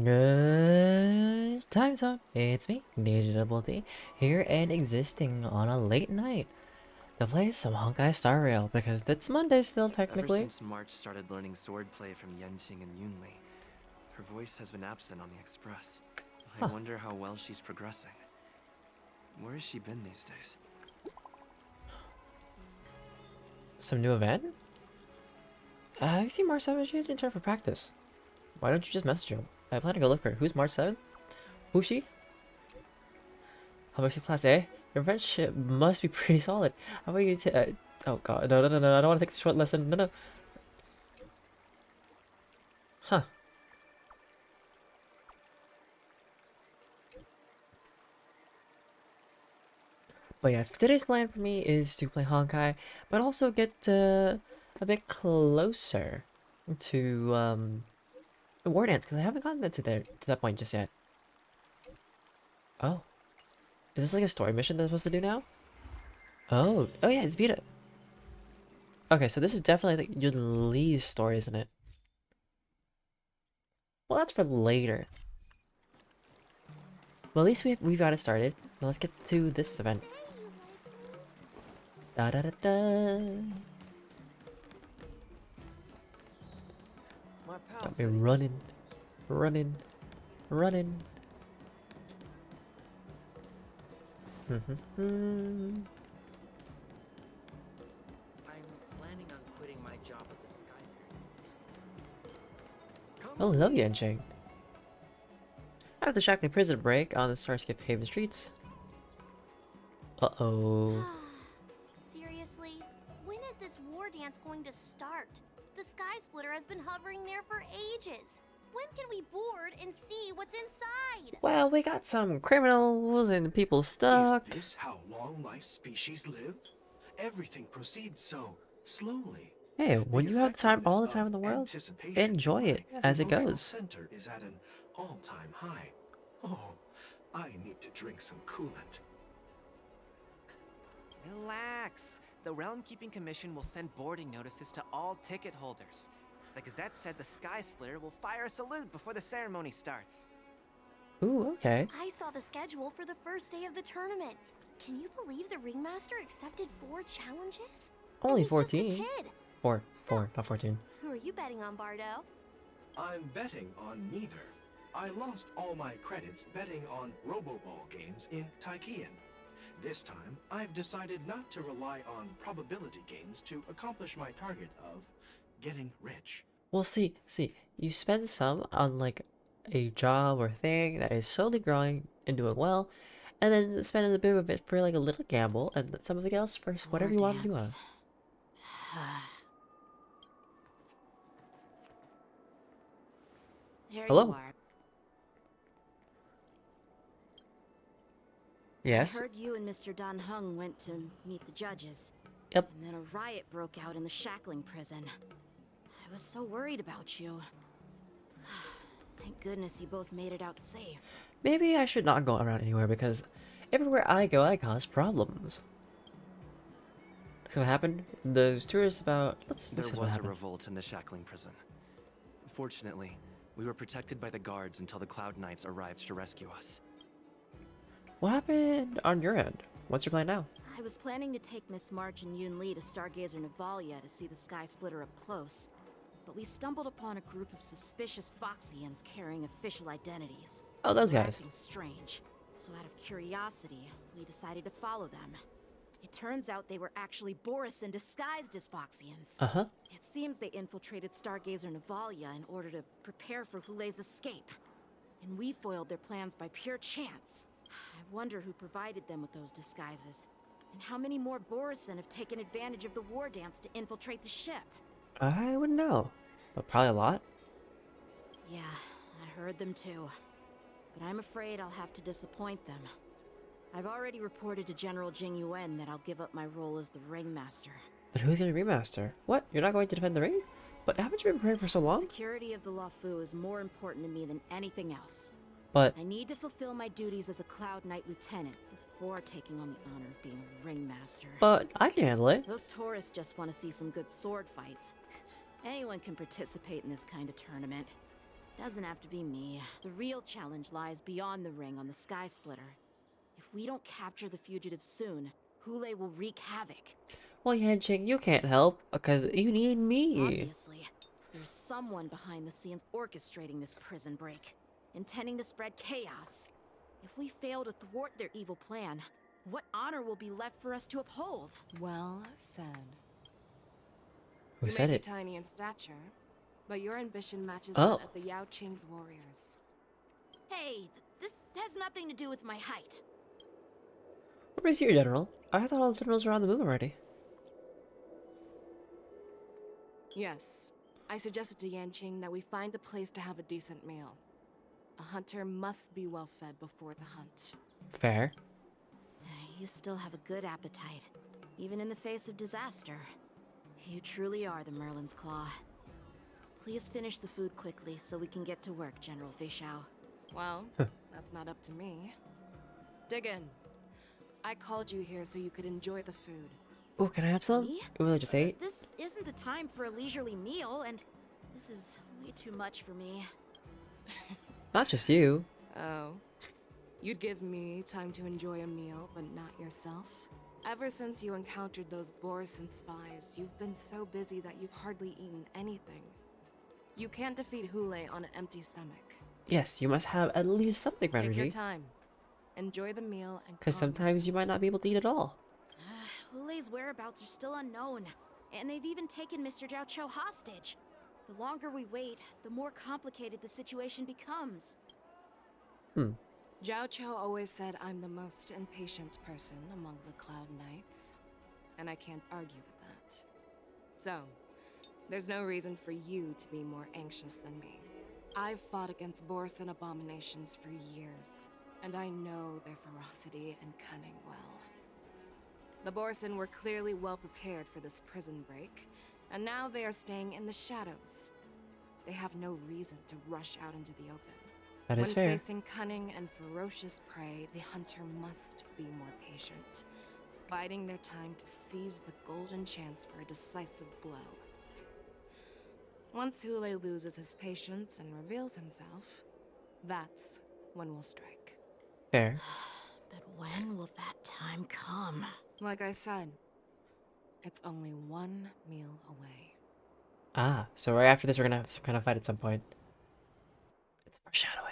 Good time's up. It's me, DjDoubleT, here and existing on a late night to play some Honkai Star Rail because it's Monday still Ever technically. since March started learning swordplay from Yenqing and Yunli, her voice has been absent on the Express. I Huh. wonder how well she's progressing. Where has she been these days? Some new event? I've seen March 7th. She didn't turn for practice. Why don't you just message her? I plan to go look for her. Who's March 7th? Who's she? How about she class A? Your friendship must be pretty solid. How about you oh god, no, I don't want to take the short lesson. No. Huh. But yeah, today's plan for me is to play Honkai, but also get a bit closer to the Wardance because I haven't gotten to that point just yet. Oh, is this like a story mission that I'm supposed to do now? Oh yeah, it's Vita. Okay, so this is definitely like Yun Lee's story, isn't it? Well, that's for later. Well, at least we've got it started. Now let's get to this event. Da da da da. My pal Got me said he running, running, running. I'm planning on quitting my job at the Sky Fair. Oh, love Yancheng. After the shackling prison break on the Starscape Haven streets. Uh-oh. Seriously? When is this war dance going to start? The Sky Splitter has been hovering there for ages. When can we board and see what's inside? Well, we got some criminals and people stuck. Is this how long life species live? Everything proceeds so slowly. Hey, when The you have the time, all the effectiveness time of in the world, anticipation enjoy in it my as it emotional goes. center is at an all-time high. Oh, I need to drink some coolant. Relax. The Realm Keeping Commission will send boarding notices to all ticket holders. The Gazette said the Sky Splitter will fire a salute before the ceremony starts. Ooh, okay. I saw the schedule for the first day of the tournament. Can you believe the Ringmaster accepted 4 challenges? Only And he's just a 14. kid. Four, So- not 14. Who are you betting on, Bardo? I'm betting on neither. I lost all my credits betting on Roboball games in Taikian. This time, I've decided not to rely on probability games to accomplish my target of getting rich. Well, see, you spend some on like a job or thing that is slowly growing and doing well, and then spend a bit of it for like a little gamble, and something else for whatever you want to do on. There you Hello? are. Yes? I heard you and Mr. Dan Heng went to meet the judges. Yep. And then a riot broke out in the shackling prison. I was so worried about you. Thank goodness you both made it out safe. Maybe I should not go around anywhere because everywhere I go, I cause problems. So what happened? Those tourists about... Let's There see what was a happened. revolt in the Shackling prison. Fortunately, we were protected by the guards until the Cloud Knights arrived to rescue us. What happened on your end? What's your plan now? I was planning to take Miss March and Yun Li to Stargazer Navalia to see the Sky Splitter up close. But we stumbled upon a group of suspicious Foxians carrying official identities. Oh, those They were guys. acting strange, so out of curiosity, we decided to follow them. It turns out they were actually Borisin disguised as Foxians. Uh-huh. It seems they infiltrated Stargazer Navalia in order to prepare for Hule's escape. And we foiled their plans by pure chance. I wonder who provided them with those disguises. And how many more Borisin have taken advantage of the war dance to infiltrate the ship? I wouldn't know. But probably a lot. Yeah, I heard them too. But I'm afraid I'll have to disappoint them. I've already reported to General Jing Yuan that I'll give up my role as the Ringmaster. But who's gonna remaster? What? You're not going to defend the ring? But haven't you been preparing for so long? Security of the Luofu is more important to me than anything else. But I need to fulfill my duties as a Cloud Knight Lieutenant before taking on the honor of being a Ringmaster. I can handle it. Those tourists just want to see some good sword fights. Anyone can participate in this kind of tournament. Doesn't have to be me. The real challenge lies beyond the ring on the Sky Splitter. If we don't capture the fugitives soon, Hule will wreak havoc. Well, Yanqing, you can't help because you need me. Obviously, there's someone behind the scenes orchestrating this prison break, intending to spread chaos. If we fail to thwart their evil plan, what honor will be left for us to uphold? Well said. Who You said may it? be tiny in stature, but your ambition matches Oh. that of the Yao Qing's warriors. Hey, this has nothing to do with my height. Where is your general? I thought all the generals were on the move already. Yes, I suggested to Yanqing that we find a place to have a decent meal. A hunter must be well fed before the hunt. Fair. You still have a good appetite, even in the face of disaster. You truly are the Merlin's Claw. Please finish the food quickly so we can get to work, General Feixiao. Well, that's not up to me. Dig in. I called you here so you could enjoy the food. Oh, can I have some? Me? We only just ate. This isn't the time for a leisurely meal, and this is way too much for me. Not just you. Oh. You'd give me time to enjoy a meal, but not yourself? Ever since you encountered those Borison spies, you've been so busy that you've hardly eaten anything. You can't defeat Hule on an empty stomach. Yes, you must have at least something for Take your energy. time. Enjoy the meal and Because calm sometimes you yourself. might not be able to eat at all. Hule's whereabouts are still unknown, and they've even taken Mr. Zhao Cho hostage. The longer we wait, the more complicated the situation becomes. Zhao Cho always said I'm the most impatient person among the Cloud Knights, and I can't argue with that. So, there's no reason for you to be more anxious than me. I've fought against Borison abominations for years, and I know their ferocity and cunning well. The Borison were clearly well prepared for this prison break, and now they are staying in the shadows. They have no reason to rush out into the open. That is When fair. facing cunning and ferocious prey, the hunter must be more patient, biding their time to seize the golden chance for a decisive blow. Once Hule loses his patience and reveals himself, that's when we'll strike. Fair. But when will that time come? Like I said, it's only one meal away. Ah, so right after this, we're gonna have some kind of fight at some point. It's foreshadowing.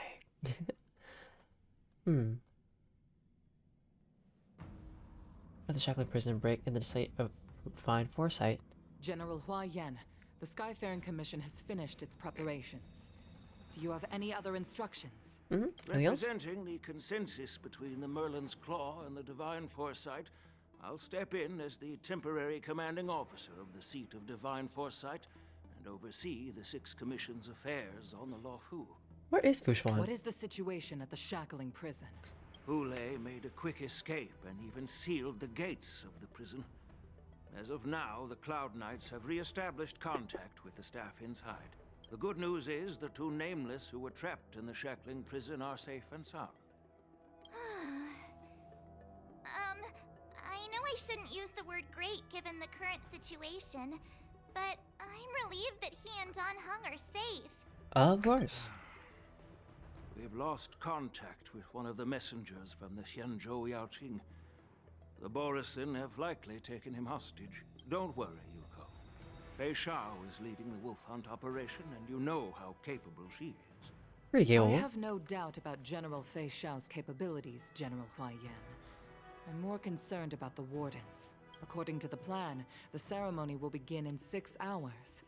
At the Shackling prison break in the sight of fine foresight. General Hua Yan, the Skyfaring Commission has finished its preparations. Do you have any other instructions? Anything else? Representing the consensus between the Merlin's Claw and the Divine Foresight, I'll step in as the temporary commanding officer of the seat of Divine Foresight and oversee the Six Commission's affairs on the Luofu. Where is Fushwan? What is the situation at the Shackling prison? Hule made a quick escape and even sealed the gates of the prison. As of now, the Cloud Knights have re-established contact with the staff inside. The good news is the two Nameless who were trapped in the Shackling prison are safe and sound. I know I shouldn't use the word great given the current situation, but I'm relieved that he and Dan Heng are safe. Of course. We've lost contact with one of the messengers from the Xianzhou Yaoqing. The Borison have likely taken him hostage. Don't worry, Yuko. Fei Shao is leading the wolf hunt operation, and you know how capable she is. Pretty I capable. have no doubt about General Fei Shao's capabilities, General Hua Yan. I'm more concerned about the Wardens. According to the plan, the ceremony will begin in 6 hours.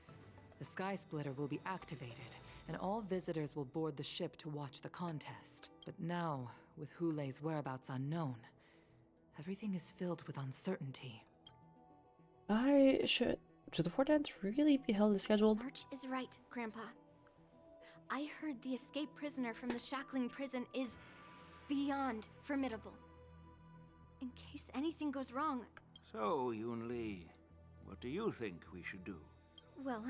The Sky Splitter will be activated, and all visitors will board the ship to watch the contest. But now, with Hule's whereabouts unknown, everything is filled with uncertainty. Should the Wardance really be held as scheduled? March is right, Grandpa. I heard the escaped prisoner from the Shackling prison is beyond formidable. In case anything goes wrong, So, Yun Li, what do you think we should do? well...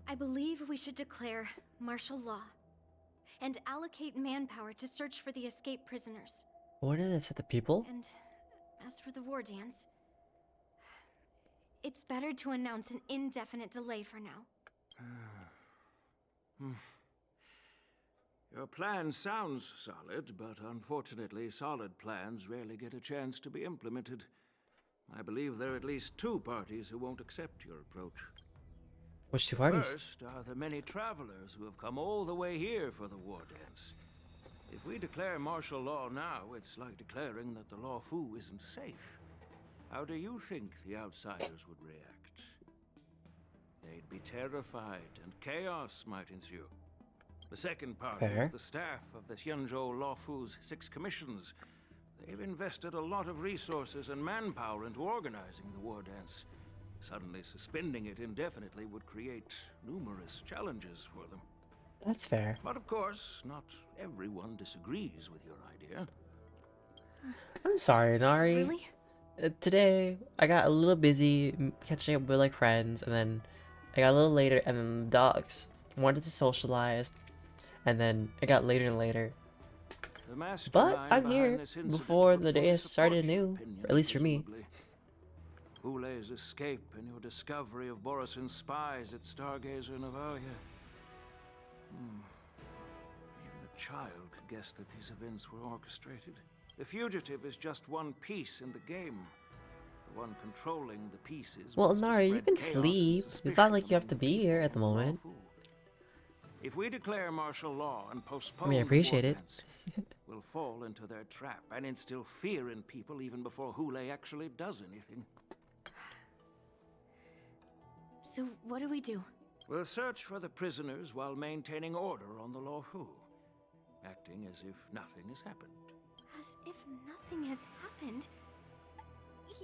I believe we should declare martial law and allocate manpower to search for the escaped prisoners. Wouldn't it upset the people? And as for the war dance, it's better to announce an indefinite delay for now. Your plan sounds solid, but unfortunately, solid plans rarely get a chance to be implemented. I believe there are at least 2 parties who won't accept your approach. Which 2 The parties? first are the many travelers who have come all the way here for the war dance. If we declare martial law now, it's like declaring that the Law Fu isn't safe. How do you think the outsiders would react? They'd be terrified, and chaos might ensue. The second party Fair. is the staff of the Xianzhou Law Fu's 6 commissions. They've invested a lot of resources and manpower into organizing the war dance. Suddenly suspending it indefinitely would create numerous challenges for them. That's fair. But of course, not everyone disagrees with your idea. I'm sorry, Nari. Really? Today, I got a little busy catching up with like friends, and then I got a little later, and then the dogs wanted to socialize, and then it got later and later. The But mastermind I'm behind here this incident before would the day fully has support started your anew, opinion, or at least for me. presumably. Hule's escape and your discovery of Borison's spies at Stargazer Navalia. Even a child could guess that these events were orchestrated. The fugitive is just one piece in the game. The one controlling the pieces. Well, wants to Nari, you spread can chaos and sleep. It's suspicion not like you have among to the be here people at the of the moment. Lawfu. If we declare martial law and postpone I mean, I appreciate the it. war dance, we'll fall into their trap and instill fear in people even before Hule actually does anything. So what do we do? We'll search for the prisoners while maintaining order on the Lawfu, acting as if nothing has happened. As if nothing has happened.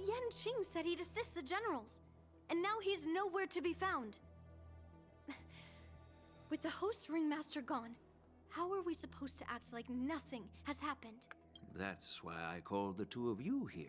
Yan Qing said he'd assist the generals, and now he's nowhere to be found. With the host ringmaster gone, how are we supposed to act like nothing has happened? That's why I called the 2 of you here.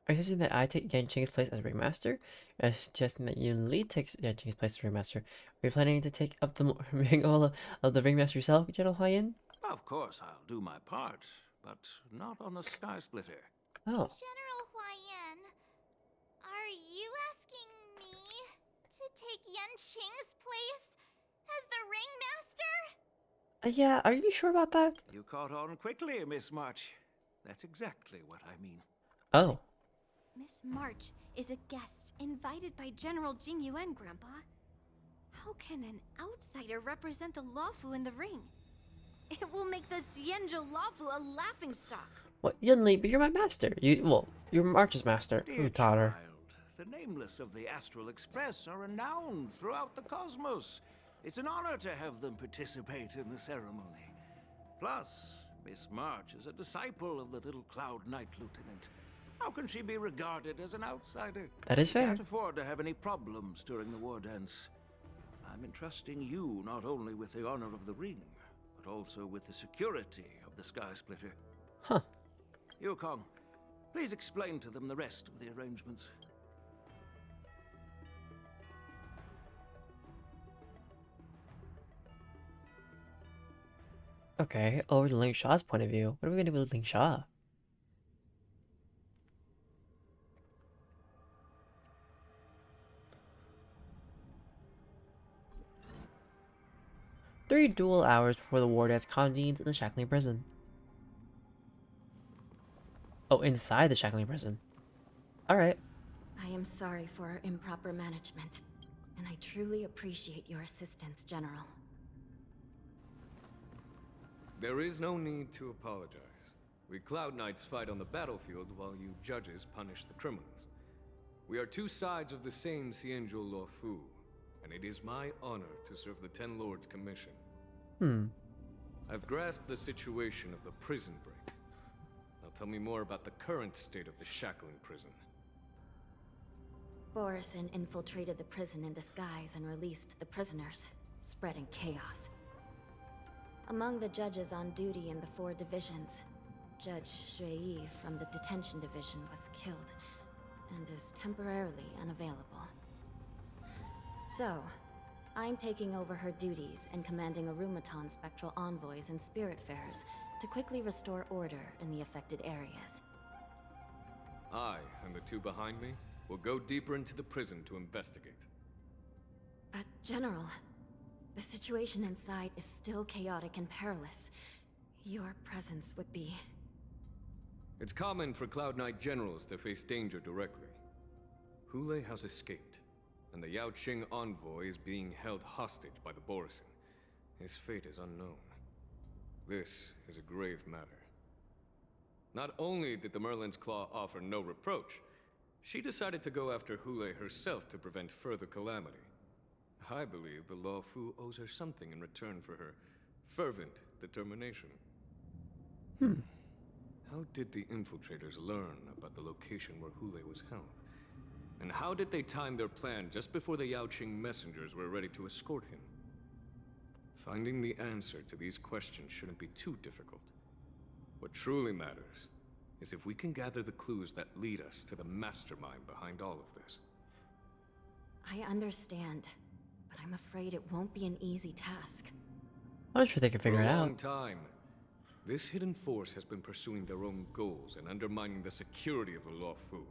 Are you suggesting that I take Yan Qing's place as ringmaster? Or are you suggesting that Yun Li takes Yan Qing's place as ringmaster? Are you planning to take up the role of the ringmaster yourself, General Huayan? Of course I'll do my part, but not on the Sky Splitter. Oh, General Huayan, are you asking me to take Yan Qing's place as the ringmaster? yeah, are you sure about that? You caught on quickly, Miss March. That's exactly what I mean. Oh, Miss March is a guest invited by General Jing Yuan, Grandpa. How can an outsider represent the Lawfu in the ring? It will make the Xianzhou Lawfu a laughingstock. what, Yun Li? But you're my master. You're March's master. Dear Who taught her? child, the nameless of the Astral Express are renowned throughout the cosmos. It's an honor to have them participate in the ceremony. Plus, Miss March is a disciple of the little Cloud Knight Lieutenant. How can she be regarded as an outsider? That is She fair. can't afford to have any problems during the war dance. I'm entrusting you not only with the honor of the ring, but also with the security of the Sky Splitter. Huh. Yukong, please explain to them the rest of the arrangements. Okay, over to Ling Shaw's point of view. What are we gonna do with Ling Shaw? Three dual hours before the war dance convenes in the Shackling prison. Oh, inside the Shackling prison. Alright. I am sorry for our improper management, and I truly appreciate your assistance, General. There is no need to apologize. We Cloud Knights fight on the battlefield while you judges punish the criminals. We are 2 sides of the same Xianzhou Luofu, and it is my honor to serve the Ten Lords' commission. I've grasped the situation of the prison break. Now tell me more about the current state of the Shackling prison. Borison infiltrated the prison in disguise and released the prisoners, spreading chaos. Among the judges on duty in the 4 divisions, Judge Shui from the detention division was killed and is temporarily unavailable. So, I'm taking over her duties and commanding Arumaton spectral envoys and spiritfarers to quickly restore order in the affected areas. I, and the 2 behind me, will go deeper into the prison to investigate. But, General, The situation inside is still chaotic and perilous. Your presence would be... It's common for Cloud Knight generals to face danger directly. Hulei has escaped, and the Yaoqing envoy is being held hostage by the Borisin. His fate is unknown. This is a grave matter. Not only did the Merlin's Claw offer no reproach, she decided to go after Hulei herself to prevent further calamity. I believe the Law Fu owes her something in return for her fervent determination. How did the infiltrators learn about the location where Hulei was held? And how did they time their plan just before the Yaoqing messengers were ready to escort him? Finding the answer to these questions shouldn't be too difficult. What truly matters is if we can gather the clues that lead us to the mastermind behind all of this. I understand, but I'm afraid it won't be an easy task. I'm sure they can figure For it a out. long time, this hidden force has been pursuing their own goals and undermining the security of the Law Fu.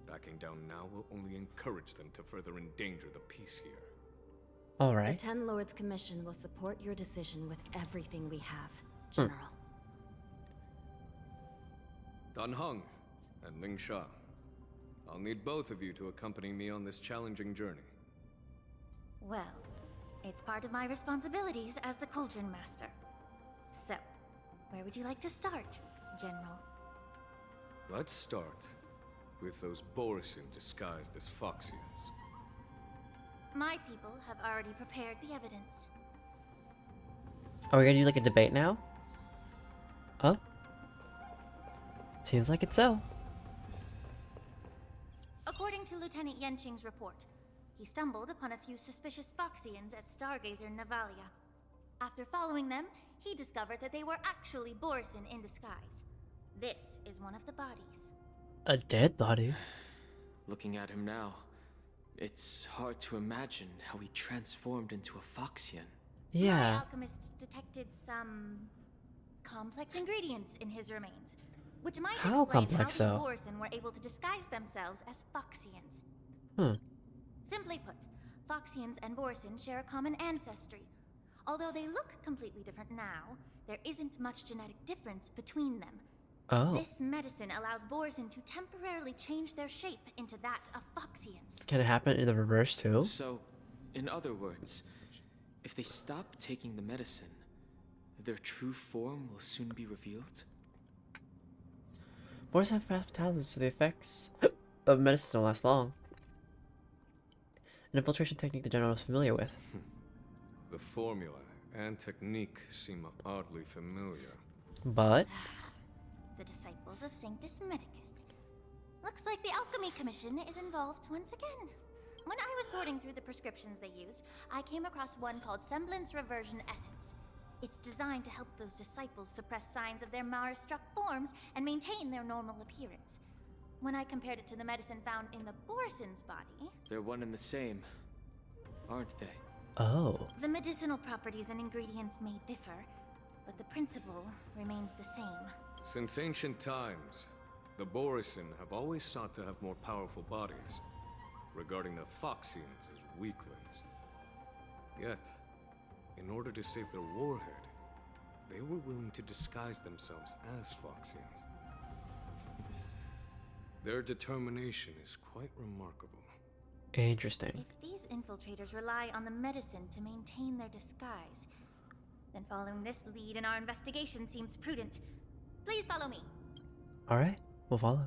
Backing down now will only encourage them to further endanger the peace here. The Alright. Ten Lords Commission will support your decision with everything we have, General. Dan Heng and Ling Sha, I'll need both of you to accompany me on this challenging journey. Well, it's part of my responsibilities as the Cauldron Master. So, where would you like to start, General? Let's start with those Borisin disguised as Foxians. My people have already prepared the evidence. Are we gonna do like a debate now? Oh? Seems like it's so. According to Lieutenant Yenqing's report, he stumbled upon a few suspicious Foxians at Stargazer Navalia. After following them, he discovered that they were actually Borisin in disguise. This is one of the bodies. A dead body? Looking at him now, it's hard to imagine how he transformed into a Foxian. My Yeah. alchemists detected some complex ingredients in his remains, which might How explain complex, how though? these Borisin were able to disguise themselves as Foxians. Hmm. Simply put, Foxians and Borisin share a common ancestry. Although they look completely different now, there isn't much genetic difference between them. Oh. This medicine allows Borisin to temporarily change their shape into that of Foxians. Can it happen in the reverse too? So, in other words, if they stop taking the medicine, their true form will soon be revealed? Boars have fast metabolism, so the effects of medicine don't last long. An infiltration technique the general is familiar with. The formula and technique seem oddly familiar. But The disciples of Sanctus Medicus. Looks like the Alchemy Commission is involved once again. When I was sorting through the prescriptions they used, I came across one called Semblance Reversion Essence. It's designed to help those disciples suppress signs of their Mara-struck forms and maintain their normal appearance. When I compared it to the medicine found in the Borisin's body, They're one and the same, aren't they? oh, the medicinal properties and ingredients may differ, but the principle remains the same. Since ancient times, the Borisin have always sought to have more powerful bodies, regarding the Foxians as weaklings. Yet, in order to save their warhead, they were willing to disguise themselves as Foxians. Their determination is quite remarkable. interesting. If these infiltrators rely on the medicine to maintain their disguise, then following this lead in our investigation seems prudent. Please follow me. Alright, we'll follow.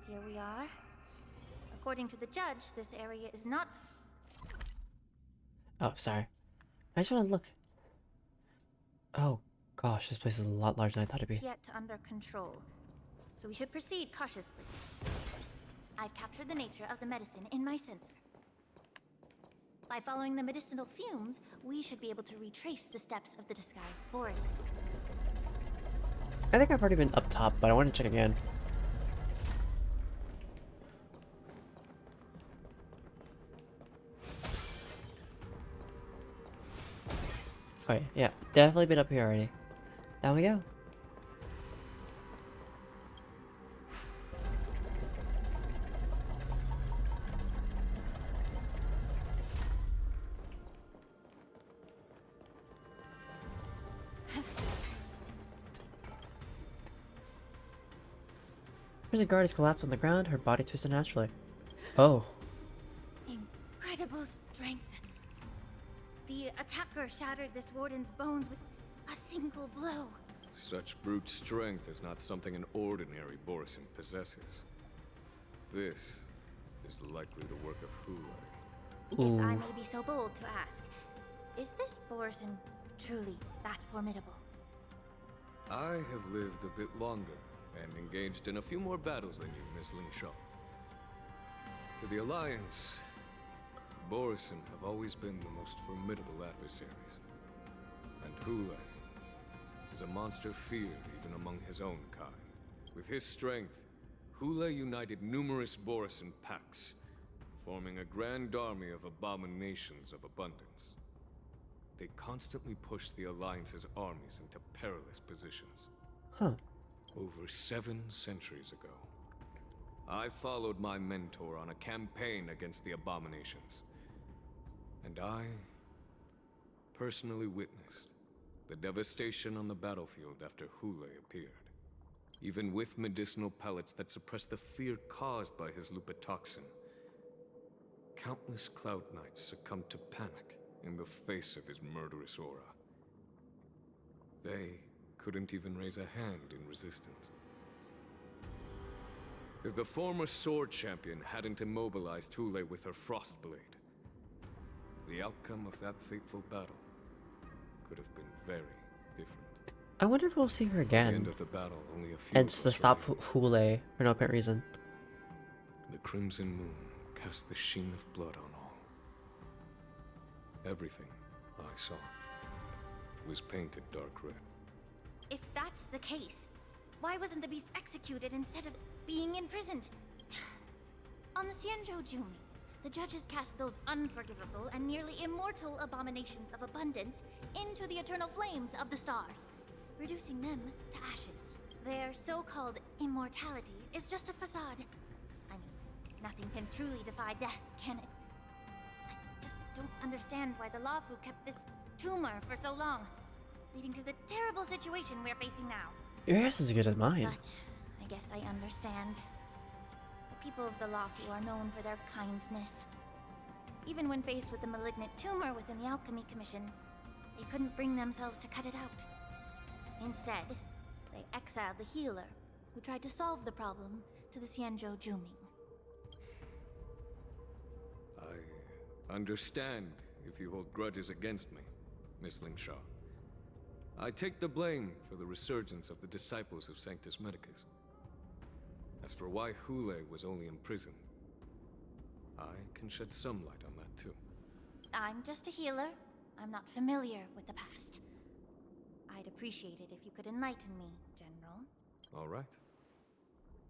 Here we are. According to the judge, this area is not Oh, sorry. I just want to look. Oh, gosh, this place is a lot larger than I thought it'd be. yet under control, so we should proceed cautiously. I've captured the nature of the medicine in my sensor. By following the medicinal fumes, we should be able to retrace the steps of the disguised Borisin. I think I've already been up top, but I want to check again. Okay, yeah, definitely been up here already. Down we go. Prison guard is collapsed on the ground, her body twisted naturally. Oh. Incredible strength. The attacker shattered this warden's bones with a single blow. Such brute strength is not something an ordinary Borisin possesses. This is likely the work of Hule. If I may be so bold to ask, is this Borisin truly that formidable? I have lived a bit longer and engaged in a few more battles than you, Miss Lingshaw. To the Alliance, Borisin have always been the most formidable adversaries. And Hule is a monster feared even among his own kind. With his strength, Hule united numerous Borisin packs, forming a grand army of abominations of abundance. They constantly push the Alliance's armies into perilous positions. Huh. Over 7 centuries ago, I followed my mentor on a campaign against the abominations. And I personally witnessed the devastation on the battlefield after Hule appeared. Even with medicinal pellets that suppress the fear caused by his lupitoxin, countless Cloud Knights succumbed to panic in the face of his murderous aura. They couldn't even raise a hand in resistance. If the former sword champion hadn't immobilized Hule with her Frostblade, the outcome of that fateful battle could have been very different. I wonder if we'll see her At the end again. of the battle, only a few And of it's to us stop remained. Hule for no apparent reason. The crimson moon cast the sheen of blood on all. Everything I saw was painted dark red. If that's the case, why wasn't the beast executed instead of being imprisoned? On the Xianzhou Jumi, the judges cast those unforgivable and nearly immortal abominations of abundance into the eternal flames of the stars, reducing them to ashes. Their so-called immortality is just a facade. I mean, nothing can truly defy death, can it? I just don't understand why the Lafu kept this tumor for so long, leading to the terrible situation we're facing now. Your guess is as good as mine. But I guess I understand. The people of the Lafu are known for their kindness. Even when faced with a malignant tumor within the Alchemy Commission, they couldn't bring themselves to cut it out. Instead, they exiled the healer, who tried to solve the problem, to the Xianzhou Jumi. I understand if you hold grudges against me, Miss Lingshaw. I take the blame for the resurgence of the disciples of Sanctus Medicus. As for why Hule was only imprisoned, I can shed some light on that too. I'm just a healer. I'm not familiar with the past. I'd appreciate it if you could enlighten me, General. All right.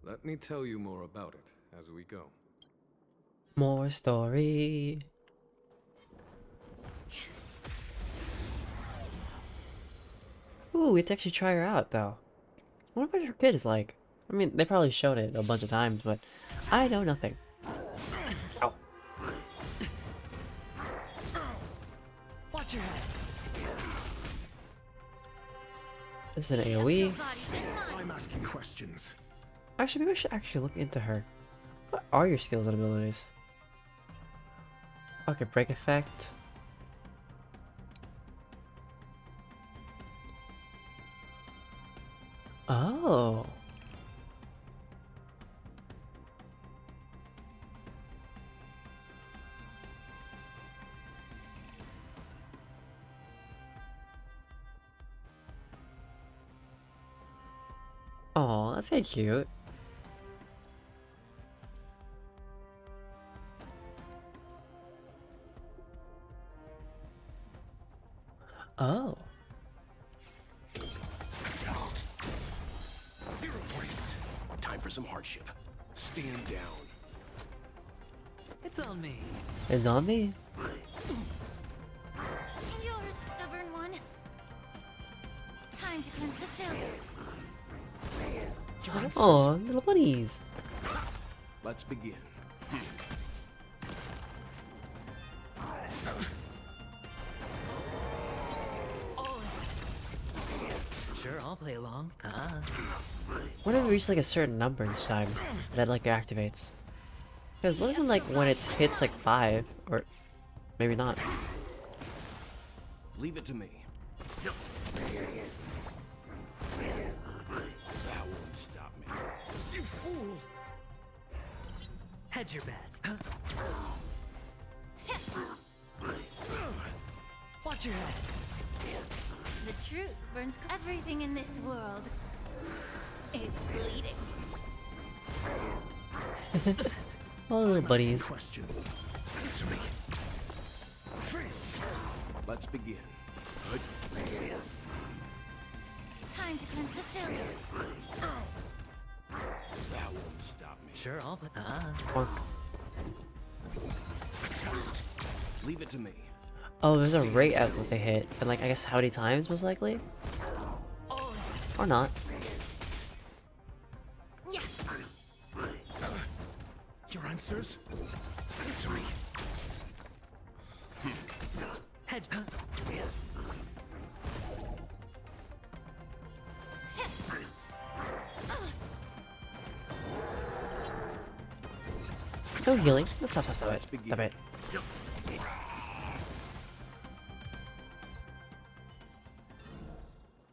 Let me tell you more about it as we go. More story. Ooh, we have to actually try her out, though. I wonder what her kid is like. I mean, they probably showed it a bunch of times, but I know nothing. Ow. Watch your head. This is an AoE. I'm asking questions. Actually, maybe I should actually look into her. What are your skills and abilities? Okay, break effect. Oh. Oh, that's kinda cute. Oh. Test. 0 points. Time for some hardship. Stand down. It's on me. It's on me. You're a stubborn one. Time to cleanse the filth. Oh, little bunnies. Let's begin. Sure, I'll play along. whenever it reaches like a certain number each time, that like activates. Because what if like when it hits like 5, or maybe not? Leave it to me. That won't stop me. You fool! Hedge your bets. Watch your head. The truth burns. Everything in this world is bleeding. All little buddies. Question. Answer me. Let's begin. Time to cleanse the filter. That won't stop me. Sure, I'll put Bonk. Test. Leave it to me. Oh, there's a rate at what they hit, and like I guess how many times most likely, or not. Yeah. Your answers? Answer me. Hedge. No healing. Stop it. Stop it.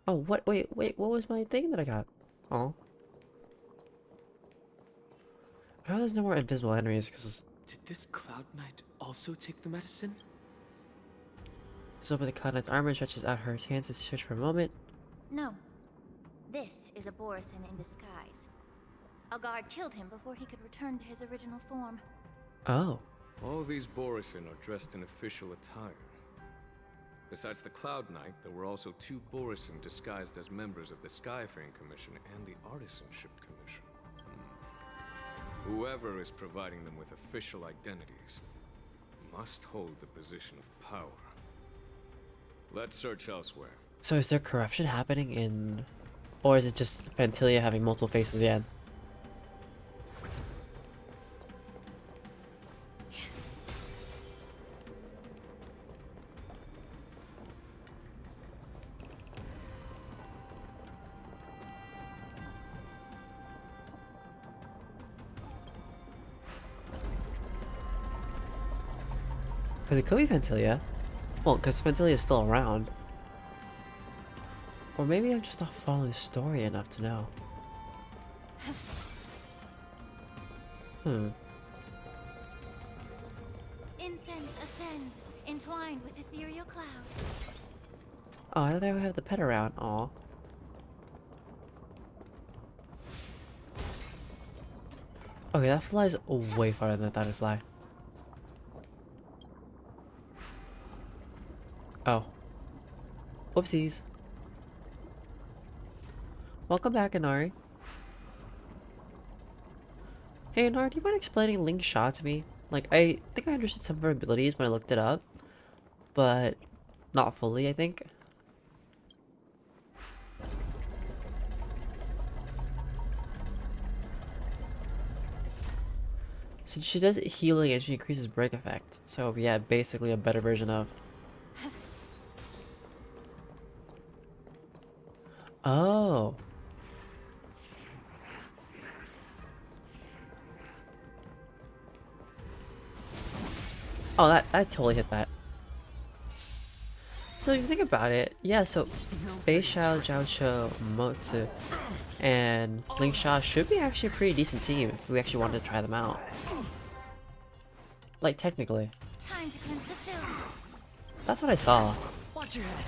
Oh, what? Wait, what was my thing that I got? Oh. I know there's no more invisible enemies, because... Did this Cloud Knight also take the medicine? So, but the Cloud Knight's armor stretches out her hands to search for a moment. No. This is a Borison in disguise. A guard killed him before he could return to his original form. Oh. All these Borison are dressed in official attire. Besides the Cloud Knight, there were also 2 Borison disguised as members of the Skyfaring Commission and the Artisanship Commission. Whoever is providing them with official identities must hold the position of power. Let's search elsewhere. So is there corruption happening in... Or is it just Fantilia having multiple faces again? Because it could be Fantilia. Well, because Fantilia is still around. Or maybe I'm just not following the story enough to know. Incense ascends, entwined with ethereal clouds. Oh, I thought they would have the pet around. Aw. Okay, that flies way farther than I thought it'd fly. Oh. Whoopsies. Welcome back, Inari. Hey, Inari, do you mind explaining Ling Sha to me? Like, I think I understood some of her abilities when I looked it up, but not fully, I think. So she does healing and she increases break effect. So yeah, basically a better version of... Oh. Oh, that totally hit that. So if you think about it, yeah, so Fei Xiao, Zhao Cho, Motsu, and Ling Sha should be actually a pretty decent team if we actually wanted to try them out. Like, technically. Time to cleanse the filter. That's what I saw. Watch your head.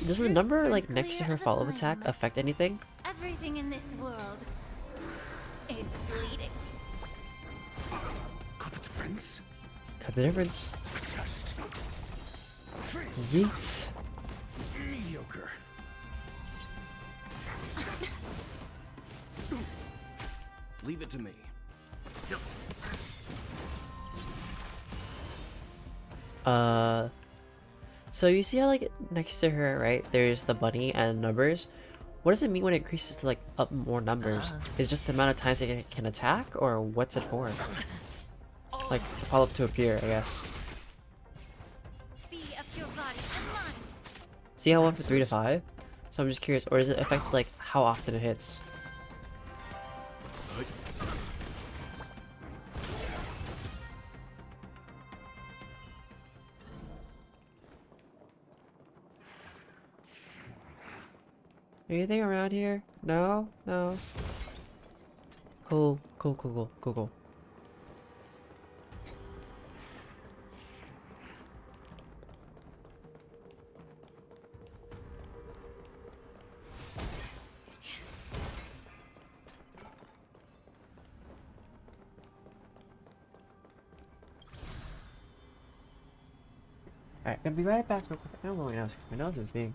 Does the number, like, next to her follow-up attack affect anything? Everything in this world is bleeding. Got the difference? Got the difference. Test. Yeets. Mediocre. Leave it to me. So you see how, like, next to her, right, there's the bunny and numbers? What does it mean when it increases to, like, up more numbers? Is it just the amount of times it can attack, or what's it for? Like, follow-up to appear, I guess. Be of your body and mind. See how I went from 3 to 5? So I'm just curious, or does it affect like how often it hits? Anything around here? No? No. Cool. Cool, cool, cool, cool, cool. Alright, gonna be right back real quick. I'm blowing my nose because my nose is being...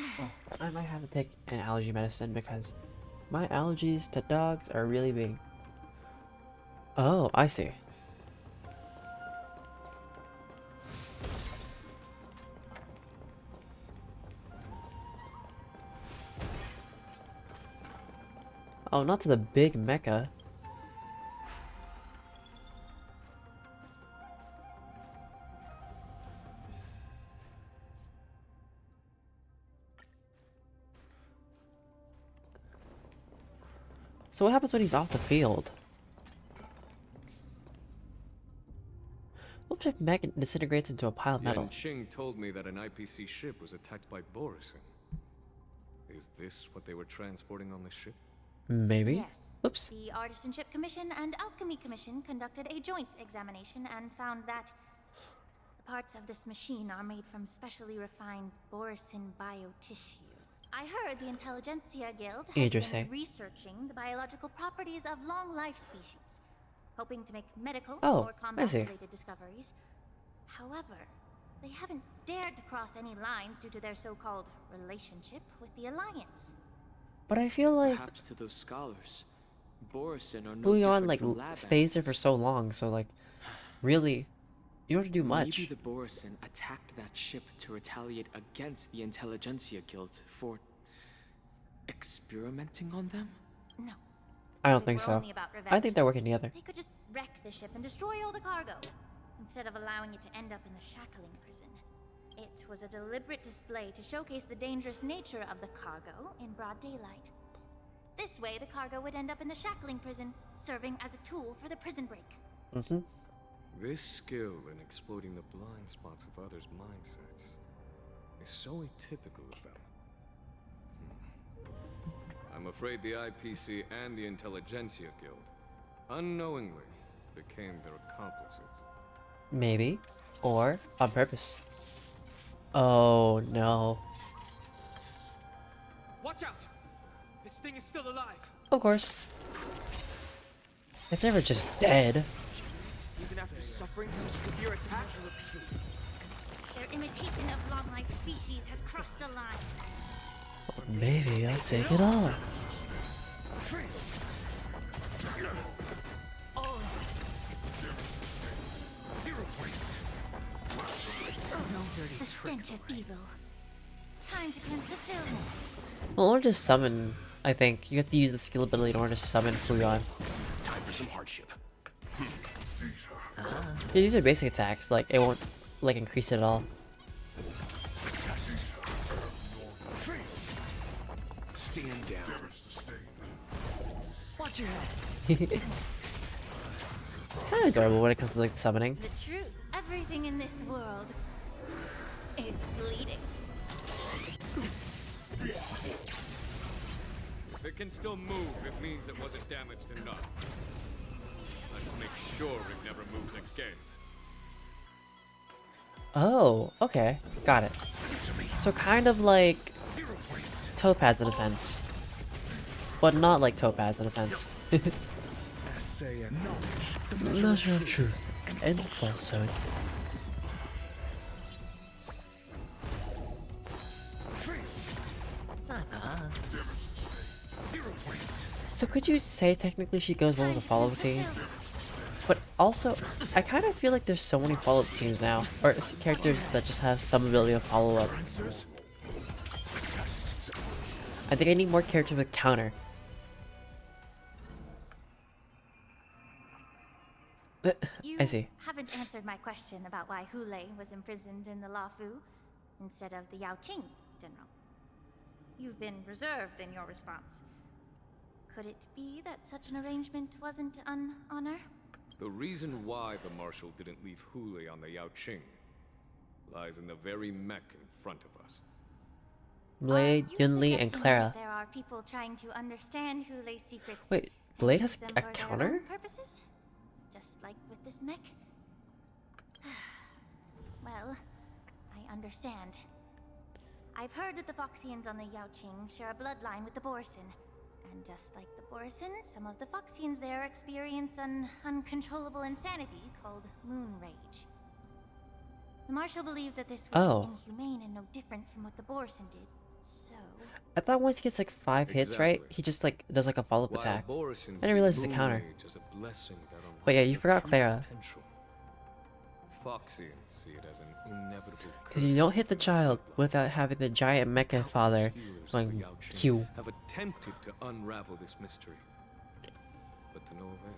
Oh, I might have to take an allergy medicine because my allergies to dogs are really big. Oh, I see. Oh, not to the big mecha. So what happens when he's off the field? What if mech disintegrates into a pile of metal? Yanqing told me that an IPC ship was attacked by Borison. Is this what they were transporting on the ship? Maybe. Yes. Oops. The Artisanship Commission and Alchemy Commission conducted a joint examination and found that the parts of this machine are made from specially refined Borison biotissue. I heard the Intelligentsia Guild has Interesting. been researching the biological properties of long-life species, hoping to make medical Oh, or I see. combat-related discoveries. However, they haven't dared to cross any lines due to their so-called relationship with the Alliance. But I feel like Perhaps to those scholars, Borison are no Huion different like from lab stays there for animals. so long, so like really you don't have to do much. Maybe the Borison attacked that ship to retaliate against the Intelligentsia Guild for experimenting on them? No. I don't They think were so. only about I revenge. think they're working together. They could just wreck the ship and destroy all the cargo, instead of allowing it to end up in the shackling prison. It was a deliberate display to showcase the dangerous nature of the cargo in broad daylight. This way, the cargo would end up in the shackling prison, serving as a tool for the prison break. Mm-hmm. This skill in exploiting the blind spots of others' mindsets is so atypical of them. I'm afraid the IPC and the Intelligentsia Guild unknowingly became their accomplices. Maybe. Or on purpose. Oh no. Watch out! This thing is still alive! Of course. It's never just dead. Even after suffering such severe attacks? Their imitation of long-life species has crossed the line. Maybe I'll take it all. The stench of evil. Time to cleanse the film. Well, or just summon, I think. You have to use the skill ability in order to summon Fuyon. Time for some hardship. Yeah, these are basic attacks, like it won't like increase it at all. Stand down. Watch your head. Kind of adorable when it comes to like the summoning. The truth. Everything in this world is bleeding. If it can still move, it means it wasn't damaged enough. Let's make sure it never moves again. Oh, okay. Got it. So kind of like Topaz in a sense. But not like Topaz in a sense. Measure of truth and falsehood. So could you say technically she goes more with the following scene? But also, I kind of feel like there's so many follow-up teams now, or characters that just have some ability to follow up. I think I need more characters with counter. But You I see. haven't answered my question about why Hule was imprisoned in the Lafu instead of the Yaoqing, General. You've been reserved in your response. Could it be that such an arrangement wasn't an honor? The reason why the Marshal didn't leave Hule on the Yaoqing lies in the very mech in front of us. Blade, Yunli, and Suggesting Clara. that there are people trying to understand Hule's secrets. Wait, and Blade use has them a for their counter? own purposes? Just like with this mech? Well, I understand. I've heard that the Foxians on the Yaoqing share a bloodline with the Borisin. And just like the Borisin, some of the Foxians there experience an uncontrollable insanity called moon rage. The Marshal believed that this would be inhumane and no different from what the Borisin did, so... I thought once he gets like 5 hits, right? He just like does like a follow-up attack. I didn't realize it's a counter. But yeah, you forgot Clara. Foxians see it as an inevitable Because you don't hit the child without having the giant mecha father going Q. Have attempted to unravel this mystery, but to no avail.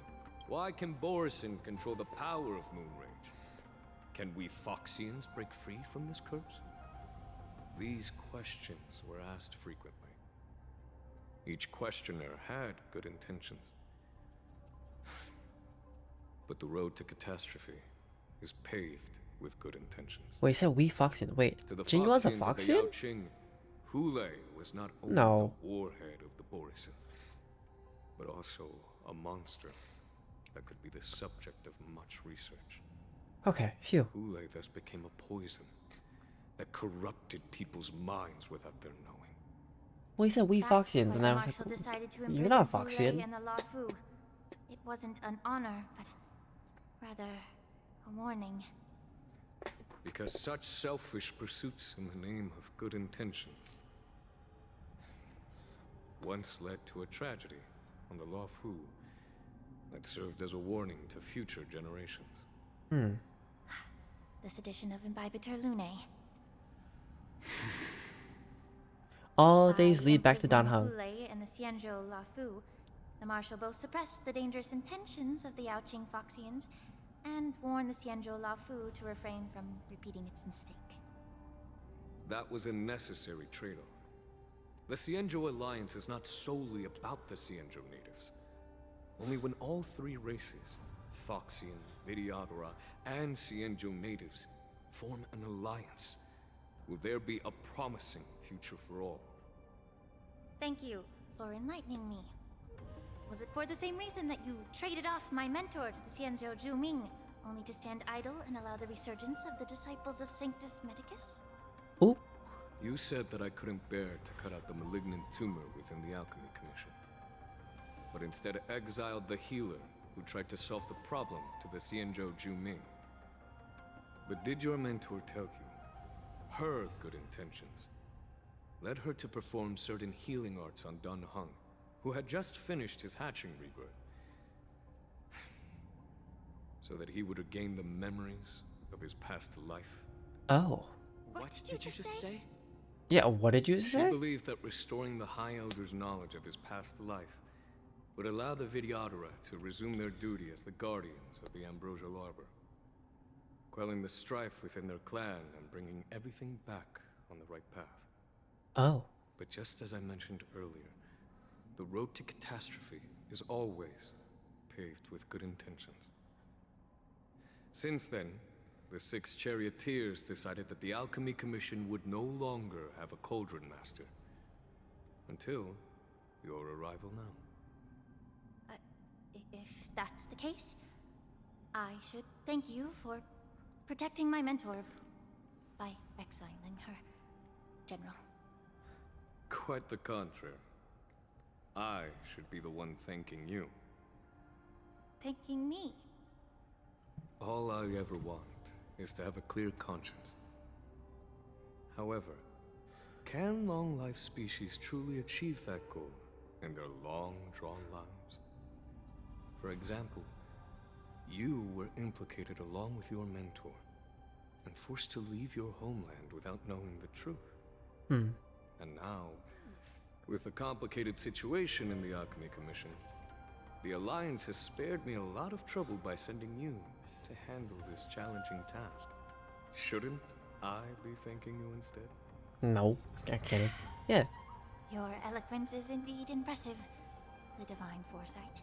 Why can Borisin control the power of moon rage? Can we Foxians break free from this curse? These questions were asked frequently. Each questioner had good intentions. But the road to catastrophe is paved with good intentions. Wait, he said we Foxian. Wait, Jinyuan's a Foxian? Hule was not only the warhead of the Borisin, but also a monster that could be the subject of much research. Okay, phew. Hule thus became a poison that corrupted people's minds without their knowing. Well, he said we Foxians, and I was like, you're not a Foxian. It wasn't an honor, but rather a warning. Because such selfish pursuits in the name of good intentions once led to a tragedy on the Lafu that served as a warning to future generations. This edition of Imbibitor Lunae. All days lead back to Danheng. Hule and the Xianzhou Lafu, the Marshal both suppressed the dangerous intentions of the Yaoqing Foxians and warned the Xianzhou Lafu to refrain from repeating its mistake. That was a necessary trade-off. The Xianzhou alliance is not solely about the Xianzhou natives. Only when all three races, Foxian, Videodora, and Xianzhou natives, form an alliance, will there be a promising future for all. Thank you for enlightening me. Was it for the same reason that you traded off my mentor to the Xianzhou Zhuming, only to stand idle and allow the resurgence of the disciples of Sanctus Medicus? Ooh. You said that I couldn't bear to cut out the malignant tumor within the Alchemy Commission, but instead exiled the healer who tried to solve the problem to the Xianzhou Zhuming. But did your mentor tell you her good intentions led her to perform certain healing arts on Danheng, who had just finished his hatching rebirth, so that he would regain the memories of his past life? Oh. What did you just say? Yeah, what did you She say? believed that restoring the High Elder's knowledge of his past life would allow the Videodora to resume their duty as the guardians of the Ambrosial Arbor, quelling the strife within their clan and bringing everything back on the right path. Oh. But just as I mentioned earlier, the road to catastrophe is always paved with good intentions. Since then, the 6 charioteers decided that the Alchemy Commission would no longer have a cauldron master. Until your arrival now. If that's the case, I should thank you for protecting my mentor by exiling her, General. Quite the contrary. I should be the one thanking you. Thanking me? All I ever want is to have a clear conscience. However, can long-life species truly achieve that goal in their long-drawn lives? For example, You were implicated along with your mentor, and forced to leave your homeland without knowing the truth. Hmm. And now, with the complicated situation in the Alchemy Commission, the Alliance has spared me a lot of trouble by sending you to handle this challenging task. Shouldn't I be thanking you instead? No, I'm kidding. Yeah. Your eloquence is indeed impressive, the divine foresight.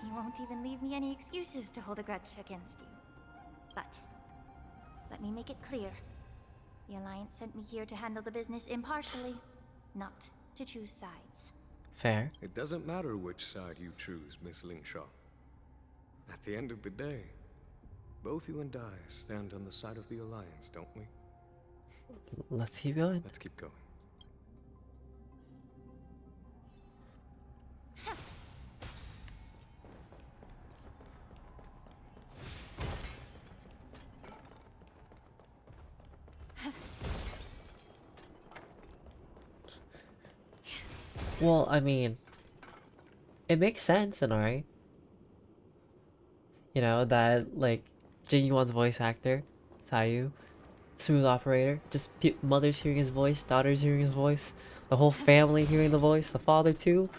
You won't even leave me any excuses to hold a grudge against you. But let me make it clear. The Alliance sent me here to handle the business impartially, not to choose sides. Fair. It doesn't matter which side you choose, Miss Lingshaw. At the end of the day, both you and I stand on the side of the Alliance, don't we? Let's keep going. Let's keep going. Well, I mean, it makes sense in RA. You know, that, like, Jin-Yuan's voice actor, Sayu, smooth operator, just mothers hearing his voice, daughters hearing his voice, the whole family hearing the voice, the father too.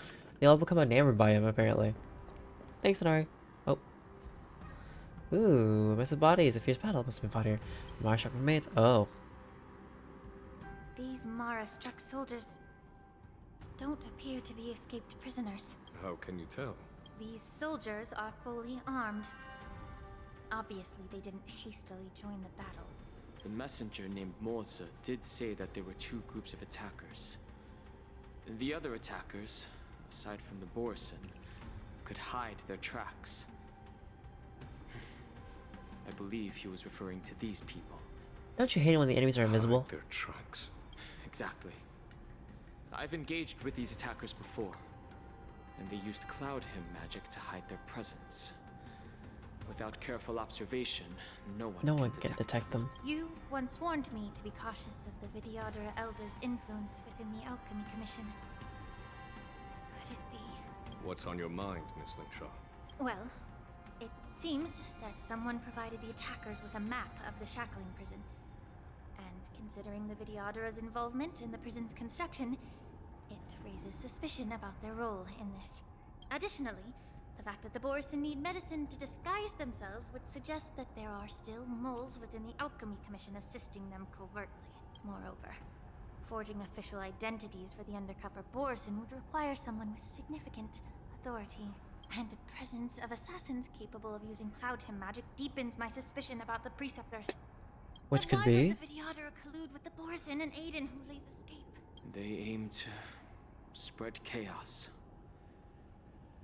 They all become enamored by him, apparently. Thanks, Inari. Oh. Ooh, mess of bodies. A fierce battle must have been fought here. Mara struck remains. Oh. These Mara-struck soldiers don't appear to be escaped prisoners. How can you tell? These soldiers are fully armed. Obviously, they didn't hastily join the battle. The messenger named Morza did say that there were two groups of attackers. The other attackers, aside from the Borison, could hide their tracks. I believe he was referring to these people. Don't you hate it when the enemies are invisible? Hide their tracks. Exactly. I've engaged with these attackers before, and they used Cloud Hymn magic to hide their presence. Without careful observation, no one can detect them. You once warned me to be cautious of the Vidyadhara Elder's influence within the Alchemy Commission. Could it be? What's on your mind, Miss Lingshaw? Well, it seems that someone provided the attackers with a map of the shackling prison. And considering the Vidyadhara's involvement in the prison's construction, it raises suspicion about their role in this. Additionally, the fact that the Borison need medicine to disguise themselves would suggest that there are still moles within the Alchemy Commission assisting them covertly. Moreover, forging official identities for the undercover Borison would require someone with significant authority. And the presence of assassins capable of using Cloud Hymn magic deepens my suspicion about the Preceptors. Which But could why be? would the Vidyadhara collude with the Borison and aid in Hulei's escape? They aim to spread chaos.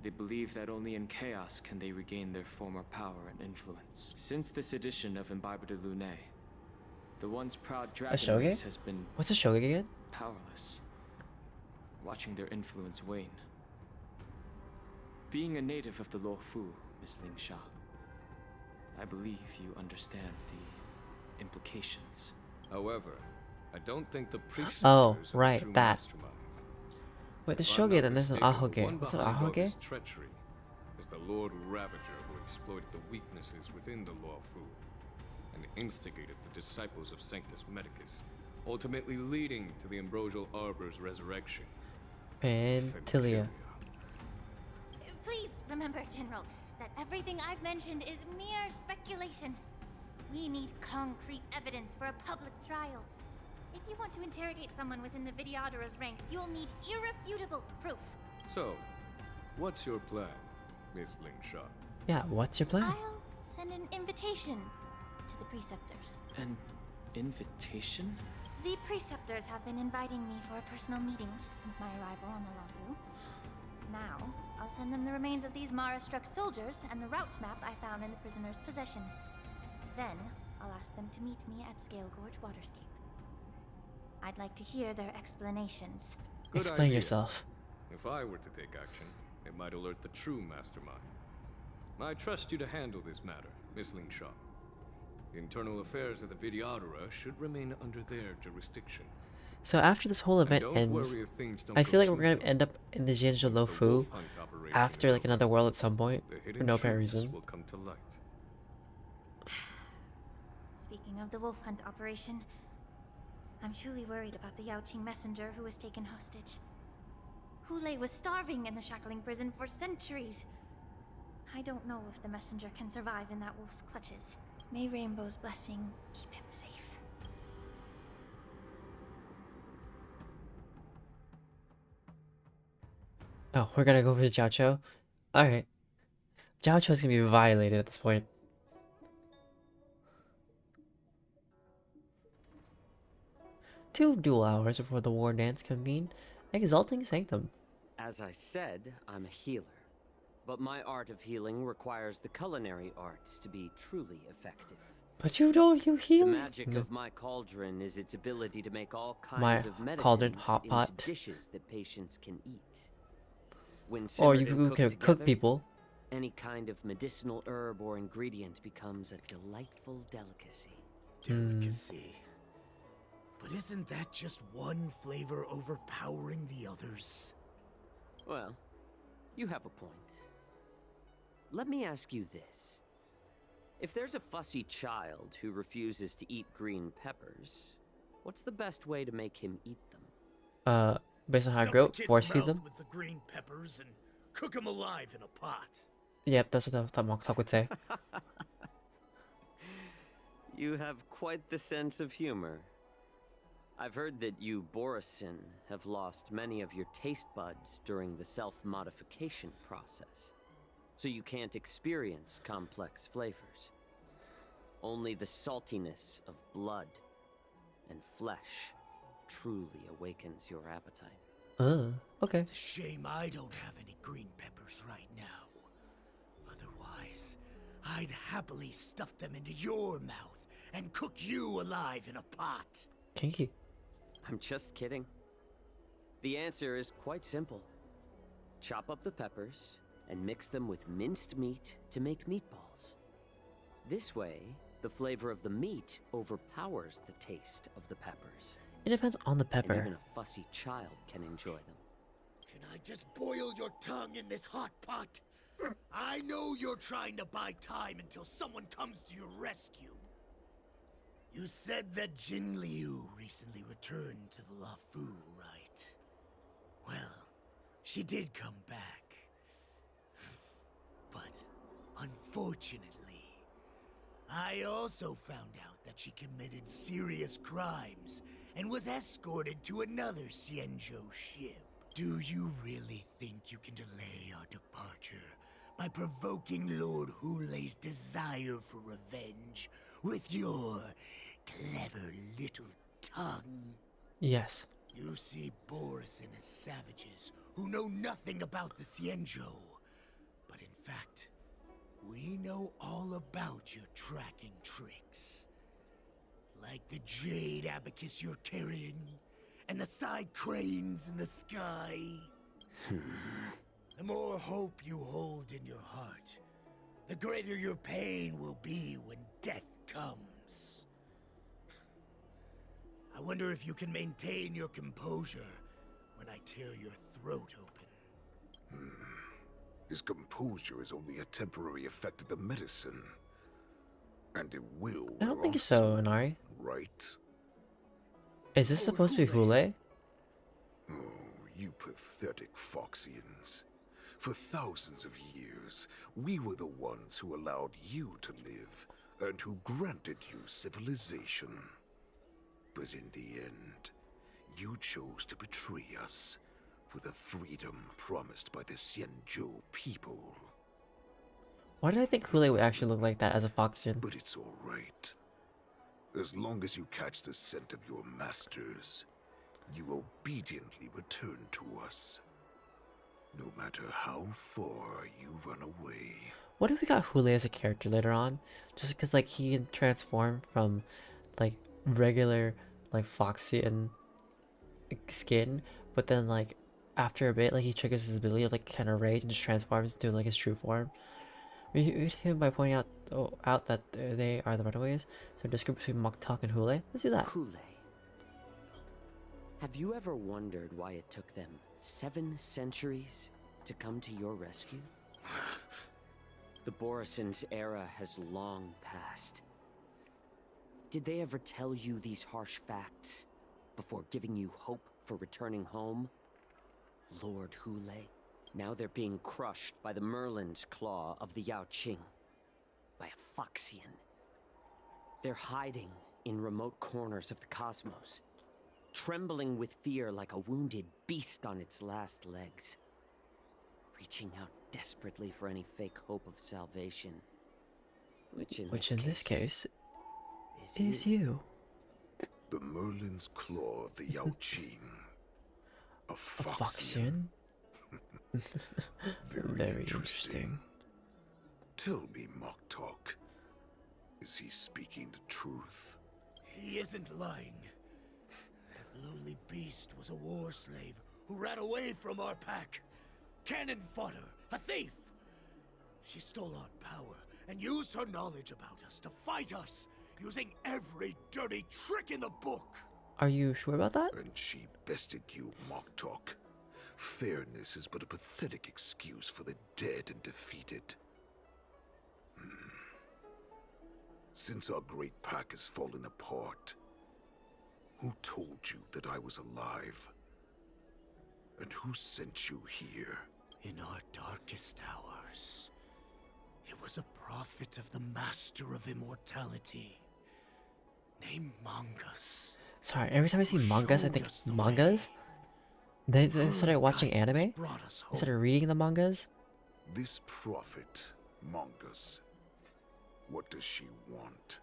They believe that only in chaos can they regain their former power and influence. Since this edition of Imbibe de Lune, the once proud dragon race has been What's a shogun again? powerless, watching their influence wane. Being a native of the Luofu, Miss Lingshaw, I believe you understand the implications. However, I don't think the preceptors Oh, are right, true that. masterminds. Wait, the If I'm shogun not and there's an mistaken, the ahoge. one What's an behind all ahoge? this treachery is the Lord Ravager who exploited the weaknesses within the Luofu and instigated the disciples of Sanctus Medicus, ultimately leading to the Ambrosial Arbor's resurrection. Fantilia. Please remember, General, that everything I've mentioned is mere speculation. We need concrete evidence for a public trial. If you want to interrogate someone within the Vidyadhara's ranks, you'll need irrefutable proof. So, what's your plan, Miss Lingshaw? Yeah, what's your plan? I'll send an invitation to the Preceptors. An invitation? The Preceptors have been inviting me for a personal meeting since my arrival on the Luofu. Now, I'll send them the remains of these Mara-struck soldiers and the route map I found in the prisoner's possession. Then, I'll ask them to meet me at Scale Gorge Waterscape. I'd like to hear their explanations. Good Explain idea. yourself. If I were to take action, it might alert the true mastermind. I trust you to handle this matter, Miss Lingshaw. The internal affairs of the Vidyadhara should remain under their jurisdiction. So after this whole And event don't ends, worry if things don't I go feel like we're gonna smoothly. end up in the Once the DjDoubleT wolf hunt operation after is like over, another world at some point the for hidden no apparent truths reason. will come to light. Speaking of the wolf hunt operation, I'm truly worried about the Yaoqing messenger who was taken hostage. Hulei was starving in the shackling prison for centuries. I don't know if the messenger can survive in that wolf's clutches. May Rainbow's blessing keep him safe. Oh, we're gonna go for Jiao Cho? Alright. Jiao Cho's gonna be violated at this point. Two dual hours before the war dance convened, exalting Sanctum. As I said, I'm a healer. But my art of healing requires the culinary arts to be truly effective. But you don't, you heal. The magic of my cauldron is its ability to make all My kinds of cauldron medicines hot into pot. dishes that patients can eat. When Or simmered you and can cooked cook together, people. any kind of medicinal herb or ingredient becomes a delightful delicacy. Delicacy. But isn't that just one flavor overpowering the others? Well, you have a point. Let me ask you this. If there's a fussy child who refuses to eat green peppers, what's the best way to make him eat them? Based on how I Stuff grew the up, kid's force feed mouth them. with the green peppers and cook them alive in a pot. Yep, that's what the Mock Talk would say. You have quite the sense of humor. I've heard that you, Borisin, have lost many of your taste buds during the self-modification process, so you can't experience complex flavors. Only the saltiness of blood and flesh truly awakens your appetite. Okay. It's a shame I don't have any green peppers right now. Otherwise, I'd happily stuff them into your mouth and cook you alive in a pot. Kinky. I'm just kidding. The answer is quite simple. Chop up the peppers and mix them with minced meat to make meatballs. This way, the flavor of the meat overpowers the taste of the peppers. It depends on the And pepper. even a fussy child can enjoy them. Can I just boil your tongue in this hot pot? I know you're trying to buy time until someone comes to your rescue. You said that Jin Liu recently returned to the Luofu, right? Well, she did come back. But, unfortunately, I also found out that she committed serious crimes and was escorted to another Xianzhou ship. Do you really think you can delay our departure by provoking Lord Hulei's desire for revenge with your clever little tongue? Yes. You see Borisin as savages who know nothing about the Xianzhou. But in fact, we know all about your tracking tricks. Like the jade abacus you're carrying, and the side cranes in the sky. The more hope you hold in your heart, the greater your pain will be when death comes. I wonder if you can maintain your composure when I tear your throat open. His composure is only a temporary effect of the medicine. And it will. I don't think so, Inari. Right? Is this supposed to be Hulei? Oh, you pathetic Foxians. For thousands of years, we were the ones who allowed you to live, and who granted you civilization. But in the end, you chose to betray us for the freedom promised by the Xianzhou people. Why did I think Hulei would actually look like that as a Foxian? But it's all right. As long as you catch the scent of your masters, you obediently return to us. No matter how far you run away. What if we got Hulei as a character later on? Just because like he can transform from like regular like Foxian skin, but then like after a bit like he triggers his ability of like kind of rage and just transforms into like his true form. We hit him by pointing out that they are the runaways. So distinguish between Moktak and Hulei. Let's do that. Hulei. Have you ever wondered why it took them 7 centuries to come to your rescue? The Borison's era has long passed. Did they ever tell you these harsh facts before giving you hope for returning home? Lord Hule, now they're being crushed by the Merlin's claw of the Yaoqing, by a Foxian. They're hiding in remote corners of the cosmos, trembling with fear like a wounded beast on its last legs, reaching out desperately for any fake hope of salvation, which in this case is you. The Merlin's claw of the Yaoqing. A A Foxian. Foxian? Very interesting. Tell me, Moktok, is he speaking the truth? He isn't lying. That lowly beast was a war slave who ran away from our pack. Cannon fodder, a thief. She stole our power and used her knowledge about us to fight us, using every dirty trick in the book. Are you sure about that? And she bested you, Moktok. Fairness is but a pathetic excuse for the dead and defeated. Since our great pack has fallen apart, who told you that I was alive? And who sent you here? In our darkest hours, it was a prophet of the Master of Immortality, named Mangas. Sorry, every time I see mangas, I think mangas? They started watching anime? They started reading the mangas? This prophet, Mongus, what does she want?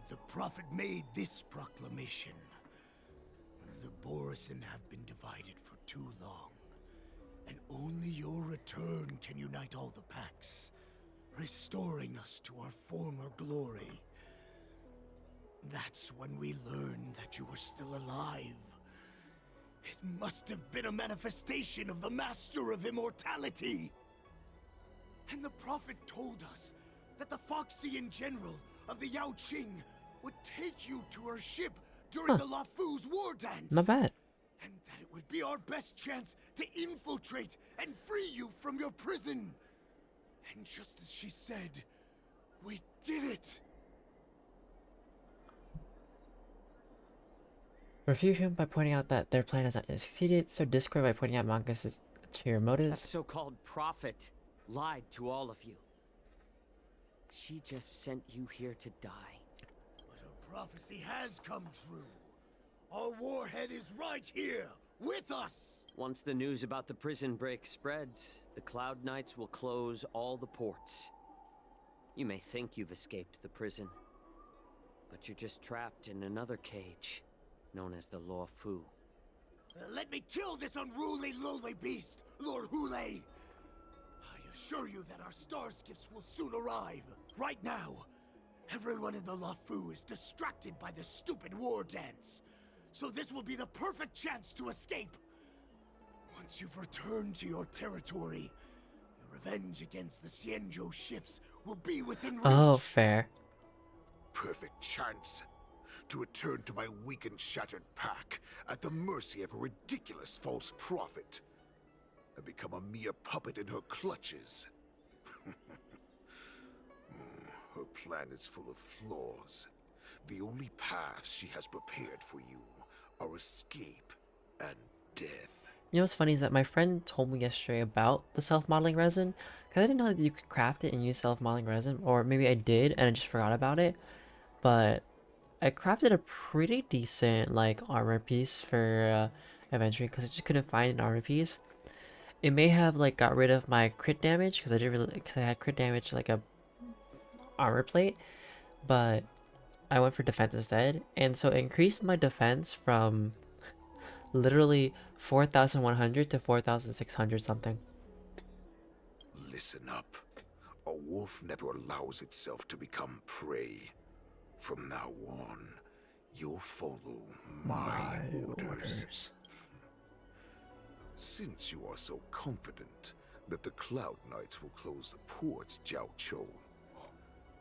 The prophet made this proclamation. The Borison have been divided for too long, and only your return can unite all the packs, restoring us to our former glory. That's when we learned that you were still alive. It must have been a manifestation of the Master of Immortality. And the prophet told us that the Foxian general of the Yaoqing would take you to her ship during the Lafu's war dance. Not bad. And that it would be our best chance to infiltrate and free you from your prison. And just as she said, we did it. Refute him by pointing out that their plan has not succeeded, so discord by pointing out mangas' ulterior motives. That so-called prophet lied to all of you. She just sent you here to die. But her prophecy has come true. Our warhead is right here, with us! Once the news about the prison break spreads, the Cloud Knights will close all the ports. You may think you've escaped the prison, but you're just trapped in another cage, known as the Lafu. Let me kill this unruly, lowly beast, Lord Hule! I assure you that our stars gifts will soon arrive. Right now, everyone in the Lafu is distracted by the stupid war dance. So this will be the perfect chance to escape. Once you've returned to your territory, your revenge against the Xianzhou ships will be within reach. Oh, fair. Perfect chance to return to my weak and shattered pack at the mercy of a ridiculous false prophet and become a mere puppet in her clutches. Her plan is full of flaws. The only paths she has prepared for you are escape and death. You know what's funny is that my friend told me yesterday about the self-modeling resin, because I didn't know that you could craft it and use self-modeling resin, or maybe I did and I just forgot about it, but I crafted a pretty decent like armor piece for eventually, because I just couldn't find an armor piece. It may have like got rid of my crit damage, because I had crit damage like a armor plate, but I went for defense instead, and so it increased my defense from literally 4,100 to 4,600 something. Listen up. A wolf never allows itself to become prey. From now on, you'll follow my orders. Since you are so confident that the Cloud Knights will close the ports, Jiaoqiu,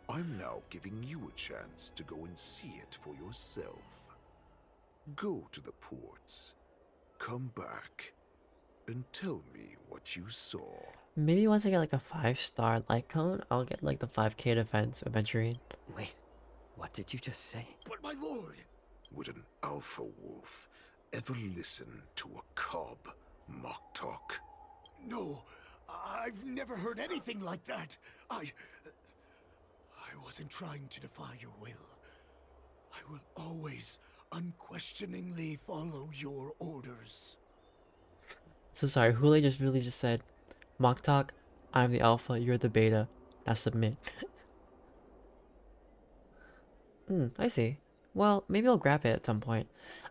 I'm now giving you a chance to go and see it for yourself. Go to the ports. Come back. And tell me what you saw. Maybe once I get like a 5-star light cone, I'll get like the 5k defense aventurine. Wait, what did you just say? But my lord! Would an alpha wolf ever listen to a cub mock talk? No, I've never heard anything like that. I wasn't trying to defy your will. I will always unquestioningly follow your orders. So sorry, Hule just really just said, Mock Talk, I'm the alpha, you're the beta. Now submit. I see. Well, maybe I'll grab it at some point.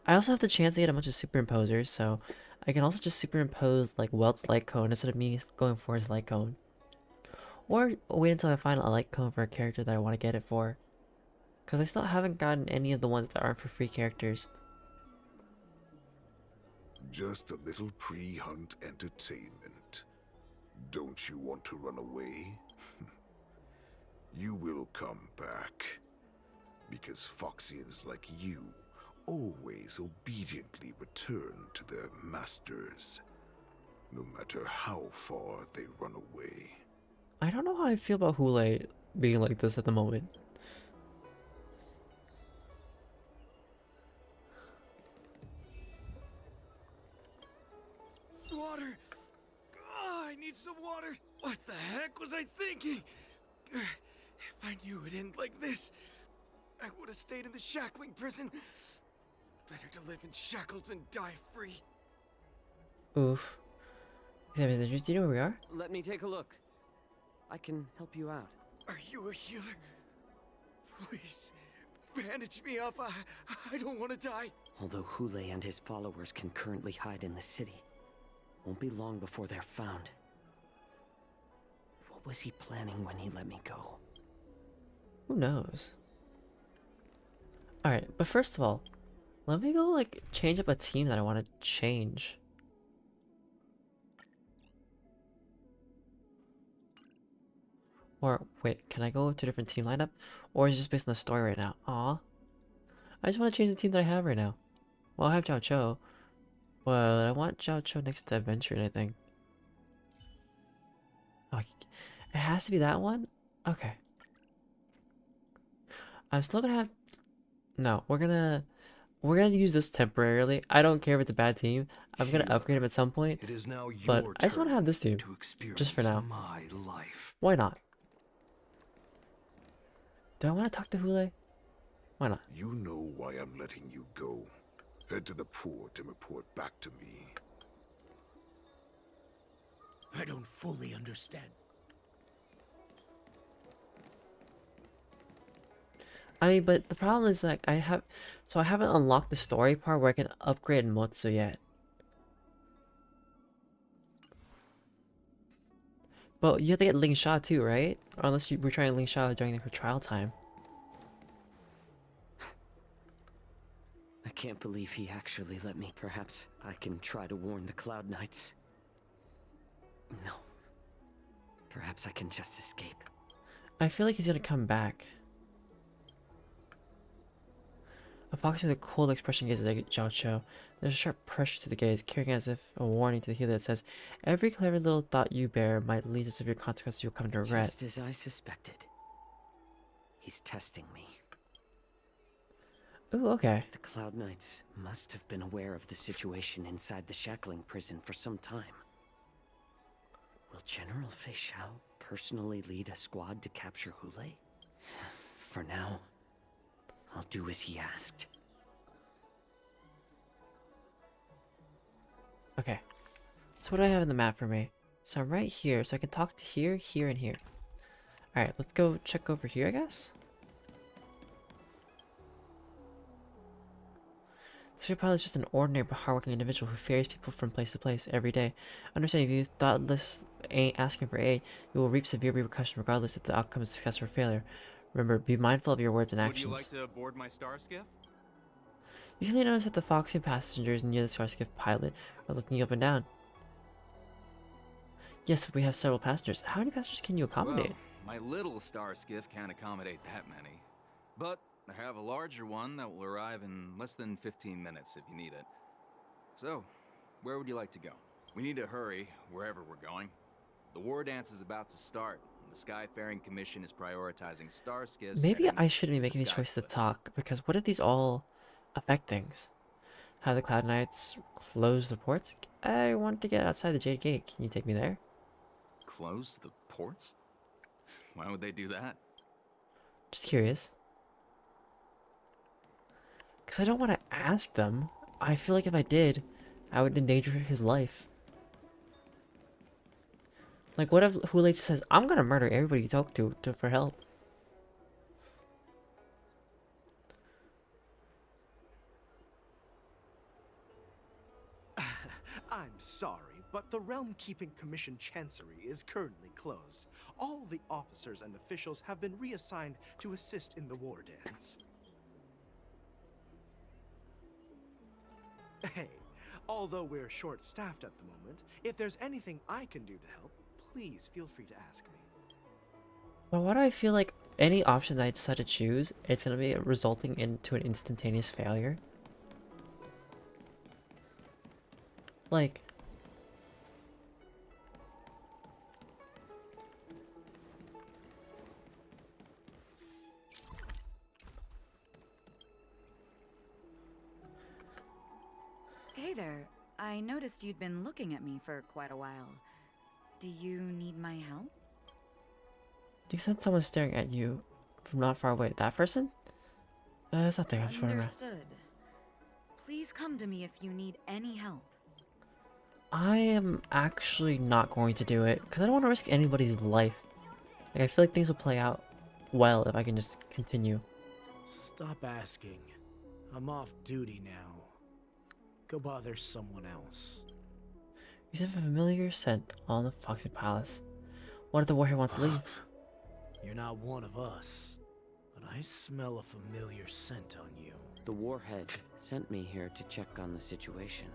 I also have the chance to get a bunch of superimposers, so I can also just superimpose like Welt's light cone instead of me going for his light cone. Or wait until I find a light cone for a character that I want to get it for. Because I still haven't gotten any of the ones that aren't for free characters. Just a little pre-hunt entertainment. Don't you want to run away? You will come back. Because Foxians like you always obediently return to their masters, no matter how far they run away. I don't know how I feel about Hule being like this at the moment. Water! Oh, I need some water! What the heck was I thinking? If I knew it'd end like this, I would have stayed in the shackling prison. Better to live in shackles than die free. Oof. Do you know where we are? Let me take a look. I can help you out. Are you a healer? Please, bandage me up. I don't want to die. Although Hule and his followers can currently hide in the city, won't be long before they're found. What was he planning when he let me go? Who knows? Alright, but first of all, let me go like change up a team that I want to change. Or wait, can I go to a different team lineup? Or is it just based on the story right now? Aw. I just want to change the team that I have right now. Well, I have Zhao Cho, but I want Zhao Cho next to Adventure, I think. Oh, it has to be that one? Okay. I'm still gonna have... No, we're gonna use this temporarily. I don't care if it's a bad team. I'm gonna upgrade him at some point. It is now But your I just want to have this team. Just for now. my life. Why not? Do I want to talk to Hule? Why not? You know why I'm letting you go. Head to the port and report back to me. I don't fully understand. I mean, but the problem is like I haven't unlocked the story part where I can upgrade Motsu yet. But you have to get Ling Sha too, right? Or unless we're trying Ling Sha during her trial time. I can't believe he actually let me. Perhaps I can try to warn the Cloud Knights. No. Perhaps I can just escape. I feel like he's gonna come back. A fox with a cold expression gazes at Zhao Cho. There's a sharp pressure to the gaze, carrying as if a warning to the healer that says, every clever little thought you bear might lead to severe consequences you'll come to regret. Just as I suspected. He's testing me. Ooh, okay. The Cloud Knights must have been aware of the situation inside the shackling prison for some time. Will General Fei Xiao personally lead a squad to capture Hule? For now, I'll do as he asked. Okay. So what do I have in the map for me? So I'm right here, so I can talk to here, here, and here. Alright, let's go check over here, I guess? This pilot is just an ordinary but hardworking individual who ferries people from place to place every day. Understand, if you thoughtless ain't asking for aid, you will reap severe repercussions regardless if the outcome is success or failure. Remember, be mindful of your words and actions. Would you like to board my star skiff? Usually notice that the Foxy passengers near the star skiff pilot are looking up and down. Yes, we have several passengers. How many passengers can you accommodate? Well, my little star skiff can't accommodate that many. But I have a larger one that will arrive in less than 15 minutes if you need it. So, where would you like to go? We need to hurry wherever we're going. The war dance is about to start. The Skyfaring Commission is prioritizing star skiffs. Maybe heading I shouldn't be to the making these Sky choices to Split. talk, because what if these all affect things? Have the Cloud Knights close the ports? I want to get outside the Jade Gate. Can you take me there? Close the ports? Why would they do that? Just curious. Because I don't want to ask them. I feel like if I did, I would endanger his life. Like, what if Hule says, I'm gonna murder everybody you talk to for help? I'm sorry, but the Realm Keeping Commission Chancery is currently closed. All the officers and officials have been reassigned to assist in the war dance. Hey, although we're short-staffed at the moment, if there's anything I can do to help, please feel free to ask me. But why do I feel like any option that I decide to choose, it's gonna be resulting into an instantaneous failure? Like... Hey there. I noticed you'd been looking at me for quite a while. Do you need my help? You said someone staring at you from not far away. That person? That's nothing. I just want to... Understood. Please come to me if you need any help. I am actually not going to do it because I don't want to risk anybody's life. Like, I feel like things will play out well if I can just continue. Stop asking. I'm off duty now. Go bother someone else. You see a familiar scent on the Foxy Palace. What if the warhead wants to leave? You're not one of us, but I smell a familiar scent on you. The warhead sent me here to check on the situation.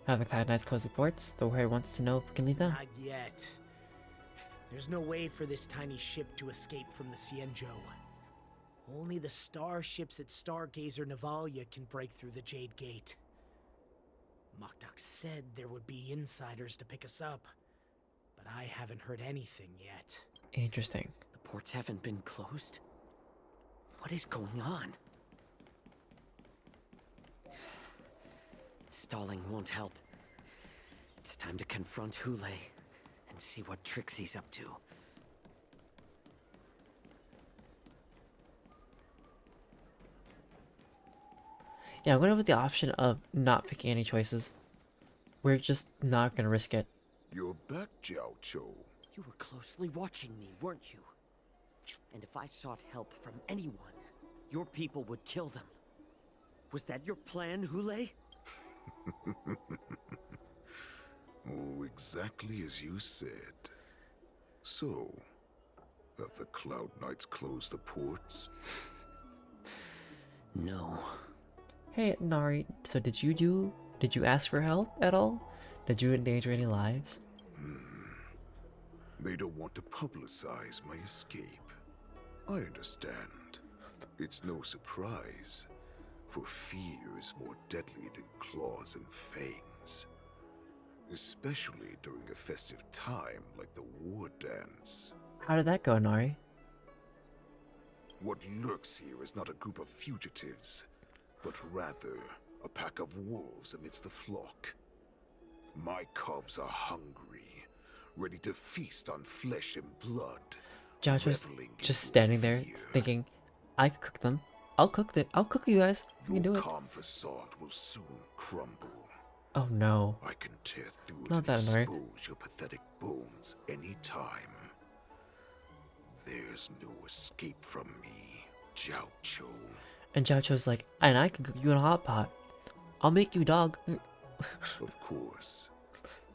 Have the Cloud Knights close the ports? The warhead wants to know if we can leave now. Not yet. There's no way for this tiny ship to escape from the Cienjo. Only the starships at Stargazer Navalia can break through the Jade Gate. Mokdok said there would be insiders to pick us up, but I haven't heard anything yet. Interesting. The ports haven't been closed? What is going on? Stalling won't help. It's time to confront Hule and see what tricks he's up to. Yeah, I'm going with the option of not picking any choices. We're just not going to risk it. You're back, Jiao Cho. You were closely watching me, weren't you? And if I sought help from anyone, your people would kill them. Was that your plan, Hule? Oh, exactly as you said. So, have the Cloud Knights closed the ports? No. Hey, Nari, so did you ask for help at all? Did you endanger any lives? They don't want to publicize my escape. I understand. It's no surprise, for fear is more deadly than claws and fangs. Especially during a festive time like the war dance. How did that go, Nari? What lurks here is not a group of fugitives, but rather a pack of wolves amidst the flock. My cubs are hungry, ready to feast on flesh and blood. Jojo's reveling just in standing there fear. thinking, I could cook them. I'll cook you guys. We can do Your it. calm facade will soon crumble. Oh no. I can tear through it Not and that, Nari. expose your pathetic bones anytime. There's no escape from me, Jiao Cho. And Jojo's like, and I can cook you in a hot pot. I'll make you dog. Of course.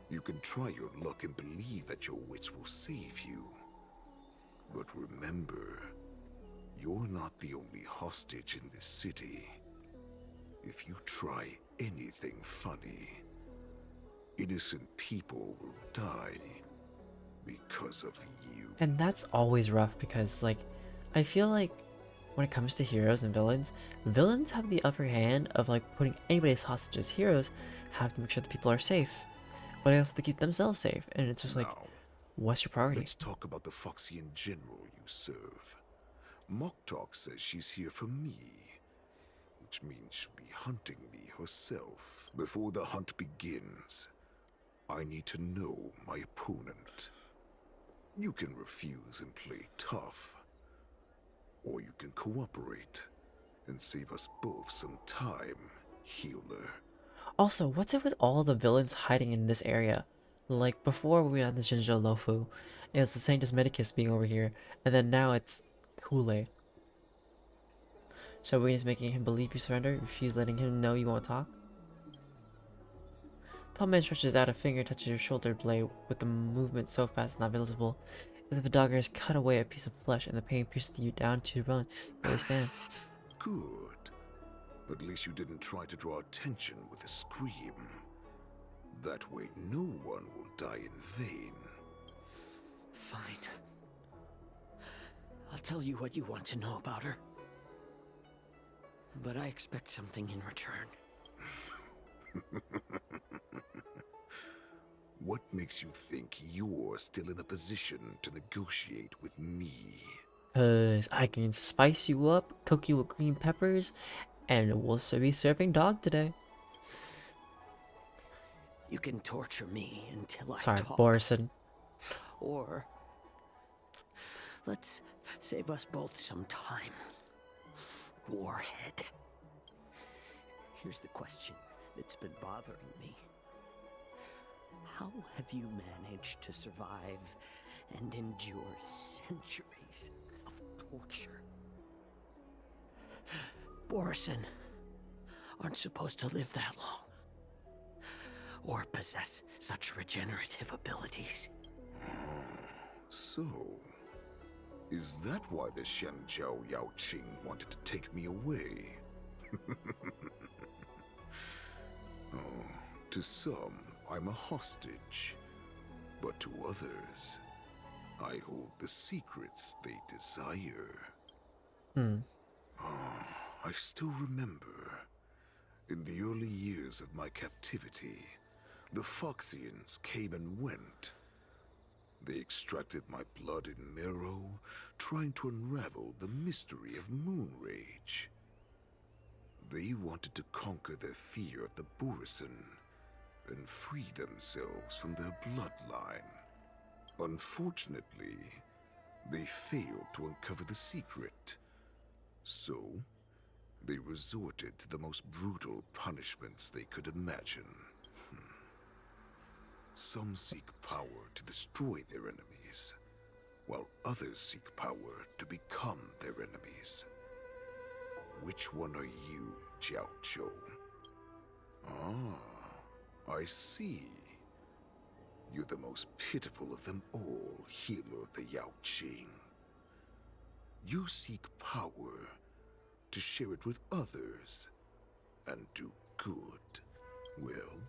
You can try your luck and believe that your wits will save you. But remember, you're not the only hostage in this city. If you try anything funny, innocent people will die because of you. And that's always rough because, like, I feel like when it comes to heroes and villains, villains have the upper hand of like putting anybody as hostages. Heroes have to make sure that people are safe, but they also have to keep themselves safe. And it's just like, Now, what's your priority? let's talk about the Foxian general you serve. Mock Talk says she's here for me, which means she'll be hunting me herself. Before the hunt begins, I need to know my opponent. You can refuse and play tough, or you can cooperate and save us both some time, healer. Also, what's it with all the villains hiding in this area? Like before we had the Jinzhou Lofu, it was the Sanctus Medicus being over here, and then now it's Hule. So Wayne is making him believe you surrender, refuse letting him know you won't talk. Tall man stretches out a finger, touches your shoulder blade with the movement so fast it's not visible. As if a dogger has cut away a piece of flesh and the pain pierces you down to your bone. You barely stand. Good. But at least you didn't try to draw attention with a scream. That way no one will die in vain. Fine. I'll tell you what you want to know about her. But I expect something in return. What makes you think you're still in a position to negotiate with me? 'Cause I can spice you up, cook you with green peppers, and we'll be serving dog today. You can torture me until I Sorry, talk. Borison. Or let's save us both some time. Warhead. Here's the question that's been bothering me. How have you managed to survive and endure centuries of torture? Borison aren't supposed to live that long. Or possess such regenerative abilities. So, is that why the Shenjiao Yao Qing wanted to take me away? Oh, to some, I'm a hostage. But to others, I hold the secrets they desire. I still remember, in the early years of my captivity, the Foxians came and went. They extracted my blood and marrow, trying to unravel the mystery of moon rage. They wanted to conquer their fear of the Borison and free themselves from their bloodline. Unfortunately, they failed to uncover the secret. So, they resorted to the most brutal punishments they could imagine. Some seek power to destroy their enemies, while others seek power to become their enemies. Which one are you, Jiao Zhou? Ah, I see. You're the most pitiful of them all, healer of the Yao Qing. You seek power to share it with others and do good. Well,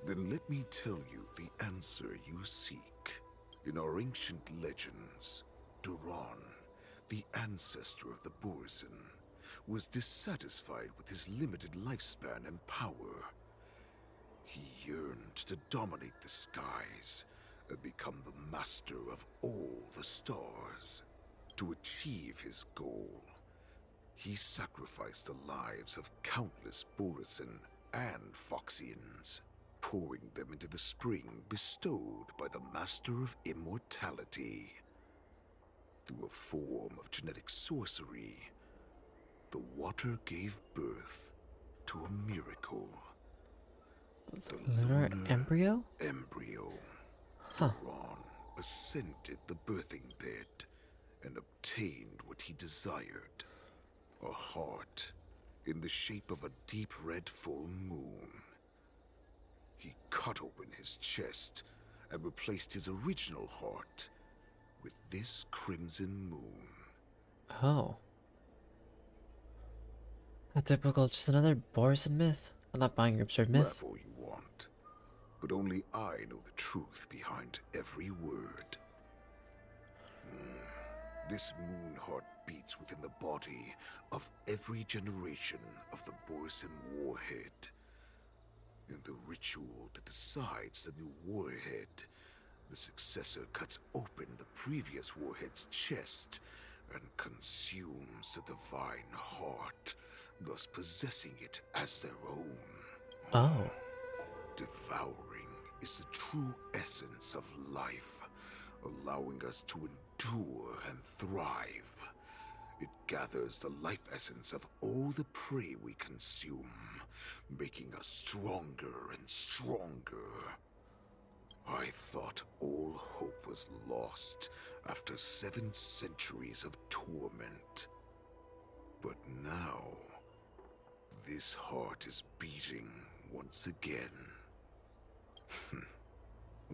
then let me tell you the answer you seek. In our ancient legends, Duran, the ancestor of the Borison, was dissatisfied with his limited lifespan and power. He yearned to dominate the skies and become the master of all the stars. To achieve his goal, he sacrificed the lives of countless Borison and Foxians, pouring them into the spring bestowed by the Master of Immortality. Through a form of genetic sorcery, the water gave birth to a miracle. The Lunar embryo? Embryo. Huh. Duran ascended the birthing bed and obtained what he desired. A heart in the shape of a deep red full moon. He cut open his chest and replaced his original heart with this crimson moon. Oh. A typical, just another Borison myth. I'm not buying your absurd myth. Laugh all you want, but only I know the truth behind every word. This moon heart beats within the body of every generation of the Borisin warhead. In the ritual that decides the new warhead, the successor cuts open the previous warhead's chest and consumes the divine heart, thus possessing it as their own. Oh. Devouring is the true essence of life, allowing us to endure and thrive. It gathers the life essence of all the prey we consume, making us stronger and stronger. I thought all hope was lost after 7 centuries of torment. But now, this heart is beating once again.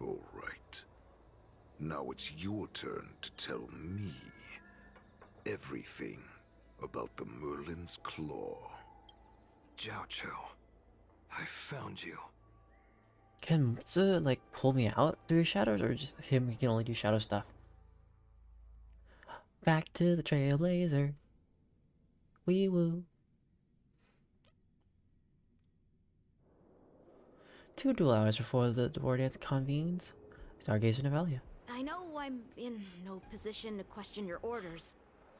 All right. Now it's your turn to tell me everything about the Merlin's Claw. Jiao Cho, I found you. Can Mutsu like pull me out through his shadows, or just him? He can only do shadow stuff. Back to the Trailblazer. Wee woo. 2 duel hours before the Wardance convenes. Stargazer Nevalia. I know I'm in no position to question your orders,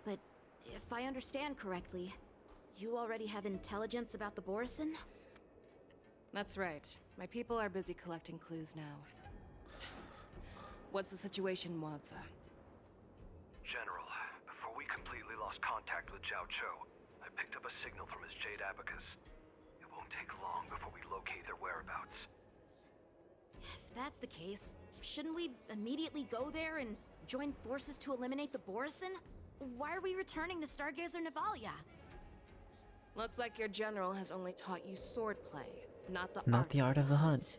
but if I understand correctly, you already have intelligence about the Borisin? That's right. My people are busy collecting clues now. What's the situation, Wadza? General, before we completely lost contact with Jiao Cho, I picked up a signal from his Jade Abacus. It won't take long before we locate their whereabouts. If that's the case, shouldn't we immediately go there and join forces to eliminate the Borisin? Why are we returning to Stargazer Nevalia? Looks like your general has only taught you swordplay, not the art of the hunt.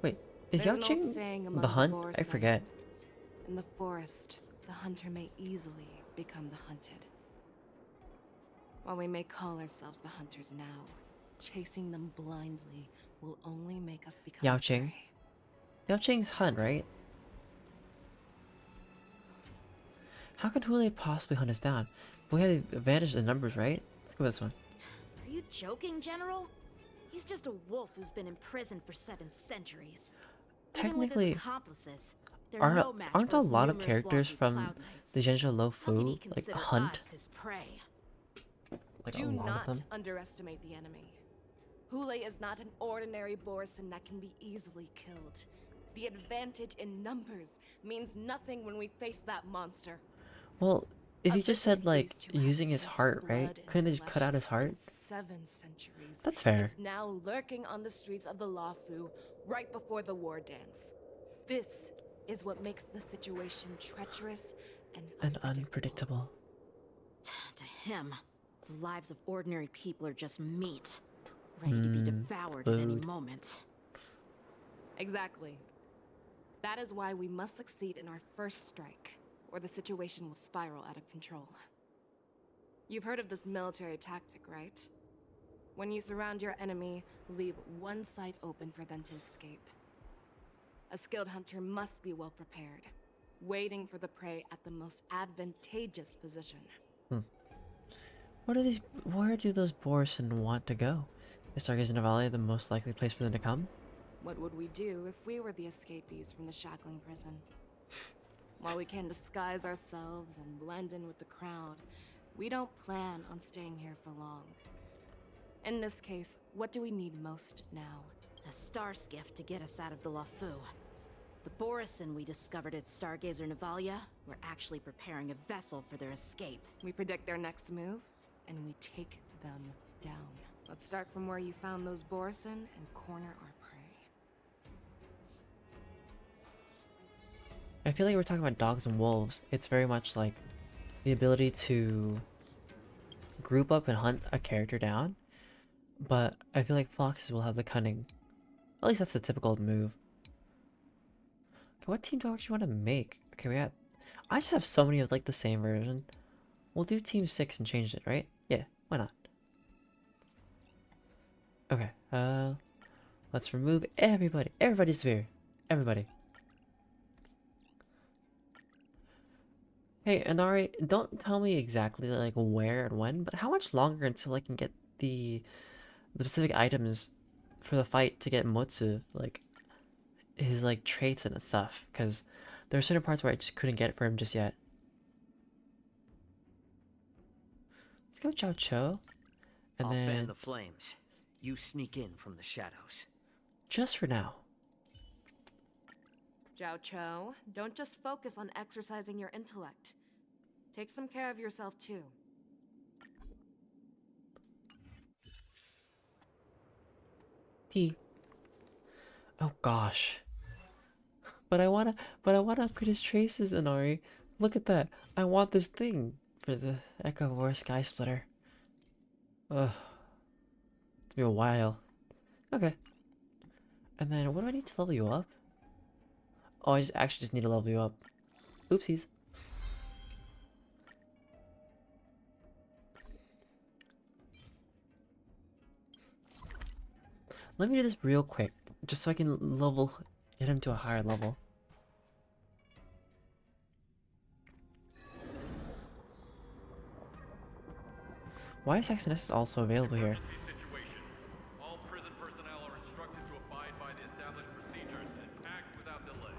Wait, is There's an old Yaoqing saying among the hunt? I Borisin, forget. In the forest, the hunter may easily become the hunted. While we may call ourselves the hunters now, chasing them blindly will only make us become Yaoqing. Yaoqing's hunt, right? How could Hule possibly hunt us down? We have the advantage in numbers, right? Let's go with this one. Are you joking, General? He's just a wolf who's been imprisoned for 7 centuries. Even with Technically, his accomplices, they're no match aren't for a us lot of numerous characters lawful from Cloud Knights. the Zhenja Lo How can he Fu like consider hunt? us his prey? Like Do a lot not of them? underestimate the enemy. Hule is not an ordinary Borisin that can be easily killed. The advantage in numbers means nothing when we face that monster. Well, if A he just vicious said like beast who using hasn't his tasted heart, right? blood and Couldn't they just flesh cut out his heart? in 7 centuries. That's fair. Is now lurking on the streets of the Lawfu right before the war dance. This is what makes the situation treacherous and unpredictable. To him, the lives of ordinary people are just meat, ready to be devoured at any food. moment. Exactly. That is why we must succeed in our first strike, or the situation will spiral out of control. You've heard of this military tactic, right? When you surround your enemy, leave one side open for them to escape. A skilled hunter must be well prepared, waiting for the prey at the most advantageous position. Where do those Borisin want to go? Is Stargazer Nevalia the most likely place for them to come? What would we do if we were the escapees from the shackling prison? While we can disguise ourselves and blend in with the crowd, we don't plan on staying here for long. In this case, what do we need most now? A star skiff to get us out of the Lawfu. The Borisin we discovered at Stargazer Nevalia were actually preparing a vessel for their escape. We predict their next move, and we take them down. Let's start from where you found those Borisin and corner our prey. I feel like we're talking about dogs and wolves. It's very much like the ability to group up and hunt a character down, but I feel like foxes will have the cunning. At least that's the typical move. Okay, what team do I actually want to make? Okay, I just have so many of like the same version. We'll do team 6 and change it, right? Yeah, why not? Okay, let's remove everybody. Everybody's sphere. Everybody. Hey, Inari, don't tell me exactly like where and when, but how much longer until I can get the specific items for the fight to get Motsu, like his like traits and stuff? Because there are certain parts where I just couldn't get it for him just yet. Let's go Chao Cho, and I'll fan then the flames. You sneak in from the shadows. just for now. Zhao Cho, don't just focus on exercising your intellect. Take some care of yourself too. T. Oh gosh. But I wanna upgrade his traces, Inari. Look at that. I want this thing for the Echo War Sky Splitter. Ugh. It's been a while. Okay. And then what do I need to level you up? Oh, I actually just need to level you up. Oopsies. Let me do this real quick, just so I can get him to a higher level. Why is Hexanus also available here? All prison personnel are instructed to abide by the established procedures and act without delay.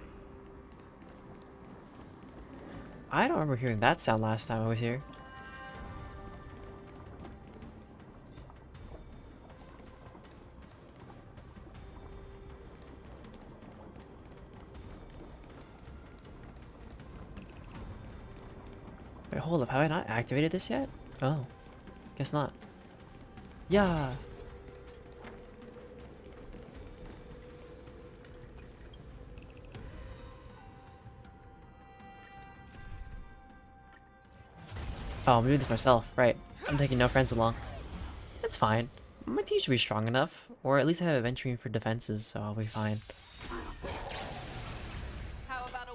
I don't remember hearing that sound last time I was here. Wait, hold up, have I not activated this yet? Oh, guess not. Yeah. Oh, I'm doing this myself, right. I'm taking no friends along. That's fine. My team should be strong enough, or at least I have adventuring for defenses, so I'll be fine.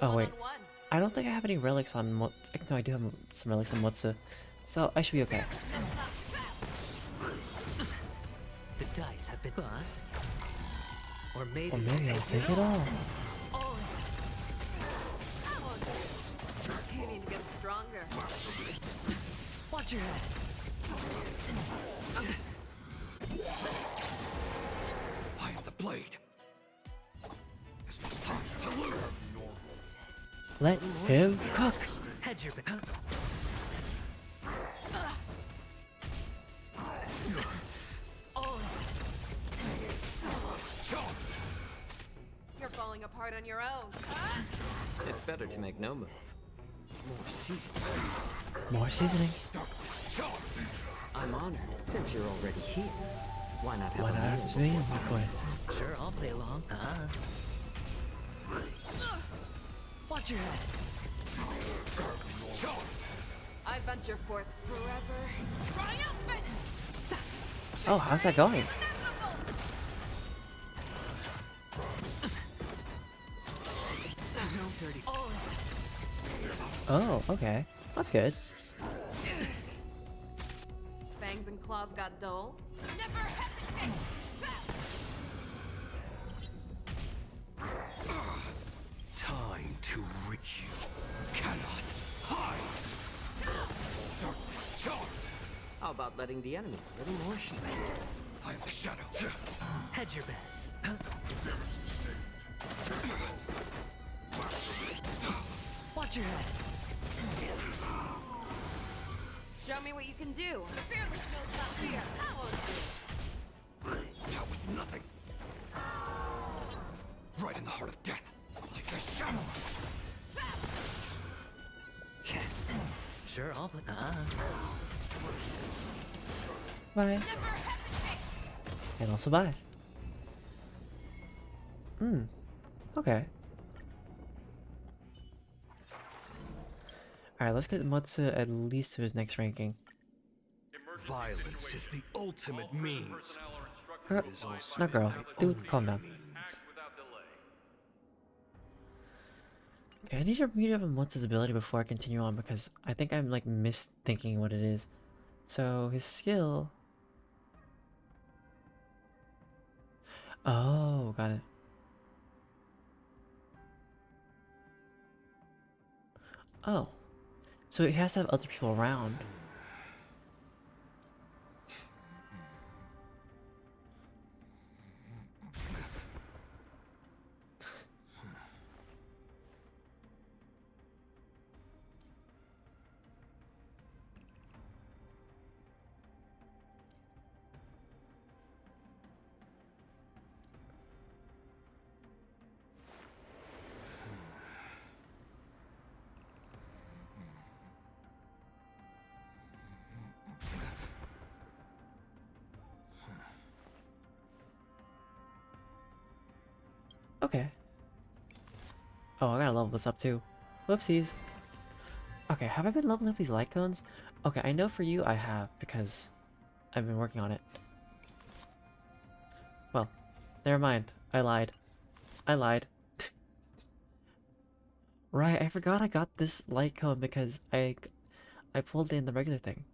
Oh wait, I don't think I have any relics on no, I do have some relics on Motsu, so I should be okay. The dice have been bust. Or maybe I'll take it all. You need to get stronger. Watch your head. I am the blade. It's not time to lose. Let him cook. Hedge your bet. You're falling apart on your own. It's better to make no move. More seasoning. More seasoning. I'm honored, since you're already here. Why not have Why a not meal have me? before? Sure, I'll play along. Watch your head. I venture forth forever. Triumphant! Oh, how's that going? No dirty. Oh, okay. That's good. Fangs and claws got dull. Never hesitate! Time to reach you. Cannot hide. How about letting the enemy a little more heat? I am the shadow. Hedge your bets. Watch your head. Show me what you can do. The fearless knows not fear. I won't That was nothing. Right in the heart of death. Like the shadow. Sure, I'll play. Bye. And also bye. Okay. Alright, let's get Motsu at least to his next ranking. Violence is the ultimate means. Girl, not girl. Dude, calm down. Okay, I need to read up on Motsu's ability before I continue on because I think I'm like misthinking what it is. So his skill. Oh, got it. Oh, So he has to have other people around. Okay. Oh, I gotta level this up too. Whoopsies. Okay, have I been leveling up these light cones? Okay, I know for you I have, because I've been working on it. Well, never mind. I lied. I lied. Right, I forgot I got this light cone because I pulled in the regular thing.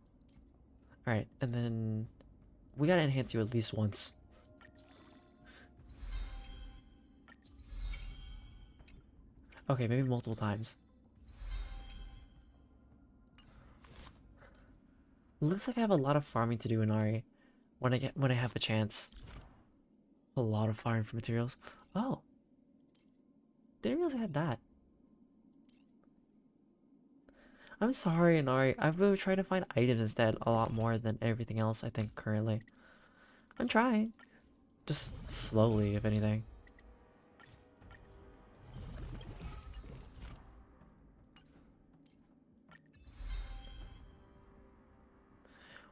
Alright, and then we gotta enhance you at least once. Okay, maybe multiple times. Looks like I have a lot of farming to do in Ari when I have a chance. A lot of farming for materials. Oh. Didn't realize I had that. I'm sorry, Inari. I've been trying to find items instead a lot more than everything else, I think, currently. I'm trying. Just slowly, if anything.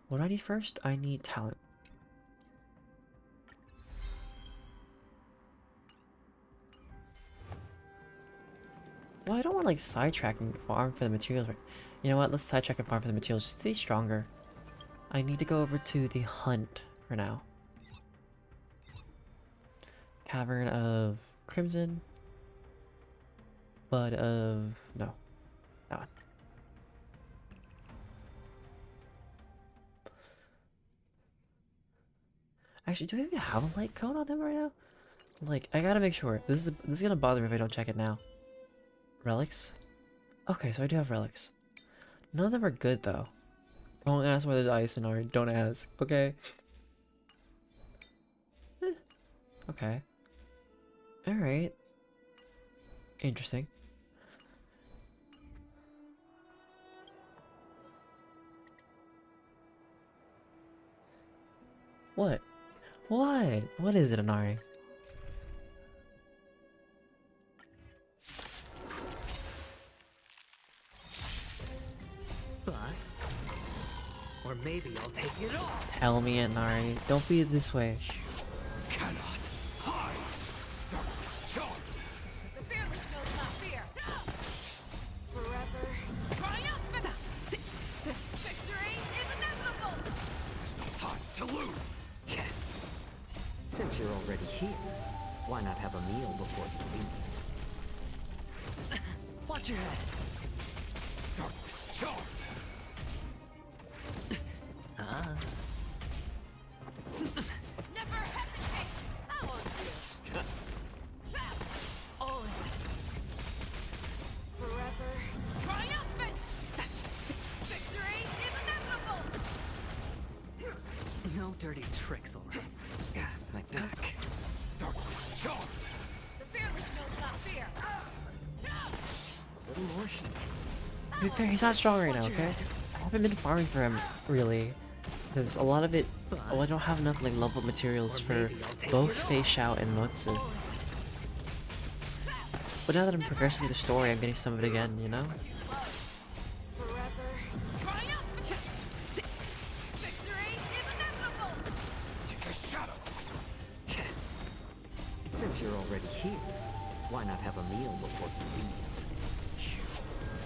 What do I need first? I need talent. Well, I don't want like sidetrack and farm for the materials. You know what? Let's sidetrack and farm for the materials just to be stronger. I need to go over to the hunt for now. Cavern of Crimson. Bud of... no. That one. Actually, do I even have a light cone on him right now? Like, I gotta make sure. This is gonna bother me if I don't check it now. Relics? Okay, so I do have relics. None of them are good though. Don't ask why there's ice in our. Don't ask, okay? Okay. Alright. Interesting. What? What? What is it, Inari? Bust? Or maybe I'll take it all. Tell me, Inari. Don't be this way. Cannot hide. Darkness charm. The fearless knows not fear. Forever triumphant. Victory is inevitable. There's no time to lose. Since you're already here, why not have a meal before you leave? Watch your head. Darkness charm. Never hesitate. I won't fear. All in. Forever triumphant. Victory is inevitable. No dirty tricks, alright? My back. Darkness charm. The fearless knows not fear. A little more heat. To be fair, he's not strong right now, okay? I haven't been farming for him, really. Because a lot of it... oh, I don't have enough like level materials for both Fei Shao and Motsu. But now that I'm progressing through the story, I'm getting some of it again, you know? Since you're already here, why not have a meal before you leave? You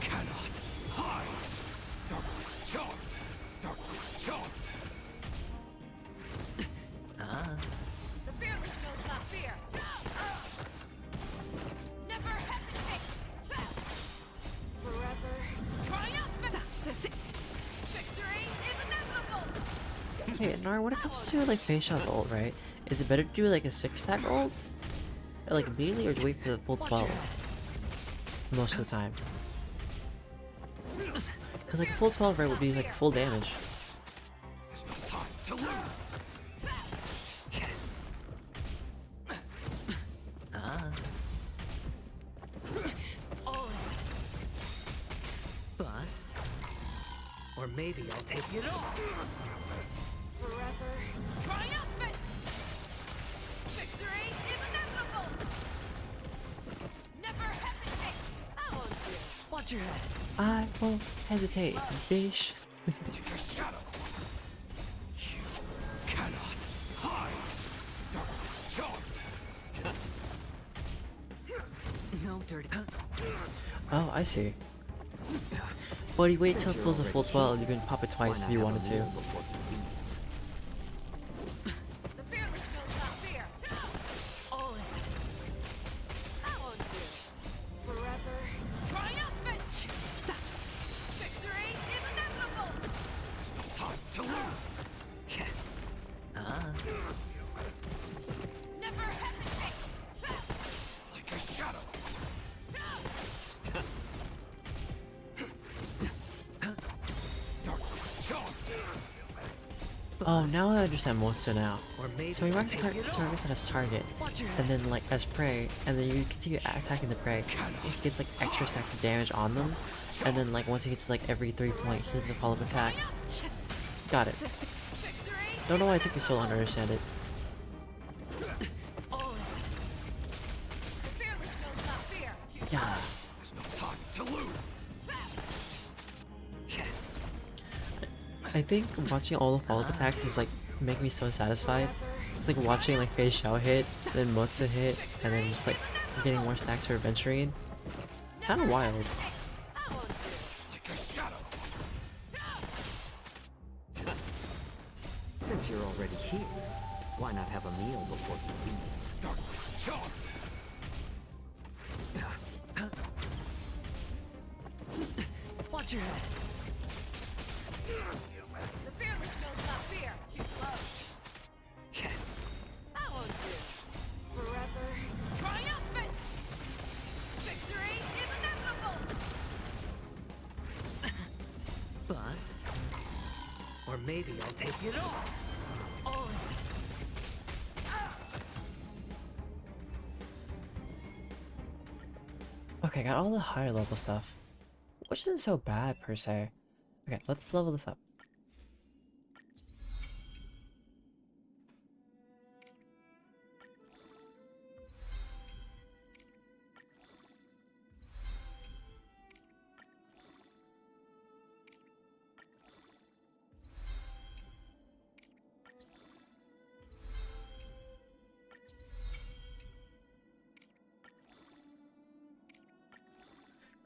cannot hide. Darkness charm. Darkness charm. The fearless knows not fear. Never hesitate. Forever triumphant. Victory is inevitable. Okay, Nara, when it comes to like Fei Shao's ult, right? Is it better to do like a 6-stack ult? Like immediately, or to wait for the full 12? Most of the time. Because like a full 12 right would be like full damage. Bust. Or maybe I'll take it all. Forever triumphant! Victory is inevitable! Never hesitate! I won't do. Watch your head. I won't hesitate, bitch. Your shadow. You cannot hide. Darkness charm. No dirty. Oh, I see. Buddy, wait till it fills a full 12. You can pop it twice if you wanted to. The fearless knows not fear. All in. I won't do. Forever triumphant! Victory is inevitable! Time to lose. Never hesitate! Like a shadow. Oh, now I understand Moza now. So he marks targets as target, and then like as prey, and then you continue attacking the prey. He gets like extra stacks of damage on them, and then like once he hits like every 3 point, he hits a follow-up attack. Got it. Don't know why it took me so long to understand it. Yeah. I think watching all the follow-up attacks is like make me so satisfied. It's like watching like Fei Xiao hit, then Moza hit, and then just like getting more stacks for Adventuring. Kinda wild. Since you're already here, why not have a meal before you leave? Darkness charm. Watch your head. The fearless knows not fear. Too slow. I won't do. Forever triumphant! Victory is inevitable! Bust. Or maybe I'll take it all. All in. Okay, got all the higher level stuff, which isn't so bad per se. Okay, let's level this up.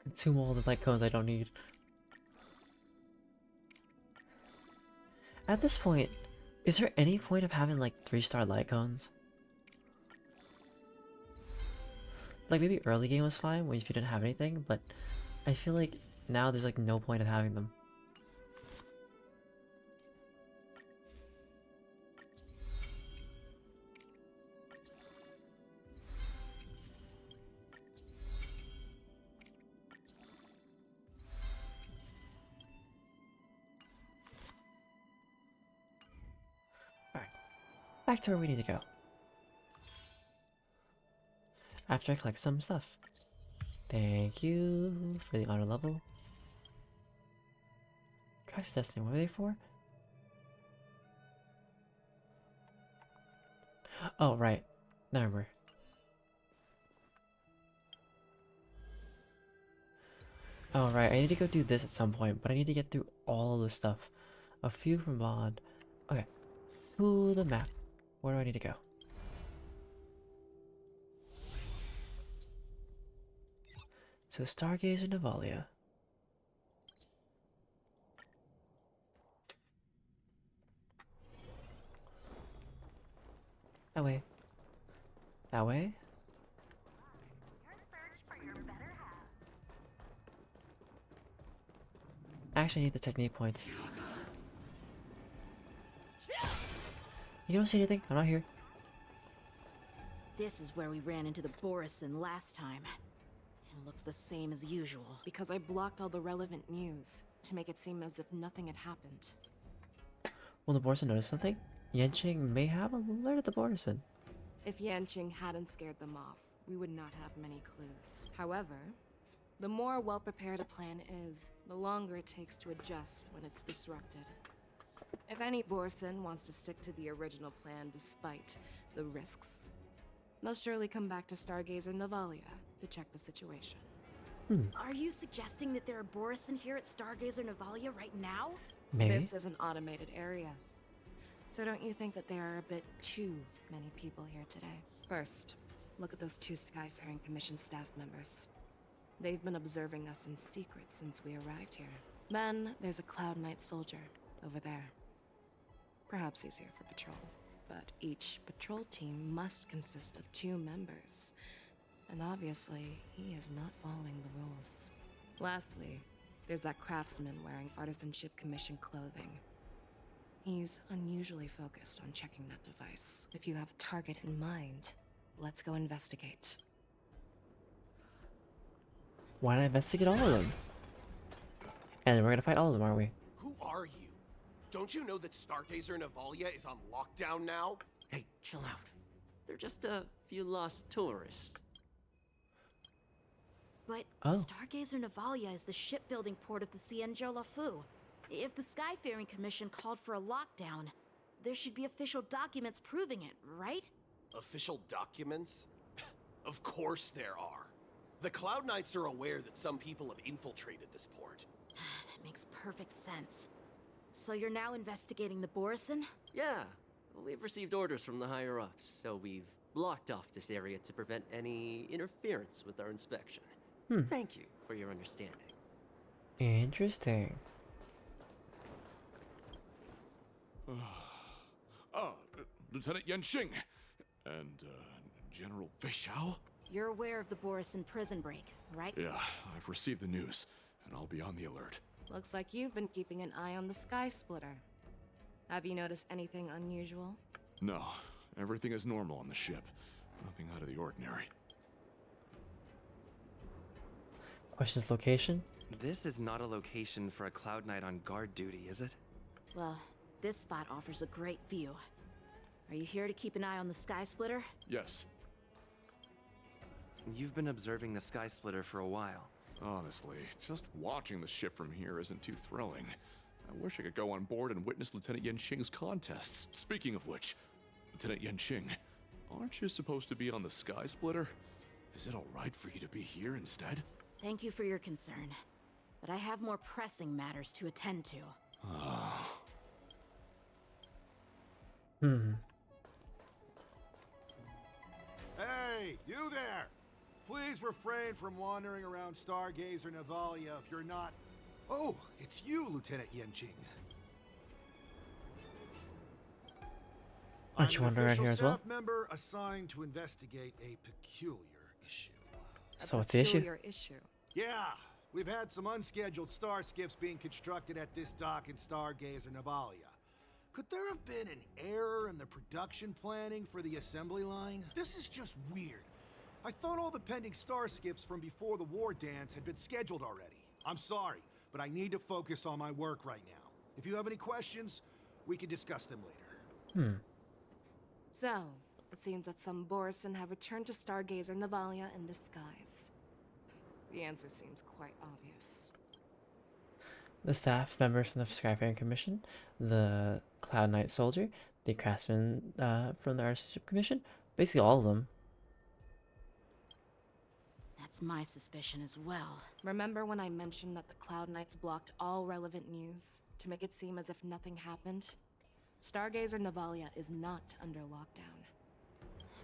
Consume all the light cones I don't need. At this point, is there any point of having like 3-star light cones? Like maybe early game was fine when if you didn't have anything, but I feel like now there's like no point of having them. Back to where we need to go. After I collect some stuff. Thank you for the honor level. Tracks of Destiny, what were they for? Oh, right. Now I remember. Oh, right. I need to go do this at some point, but I need to get through all of the stuff. A few from Bond. Okay. To the map. Where do I need to go? To the Stargazer Navalia. That way. That way? Actually, I need the technique points. You don't see anything? I'm not here. This is where we ran into the Borison last time. It looks the same as usual. Because I blocked all the relevant news. to make it seem as if nothing had happened. Will the Borson notice something? Yanqing may have alerted the Borson. If Yanqing hadn't scared them off, we would not have many clues. However, the more well-prepared a plan is, the longer it takes to adjust when it's disrupted. If any Borson wants to stick to the original plan despite the risks, they'll surely come back to Stargazer Navalia to check the situation. Are you suggesting that there are Borison here at Stargazer Navalia right now? Maybe. This is an automated area. So don't you think that there are a bit too many people here today? First, look at those 2 Skyfaring Commission staff members. They've been observing us in secret since we arrived here. Then there's a Cloud Knight soldier over there. Perhaps he's here for patrol, but each patrol team must consist of 2 members. And obviously, he is not following the rules. Lastly, there's that craftsman wearing Artisanship Commission clothing. He's unusually focused on checking that device. If you have a target in mind, let's go investigate. Why not investigate all of them? And we're gonna fight all of them, are we? Who are you? Don't you know that Stargazer Navalia is on lockdown now? Hey, chill out. They're just a few lost tourists. But Stargazer Navalia is the shipbuilding port of the Xianzhou Lafu. If the Skyfaring Commission called for a lockdown, there should be official documents proving it, right? Official documents? Of course there are. The Cloud Knights are aware that some people have infiltrated this port. That makes perfect sense. So you're now investigating the Borison? Yeah, we've received orders from the higher-ups, so we've blocked off this area to prevent any interference with our inspection. Thank you for your understanding. Interesting. Lieutenant Yanqing and General Fei Xiao? You're aware of the Borison prison break, right? Yeah, I've received the news, and I'll be on the alert. Looks like you've been keeping an eye on the Sky Splitter. Have you noticed anything unusual? No, everything is normal on the ship. Nothing out of the ordinary. Questions location? This is not a location for a Cloud Knight on guard duty, is it? Well, this spot offers a great view. Are you here to keep an eye on the Sky Splitter? Yes. You've been observing the Sky Splitter for a while. Honestly, just watching the ship from here isn't too thrilling. I wish I could go on board and witness Lieutenant Yanqing's contests. Speaking of which, Lieutenant Yanqing, aren't you supposed to be on the Sky Splitter? Is it alright for you to be here instead? Thank you for your concern, but I have more pressing matters to attend to. Hey, you there! Please refrain from wandering around Stargazer Navalia if you're not... Oh, it's you, Lieutenant Yanqing. Aren't you wandering around here as well? Staff member assigned to investigate a peculiar issue. So what's the issue? Yeah, we've had some unscheduled star skiffs being constructed at this dock in Stargazer Navalia. Could there have been an error in the production planning for the assembly line? This is just weird. I thought all the pending star skiffs from before the war dance had been scheduled already. I'm sorry, but I need to focus on my work right now. If you have any questions, we can discuss them later. So, it seems that some Borison have returned to Stargazer Navalia in disguise. The answer seems quite obvious. The staff members from the Skyfaring Commission, the Cloud Knight soldier, the craftsman from the Artisanship Commission, basically all of them. That's my suspicion as well. Remember when I mentioned that the Cloud Knights blocked all relevant news to make it seem as if nothing happened? Stargazer Navalia is not under lockdown.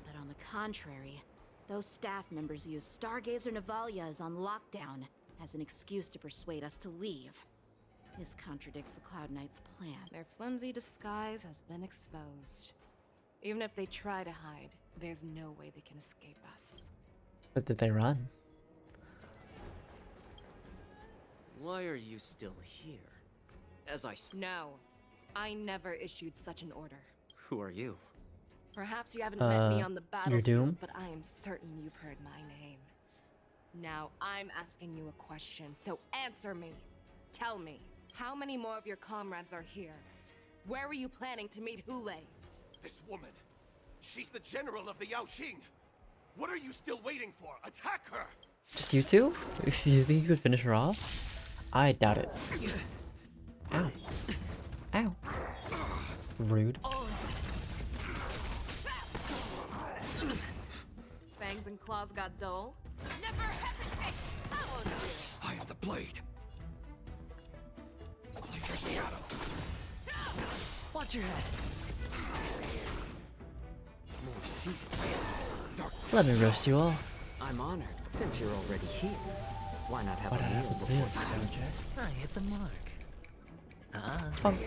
But on the contrary, those staff members use Stargazer Navalia is on lockdown as an excuse to persuade us to leave. This contradicts the Cloud Knights' plan. Their flimsy disguise has been exposed. Even if they try to hide, there's no way they can escape us. But did they run? Why are you still here? No, I never issued such an order. Who are you? Perhaps you haven't met me on the battlefield, Doom? but I am certain you've heard my name. Now I'm asking you a question, so answer me. Tell me, how many more of your comrades are here? Where were you planning to meet Hule? This woman, she's the general of the Yaoxing. What are you still waiting for? Attack her! Just you two? Do you think you could finish her off? I doubt it. Ow. Ow. Rude. Fangs and claws got dull? Never hesitate! I won't do. I am the blade. Like a shadow. Watch your head. More seasoned. Let me roast you all. I'm honored, since you're already here. Why not have Why a not meal have a before meal, soldier? I hit the mark. Funk.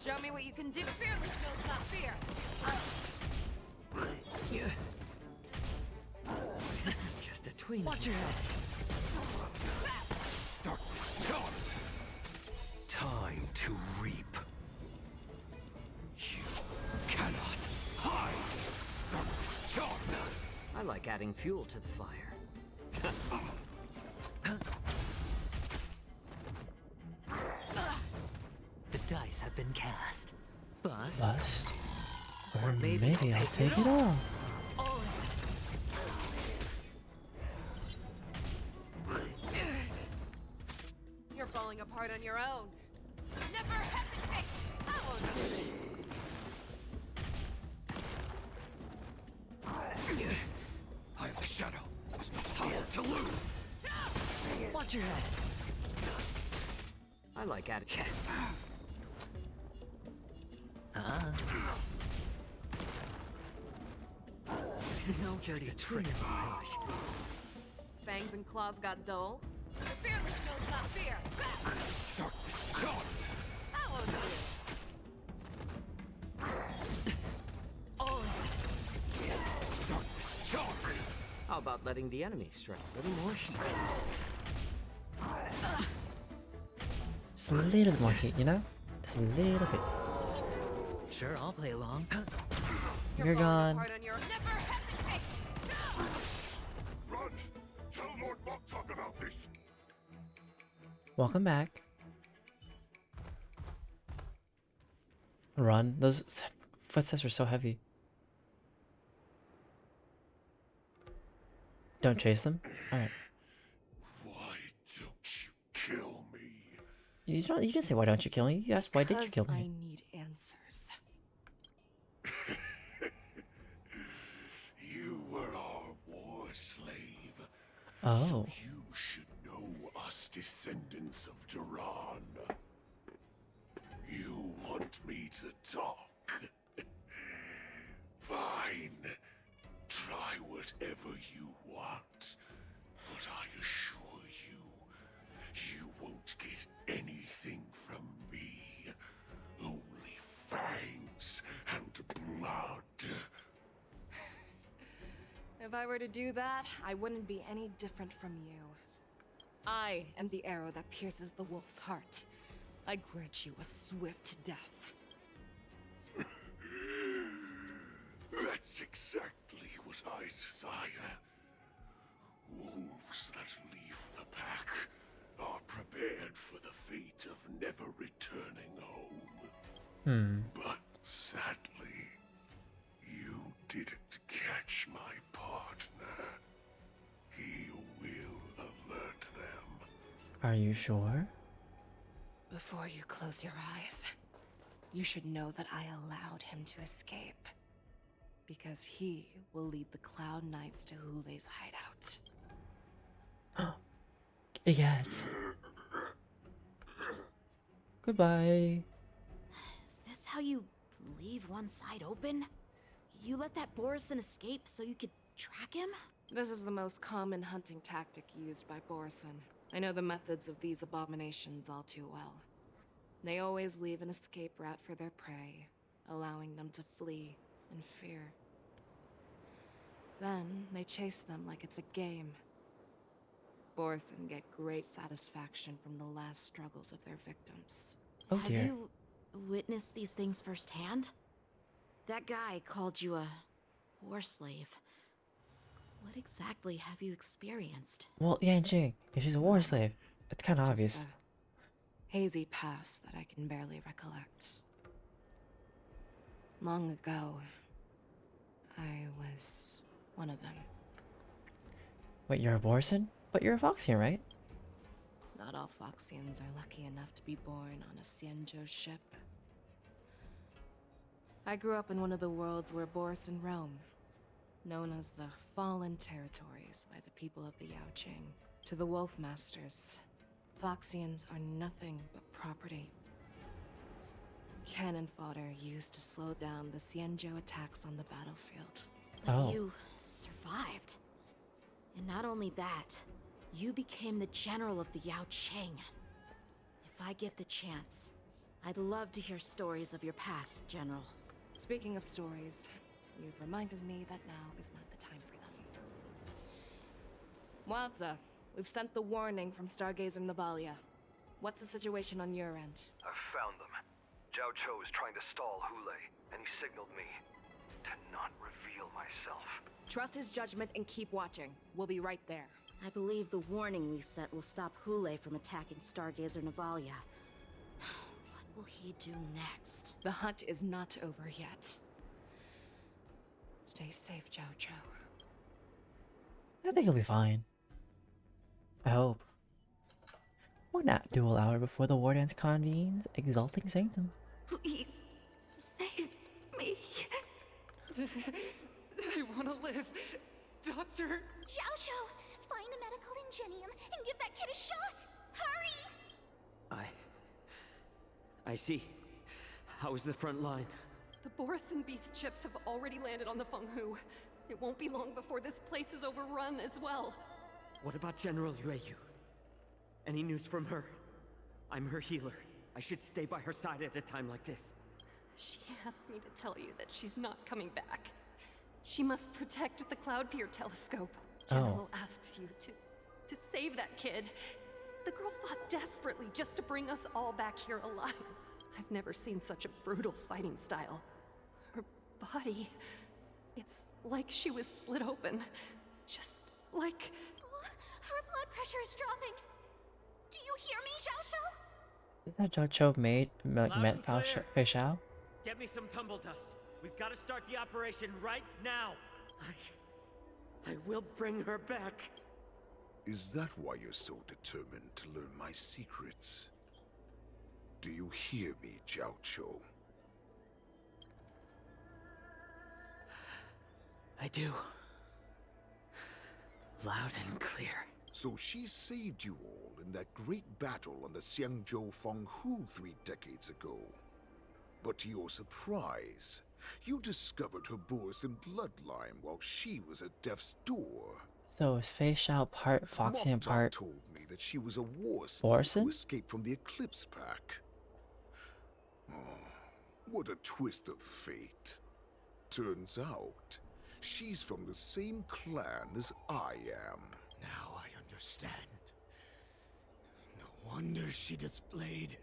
Show me what you can do. Fearless knows not fear. That's just a tween. Watch your head. Time to reap. You cannot hide. I like adding fuel to the fire. The dice have been cast. Bust. Or maybe I'll take it all. You're falling apart on your own. Never hesitate! I won't do. I am the shadow. There's no time to lose. Watch your head. I like adding. No dirty tricks, Sarge. Fangs and claws got dull? The fearless knows not fear. I won't do. How about letting the enemy strike a little more heat? Just a little bit more heat, you know? Just a little bit. Sure, I'll play along. You're gone. Never hesitate! Run! Tell Lord Moktok about this! Welcome back. Run. Those footsteps were so heavy. Don't chase them? Alright. Why don't you kill me? You didn't say why don't you kill me? You asked why did you kill I me? need answers. You were our war slave. Oh. So you should know us descendants of Duran. You want me to talk? Fine. Try whatever you want. But I assure you, you won't get anything from me. Only fangs and blood. If I were to do that, I wouldn't be any different from you. I am the arrow that pierces the wolf's heart. I grant you a swift death. That's exactly what I desire. Wolves that leave the pack are prepared for the fate of never returning home. But sadly, you didn't catch my partner. He will alert them. Are you sure? Before you close your eyes, you should know that I allowed him to escape. Because he will lead the Cloud Knights to Hule's hideout. Yes. Goodbye. Is this how you leave one side open? You let that Borison escape so you could track him? This is the most common hunting tactic used by Borison. I know the methods of these abominations all too well. They always leave an escape route for their prey, allowing them to flee in fear. Then they chase them like it's a game. Borson get great satisfaction from the last struggles of their victims. Oh Have dear. you witnessed these things firsthand? That guy called you a war slave. What exactly have you experienced? Well, Yanqing, if she's a war slave, it's kind of Just obvious. a hazy past that I can barely recollect. Long ago, I was one of them. Wait, you're a Borson? But you're a Foxian, right? Not all Foxians are lucky enough to be born on a Xianzhou ship. I grew up in one of the worlds where Borson roam, known as the Fallen Territories by the people of the Yaoqing. To the Wolf Masters, Foxians are nothing but property. Cannon fodder used to slow down the Xianzhou attacks on the battlefield. But you survived. And not only that, you became the general of the Yaoqing. If I get the chance, I'd love to hear stories of your past, General. Speaking of stories, you've reminded me that now is not the time for them. Wadza, we've sent the warning from Stargazer Navalia. What's the situation on your end? I've found them. Zhao Cho is trying to stall Hule, and he signaled me to not reveal myself. Trust his judgment and keep watching. We'll be right there. I believe the warning we sent will stop Hule from attacking Stargazer Navalia. What will he do next? The hunt is not over yet. Stay safe, Zhao Cho. I think he'll be fine. I hope. One dual hour before the Wardance convenes, exalting Sanctum. Please, save me. I want to live. Doctor! Xiaoshu, find a medical ingenium and give that kid a shot. Hurry! I see. How's the front line? The Borison Beast chips have already landed on the Fenghu. It won't be long before this place is overrun as well. What about General Yueyu? Any news from her? I'm her healer. I should stay by her side at a time like this. She asked me to tell you that she's not coming back. She must protect the Cloud Pier telescope. General asks you to save that kid. The girl fought desperately just to bring us all back here alive. I've never seen such a brutal fighting style. Her body, it's like she was split open. Just like... Her blood pressure is dropping. Do you hear me, Xiaoshu? Is that Zhao Cho made met Fei Xiao? Get me some tumble dust. We've got to start the operation right now. I will bring her back. Is that why you're so determined to learn my secrets? Do you hear me, Zhao Cho? I do. Loud and clear. So she saved you all in that great battle on the Xiangzhou Fenghu 3 decades ago. But to your surprise, you discovered her Borson bloodline while she was at death's door. So is Fei Xiao part Foxy and part told me that she was a war slave Borson? who escaped from the Eclipse Pack. Oh, what a twist of fate. Turns out, she's from the same clan as I am. Now I understand. No wonder she displayed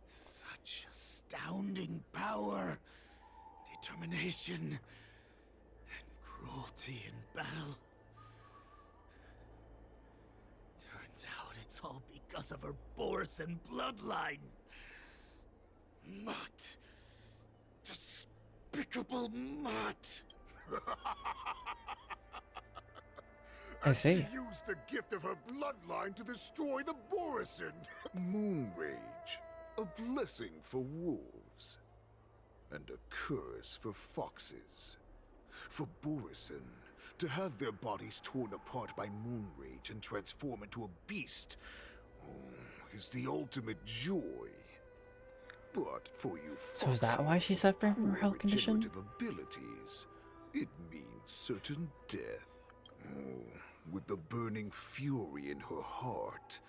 such astounding power, determination, and cruelty in battle. Turns out it's all because of her Borson bloodline. Mutt. Despicable mutt. I see. She used the gift of her bloodline to destroy the Borison. Moon Rage, a blessing for wolves, and a curse for foxes. For Borison, to have their bodies torn apart by Moon Rage and transform into a beast, is the ultimate joy. But for you So is that why she's suffering from her health condition? regenerative abilities, it means certain death. With the burning fury in her heart,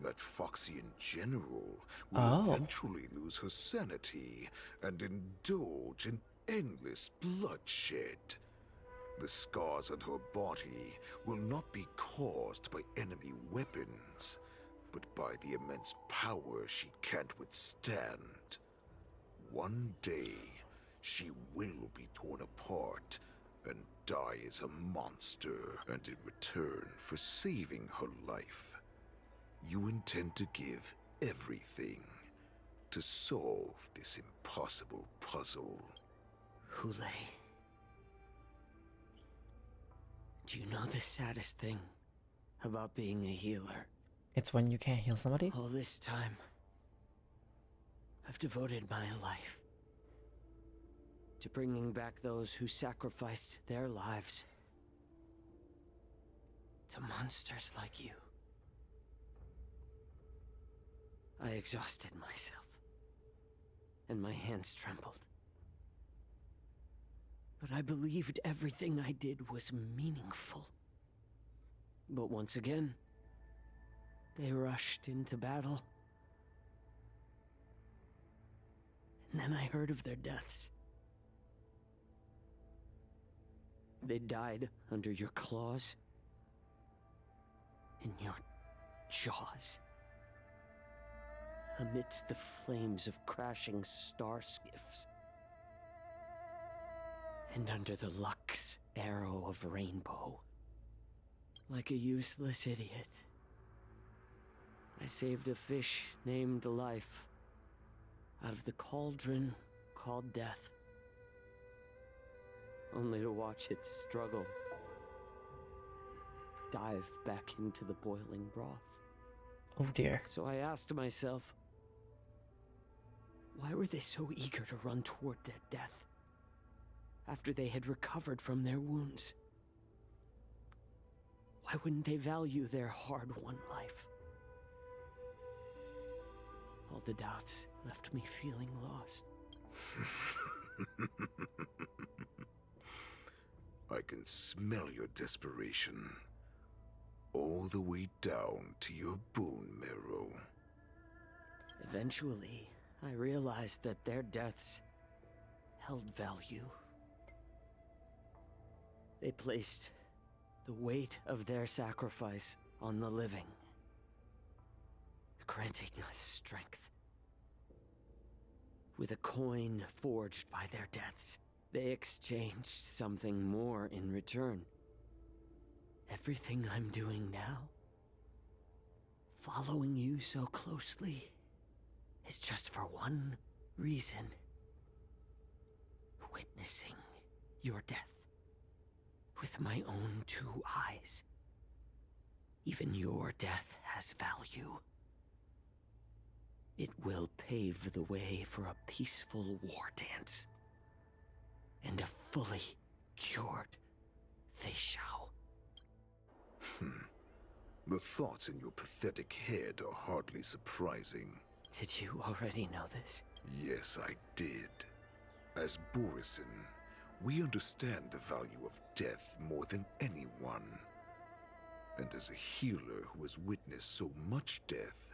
that Foxian general will eventually lose her sanity and indulge in endless bloodshed. The scars on her body will not be caused by enemy weapons, but by the immense power she can't withstand. One day, she will be torn apart and die as a monster, and in return for saving her life, you intend to give everything to solve this impossible puzzle. Hule. Do you know the saddest thing about being a healer? It's when you can't heal somebody? All this time, I've devoted my life to bringing back those who sacrificed their lives to monsters like you. I exhausted myself, and my hands trembled. But I believed everything I did was meaningful. But once again, they rushed into battle. And then I heard of their deaths. They died under your claws, in your jaws, amidst the flames of crashing star skiffs, and under the Lux arrow of Rainbow. Like a useless idiot, I saved a fish named Life out of the cauldron called Death, only to watch it struggle, dive back into the boiling broth. Oh dear. So I asked myself, why were they so eager to run toward their death after they had recovered from their wounds? Why wouldn't they value their hard-won life? All the doubts left me feeling lost. I can smell your desperation, all the way down to your bone marrow. Eventually, I realized that their deaths held value. They placed the weight of their sacrifice on the living, granting us strength. With a coin forged by their deaths, they exchanged something more in return. Everything I'm doing now, following you so closely, is just for one reason: witnessing your death with my own two eyes. Even your death has value. It will pave the way for a peaceful war dance and a fully cured Feishao. The thoughts in your pathetic head are hardly surprising. Did you already know this? Yes, I did. As Borisin, we understand the value of death more than anyone. And as a healer who has witnessed so much death,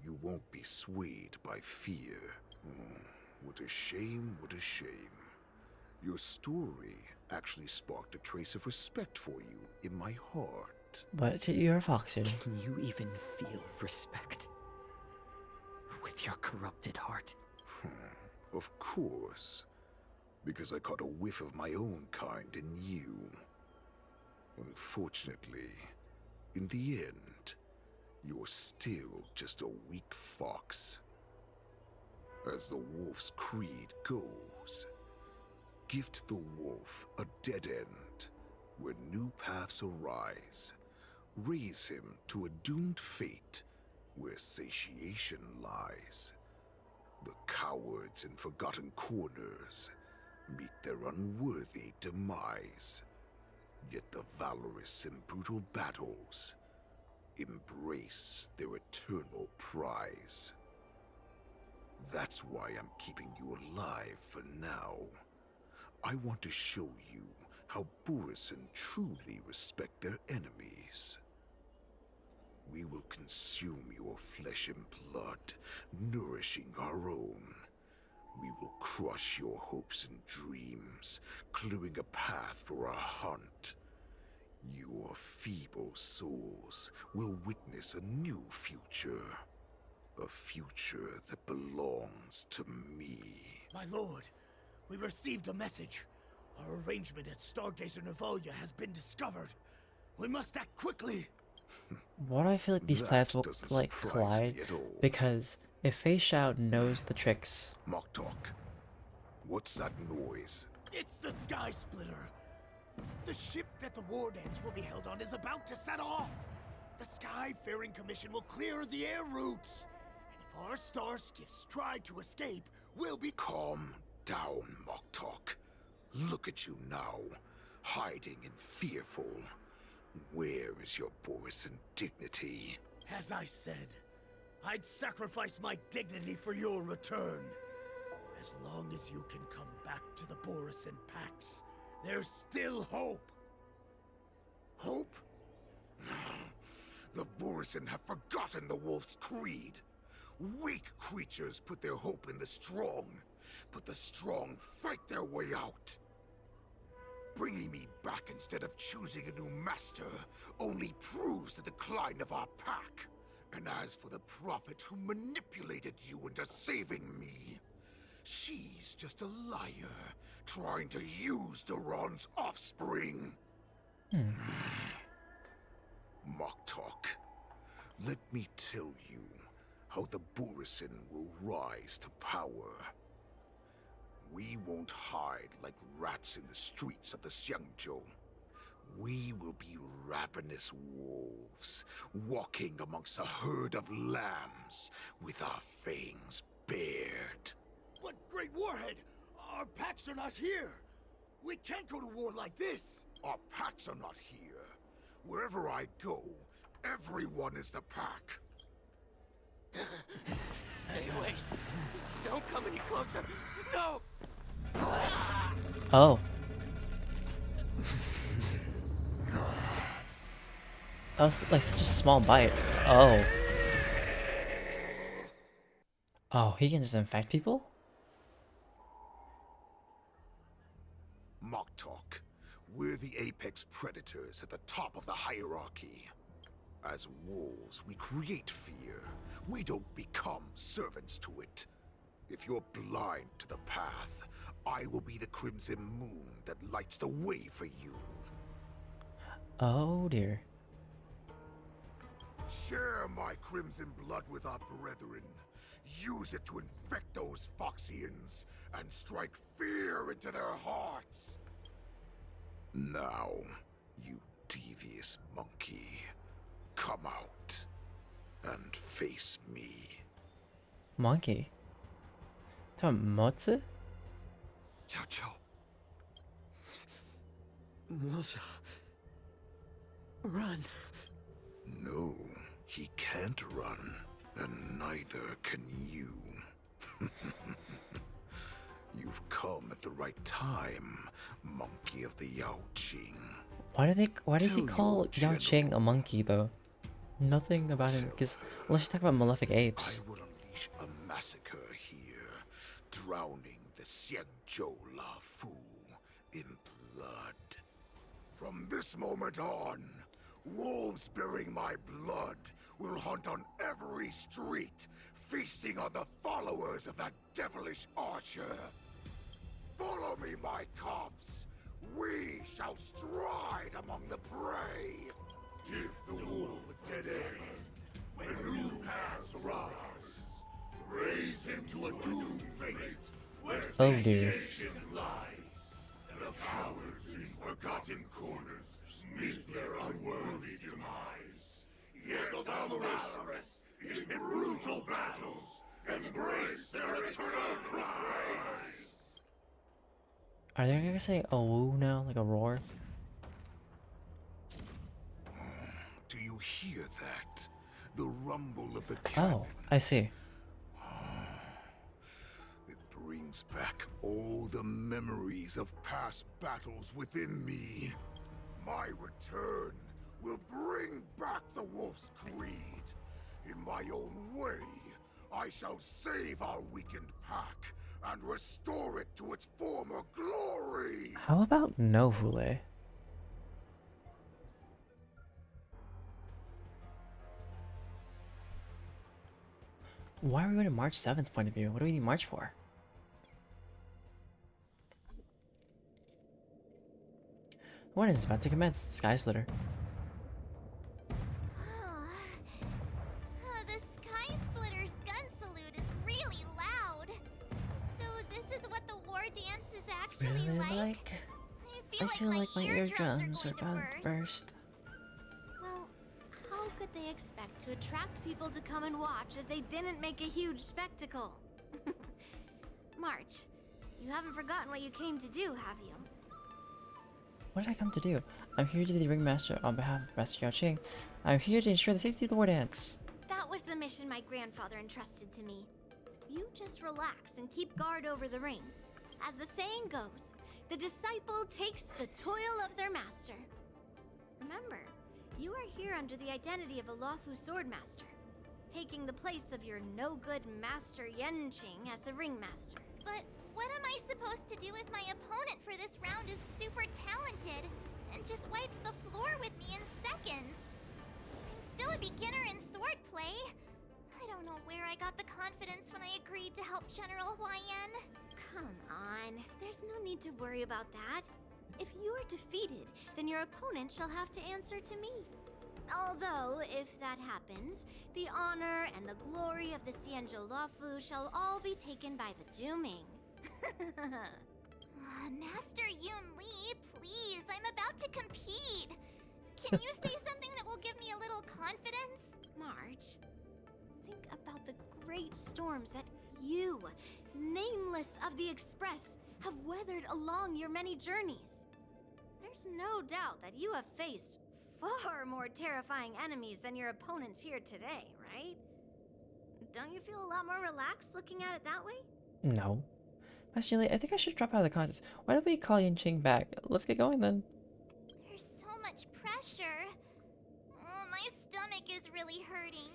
you won't be swayed by fear. What a shame, what a shame. Your story actually sparked a trace of respect for you in my heart. But you're a foxy. Can you even feel respect with your corrupted heart? Of course. Because I caught a whiff of my own kind in you. Unfortunately, in the end, you're still just a weak fox. As the wolf's creed goes, gift the wolf a dead end where new paths arise. Raise him to a doomed fate where satiation lies. The cowards in forgotten corners meet their unworthy demise. Yet the valorous in brutal battles embrace their eternal prize. That's why I'm keeping you alive for now. I want to show you how Borisin truly respect their enemies. We will consume your flesh and blood, nourishing our own. We will crush your hopes and dreams, clearing a path for our hunt. Your feeble souls will witness a new future. A future that belongs to me. My lord, we received a message. Our arrangement at Stargazer Navalia has been discovered. We must act quickly. Why do I feel like these plans will like collide? Because if Fei Shao knows the tricks. Mock talk. What's that noise? It's the Sky Splitter. The ship that the Wardance will be held on is about to set off. The Skyfaring Commission will clear the air routes. And if our star skiffs try to escape, we'll be— Calm down, Mock talk. Look at you now, hiding and fearful. Where is your Borisan dignity? As I said, I'd sacrifice my dignity for your return. As long as you can come back to the Borisan Pax, there's still hope. Hope? The Borisan have forgotten the wolf's creed. Weak creatures put their hope in the strong, but the strong fight their way out. Bringing me back instead of choosing a new master only proves the decline of our pack. And as for the prophet who manipulated you into saving me, she's just a liar trying to use Duran's offspring. Mock talk. Let me tell you how the Borisan will rise to power. We won't hide like rats in the streets of the Xiangzhou. We will be ravenous wolves, walking amongst a herd of lambs with our fangs bared. But Great Warhead, our packs are not here. We can't go to war like this. Our packs are not here. Wherever I go, everyone is the pack. Stay away. Just don't come any closer. No! Oh. That was like such a small bite. Oh. Oh, he can just infect people? Mock talk. We're the apex predators at the top of the hierarchy. As wolves, we create fear. We don't become servants to it. If you're blind to the path, I will be the crimson moon that lights the way for you. Oh dear. Share my crimson blood with our brethren. Use it to infect those Foxians and strike fear into their hearts. Now, you devious monkey, come out and face me. Monkey? Motsu? Chow Chow. Melissa. Run. No, he can't run, and neither can you. You've come at the right time, monkey of the Yao Qing. Why does he call Yao Qing a monkey though? Nothing about him, because let's talk about malefic apes. I will unleash a massacre here, drowning the Xiangzhou La Fu in blood. From this moment on, wolves bearing my blood will hunt on every street, feasting on the followers of that devilish archer. Follow me, my cubs. We shall stride among the prey. Give the wolf a dead end. When new paths arise, raise him to a doomed fate where satiation lies. The cowards in forgotten corners meet their unworthy demise. Yet the valorous in brutal battles embrace their eternal prize. Are they gonna say a woo now, like a roar? Do you hear that? The rumble of the cannon. Oh, I see. It brings back all the memories of past battles within me. My return will bring back the wolf's creed. In my own way, I shall save our weakened pack and restore it to its former glory. How about no Vule? Why are we going to March 7th point of view? What do we need March for? What is about to commence? Sky Splitter. The Sky Splitter's gun salute is really loud. So this is what the war dance is actually Really like? I feel like my eardrums are about to burst. Well, how could they expect to attract people to come and watch if they didn't make a huge spectacle? March, you haven't forgotten what you came to do, have you? What did I come to do? I'm here to be the ringmaster on behalf of Master Yao Qing. I'm here to ensure the safety of the war dance. That was the mission my grandfather entrusted to me. You just relax and keep guard over the ring. As the saying goes, the disciple takes the toil of their master. Remember, you are here under the identity of a Luofu swordmaster, taking the place of your no-good master Yenqing as the ringmaster. But what am I supposed to do if my opponent for this round is super talented and just wipes the floor with me in seconds? I'm still a beginner in swordplay. I don't know where I got the confidence when I agreed to help General Huaiyan. Come on, there's no need to worry about that. If you are defeated, then your opponent shall have to answer to me. Although, if that happens, the honor and the glory of the Xianzhou Luofu shall all be taken by the Juming. Master Yun Li, please, I'm about to compete. Can you say something that will give me a little confidence? March, think about the great storms that you, nameless of the Express, have weathered along your many journeys. There's no doubt that you have faced far more terrifying enemies than your opponents here today, right? Don't you feel a lot more relaxed looking at it that way? No. Master Li, I think I should drop out of the contest. Why don't we call Yenqing back? Let's get going then. There's so much pressure. Oh, my stomach is really hurting.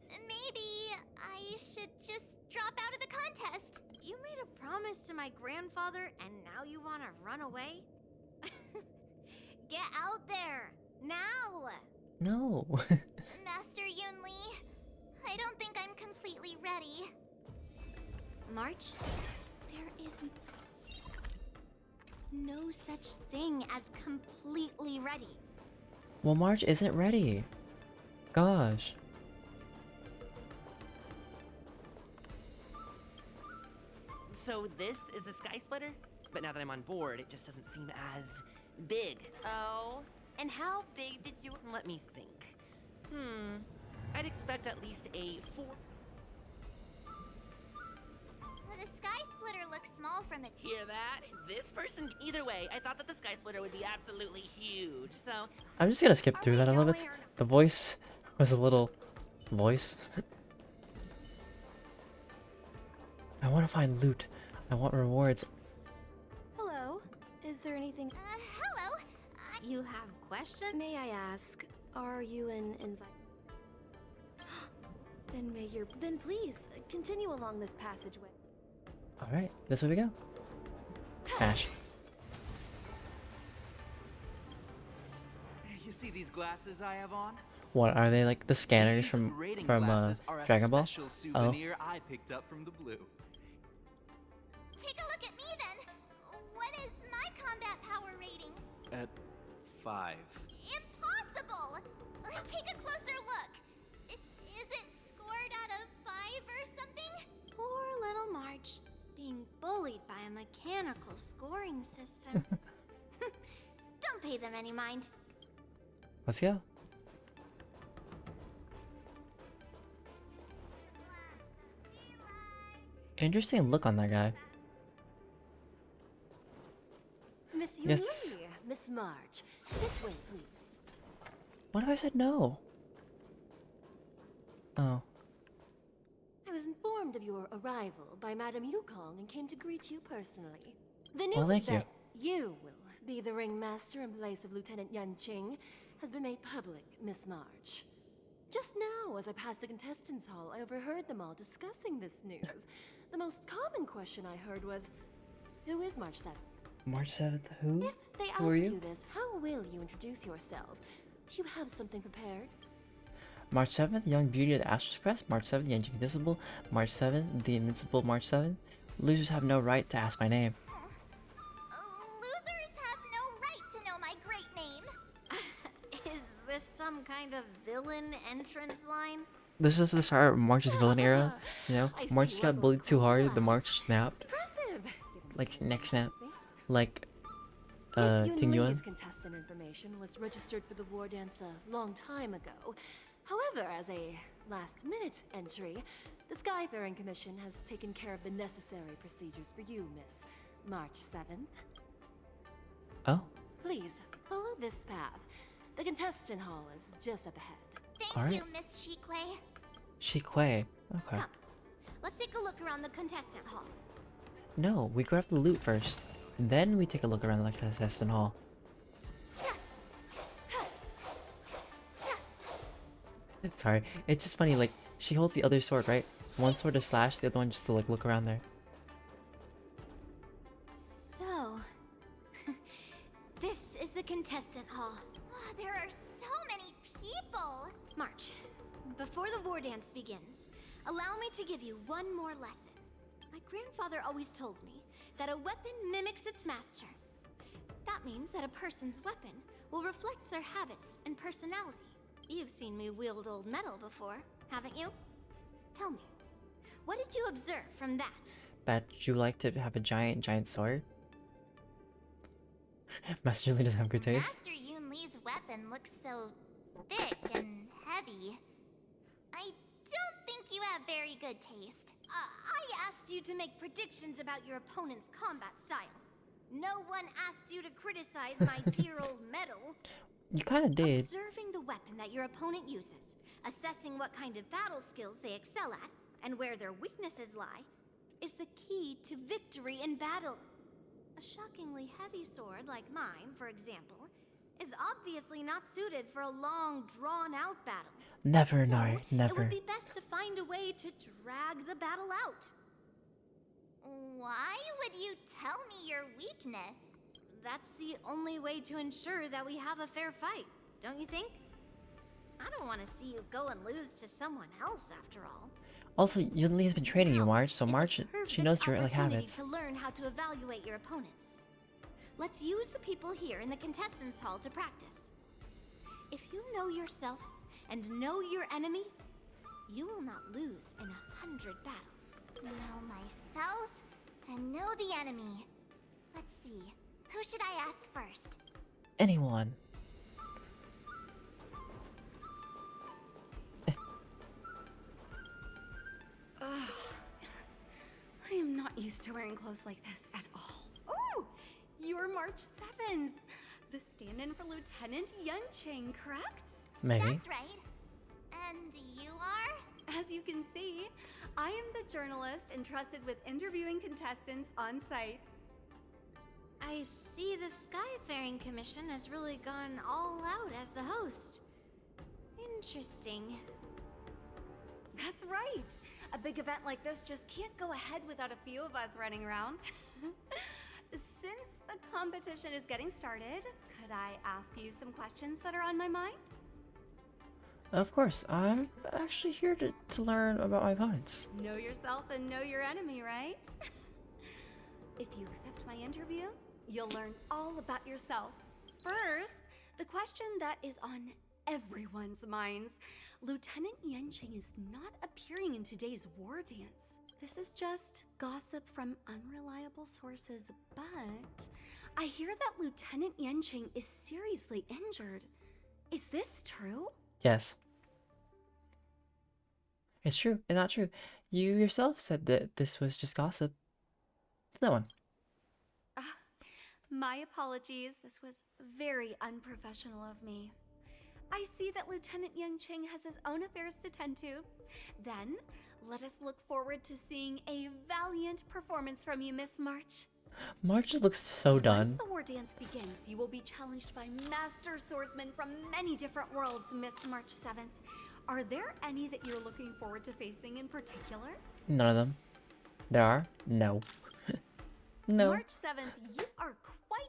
Maybe I should just drop out of the contest. You made a promise to my grandfather and now you want to run away? Get out there! Now! No. Master Yun Li, I don't think I'm completely ready. March, there is no such thing as completely ready. Well, March isn't ready. Gosh. So this is the Sky Splitter? But now that I'm on board, it just doesn't seem as big. Oh, and how big did you... Let me think. I'd expect at least a 4... The Sky Splitter looks small from it. Hear that? This person... Either way, I thought that the Sky Splitter would be absolutely huge, so... I'm just gonna skip through that a little bit. The voice was a little... voice. I want to find loot. I want rewards. Hello. Is there anything... hello. You have questions? May I ask, are you an invite? Then please, continue along this passageway. Alright, this way we go. Ash. You see these glasses I have on? What, are they like the scanners from Dragon Ball? Special souvenir I picked up from the blue. Take a look at me then. What is my combat power rating? At 5. Impossible! Take a closer look. Is it scored out of 5 or something? Poor little March, being bullied by a mechanical scoring system. Don't pay them any mind. Let's go. Interesting look on that guy. Miss Yun Yes. Li, Miss March, this way, please. What if I said no? Oh. I was informed of your arrival by Madame Yukong and came to greet you personally. The news Well, thank you. that you will be the ringmaster in place of Lieutenant Yenqing has been made public, Miss March. Just now, as I passed the contestants' hall, I overheard them all discussing this news. The most common question I heard was, who is March 7th? March 7th, who? If they Who are ask you? you this, how will you introduce yourself? Do you have something prepared? March 7th, Young Beauty of the Astros Press. March 7th, Young Invisible. March 7th, The Invincible. March 7th. Losers have no right to ask my name. Losers have no right to know my great name. Is this some kind of villain entrance line? This is the start of March's villain era. You know, I see March just what got bullied too hard. The March snapped. Impressive! Like neck snap. Like Miss Ting Yun Yuan. Lee's contestant information was registered for the war dance a long time ago. However, as a last-minute entry, the Skyfaring Commission has taken care of the necessary procedures for you, Miss March 7th. Oh. Please, follow this path. The contestant hall is just up ahead. Thank you, Miss Shikwe. Shikwe. Okay. Come, let's take a look around the contestant hall. No, we grab the loot first. Then we take a look around the contestant hall. Sorry, it's just funny, like, she holds the other sword, right? One sword to slash, the other one just to, like, look around there. So, this is the contestant hall. There are so many people. March, before the war dance begins, allow me to give you one more lesson. My grandfather always told me that a weapon mimics its master. That means that a person's weapon will reflect their habits and personality. You've seen me wield old metal before, haven't you? Tell me, what did you observe from that? That you like to have a giant sword? Master Lee doesn't have good taste? Master Yun Lee's weapon looks so thick and heavy. I don't think you have very good taste. I asked you to make predictions about your opponent's combat style. No one asked you to criticize my dear old metal. You kind of did. Observing the weapon that your opponent uses, assessing what kind of battle skills they excel at, and where their weaknesses lie, is the key to victory in battle. A shockingly heavy sword like mine, for example, is obviously not suited for a long, drawn-out battle. Never, So, no, never. It would be best to find a way to drag the battle out. Why would you tell me your weakness? That's the only way to ensure that we have a fair fight, don't you think? I don't want to see you go and lose to someone else, after all. Also, Yun Lee has been training you, March, so March, she knows your like Opportunity habits. to learn how to evaluate your opponents. Let's use the people here in the contestants hall to practice. If you know yourself and know your enemy, you will not lose in 100 battles. Know myself and know the enemy. Let's see. Who should I ask first? Anyone. I am not used to wearing clothes like this at all. Oh, you're March 7th. The stand-in for Lieutenant Yunqing, correct? Maybe. That's right. And you are? As you can see, I am the journalist entrusted with interviewing contestants on site. I see the Skyfaring Commission has really gone all out as the host. Interesting. That's right. A big event like this just can't go ahead without a few of us running around. Since the competition is getting started, could I ask you some questions that are on my mind? Of course, I'm actually here to learn about my opponents. Know yourself and know your enemy, right? If you accept my interview, you'll learn all about yourself. First, the question that is on everyone's minds. Lieutenant Yunqing is not appearing in today's war dance. This is just gossip from unreliable sources, but I hear that Lieutenant Yunqing is seriously injured. Is this true? Yes. It's true and not true. You yourself said that this was just gossip. That one. My apologies. This was very unprofessional of me. I see that Lieutenant Yunqing has his own affairs to tend to. Then, let us look forward to seeing a valiant performance from you, Miss March. March just looks so done. Once the war dance begins, you will be challenged by master swordsmen from many different worlds, Miss March 7th. Are there any that you're looking forward to facing in particular? None of them. There are? No. No. March 7th, you are quite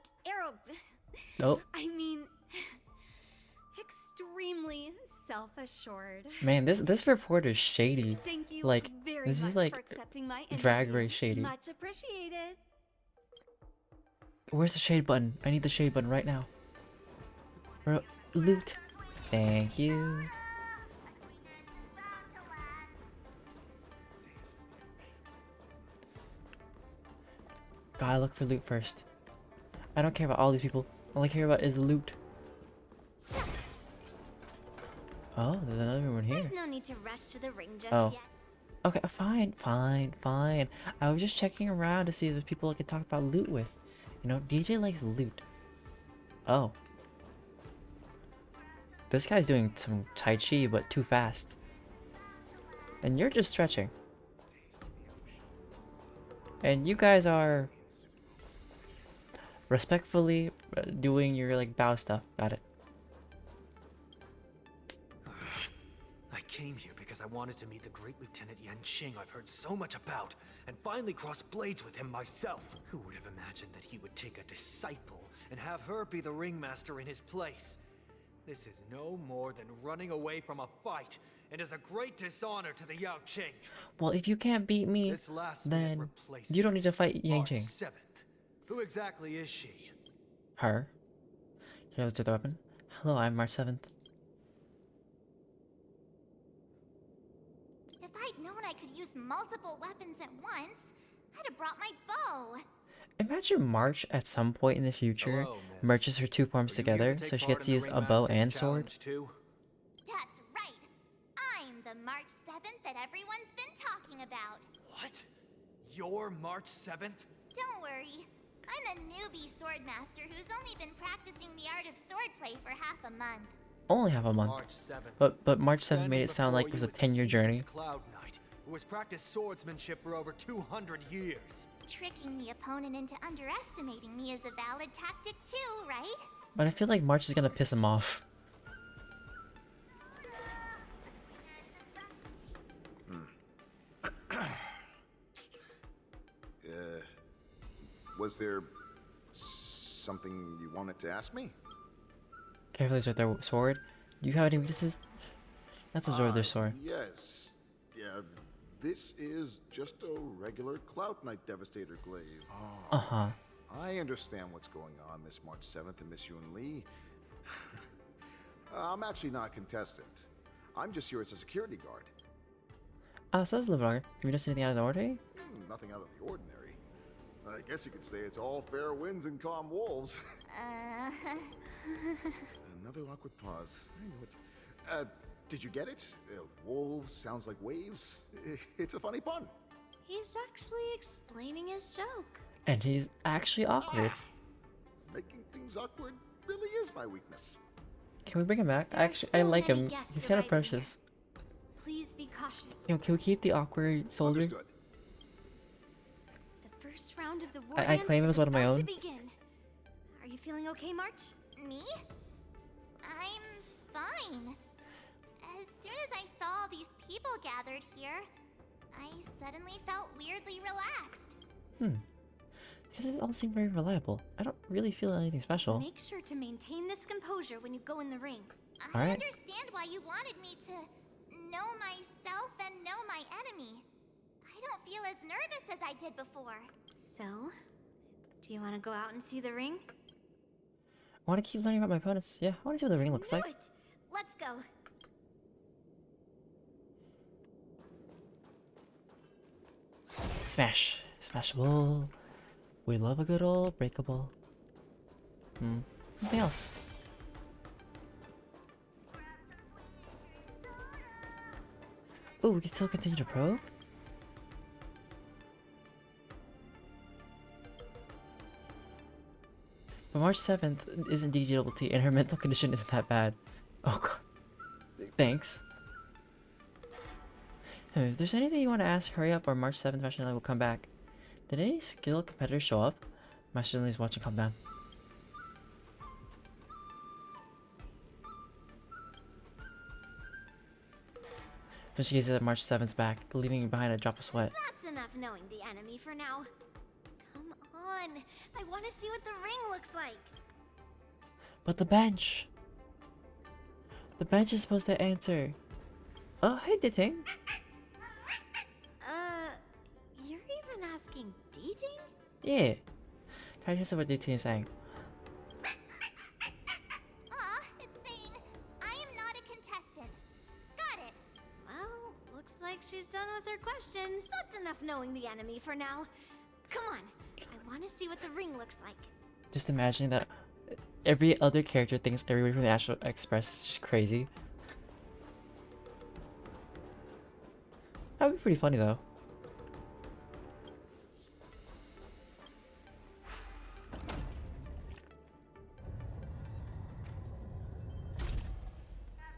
Nope. I mean, extremely self-assured. Man, this report is shady. Thank you Like, very this much is like for accepting my Drag interview. Race shady. Much appreciated. Where's the shade button? I need the shade button right now. Loot. Thank you. Gotta look for loot first. I don't care about all these people. All I care about is the loot. Oh, there's another one here. There's no need to rush to the ring just Oh. yet. Okay, fine. I was just checking around to see if there's people I could talk about loot with. You know, DJ likes loot. Oh. This guy's doing some Tai Chi, but too fast. And you're just stretching. And you guys are respectfully doing your like bow stuff. Got it. I came here because I wanted to meet the great Lieutenant Yanqing I've heard so much about, and finally cross blades with him myself. Who would have imagined that he would take a disciple and have her be the ringmaster in his place? This is no more than running away from a fight, and is a great dishonor to the Yao Qing. Well, if you can't beat me, then you don't need to fight March Yanqing. 7th. Who exactly is she? Her. Here, let's do the weapon. Hello, I'm March 7th. If I'd known I could use multiple weapons at once, I'd have brought my bow. Imagine March at some point in the future merges her two forms together so she gets to use a bow and sword. That's right. I'm the March 7th that everyone's been talking about. What? You're March 7th? Don't worry. I'm a newbie swordmaster who's only been practicing the art of swordplay for half a month. Only half a month. March 7th. But March 7th made it sound like it was a 10-year journey. Cloud Knight, who has practiced swordsmanship for over 200 years. Tricking the opponent into underestimating me is a valid tactic too, right? But I feel like March is gonna piss him off. Was there something you wanted to ask me? Carefully with their sword. Do you have any weaknesses? Let's absorb their sword. Yes. Yeah, this is just a regular Cloud Knight Devastator glaive. Uh-huh. I understand what's going on, Miss March 7th and Miss Yun Li. I'm actually not a contestant. I'm just here as a security guard. Oh, so that's a little longer. Have you noticed anything out of the ordinary? Nothing out of the ordinary. I guess you could say it's all fair winds and calm wolves. Another awkward pause. I knew it. Did you get it? Wolves sounds like waves. It's a funny pun. He's actually explaining his joke. And he's actually awkward. Making things awkward really is my weakness. Can we bring him back? Actually, I like him. He's kind of precious. Please be cautious. You know, can we keep the awkward soldier? Understood. The first round of the war I claim him as one of my own. Are you feeling okay, March? Me? I'm fine. As soon as I saw all these people gathered here, I suddenly felt weirdly relaxed. They all seem very reliable. I don't really feel anything special. Make sure to maintain this composure when you go in the ring. I Alright. understand why you wanted me to know myself and know my enemy. I don't feel as nervous as I did before. So, do you want to go out and see the ring? I want to keep learning about my opponents. Yeah, I want to see what the ring looks like. Knew it. Let's go. Smash. Smashable. We love a good old breakable. Something else. Oh, we can still continue to probe? But March 7th isn't DjDoubleT and her mental condition isn't that bad. Oh god. Thanks. If there's anything you want to ask, hurry up or March 7th Fashion Line will come back. Did any skilled competitors show up? Fashion is watching calm down. But she gazes at March 7th's back, leaving behind a drop of sweat. That's enough knowing the enemy for now. Come on. I want to see what the ring looks like. But the bench! The bench is supposed to answer. Oh, hey, Dating. You're even asking dating? Yeah. Try to hear what Dating is saying. It's saying, I am not a contestant. Got it. Well, looks like she's done with her questions. That's enough knowing the enemy for now. Come on. I want to see what the ring looks like. Just imagining that every other character thinks everybody from the Astral Express is just crazy. That would be pretty funny though.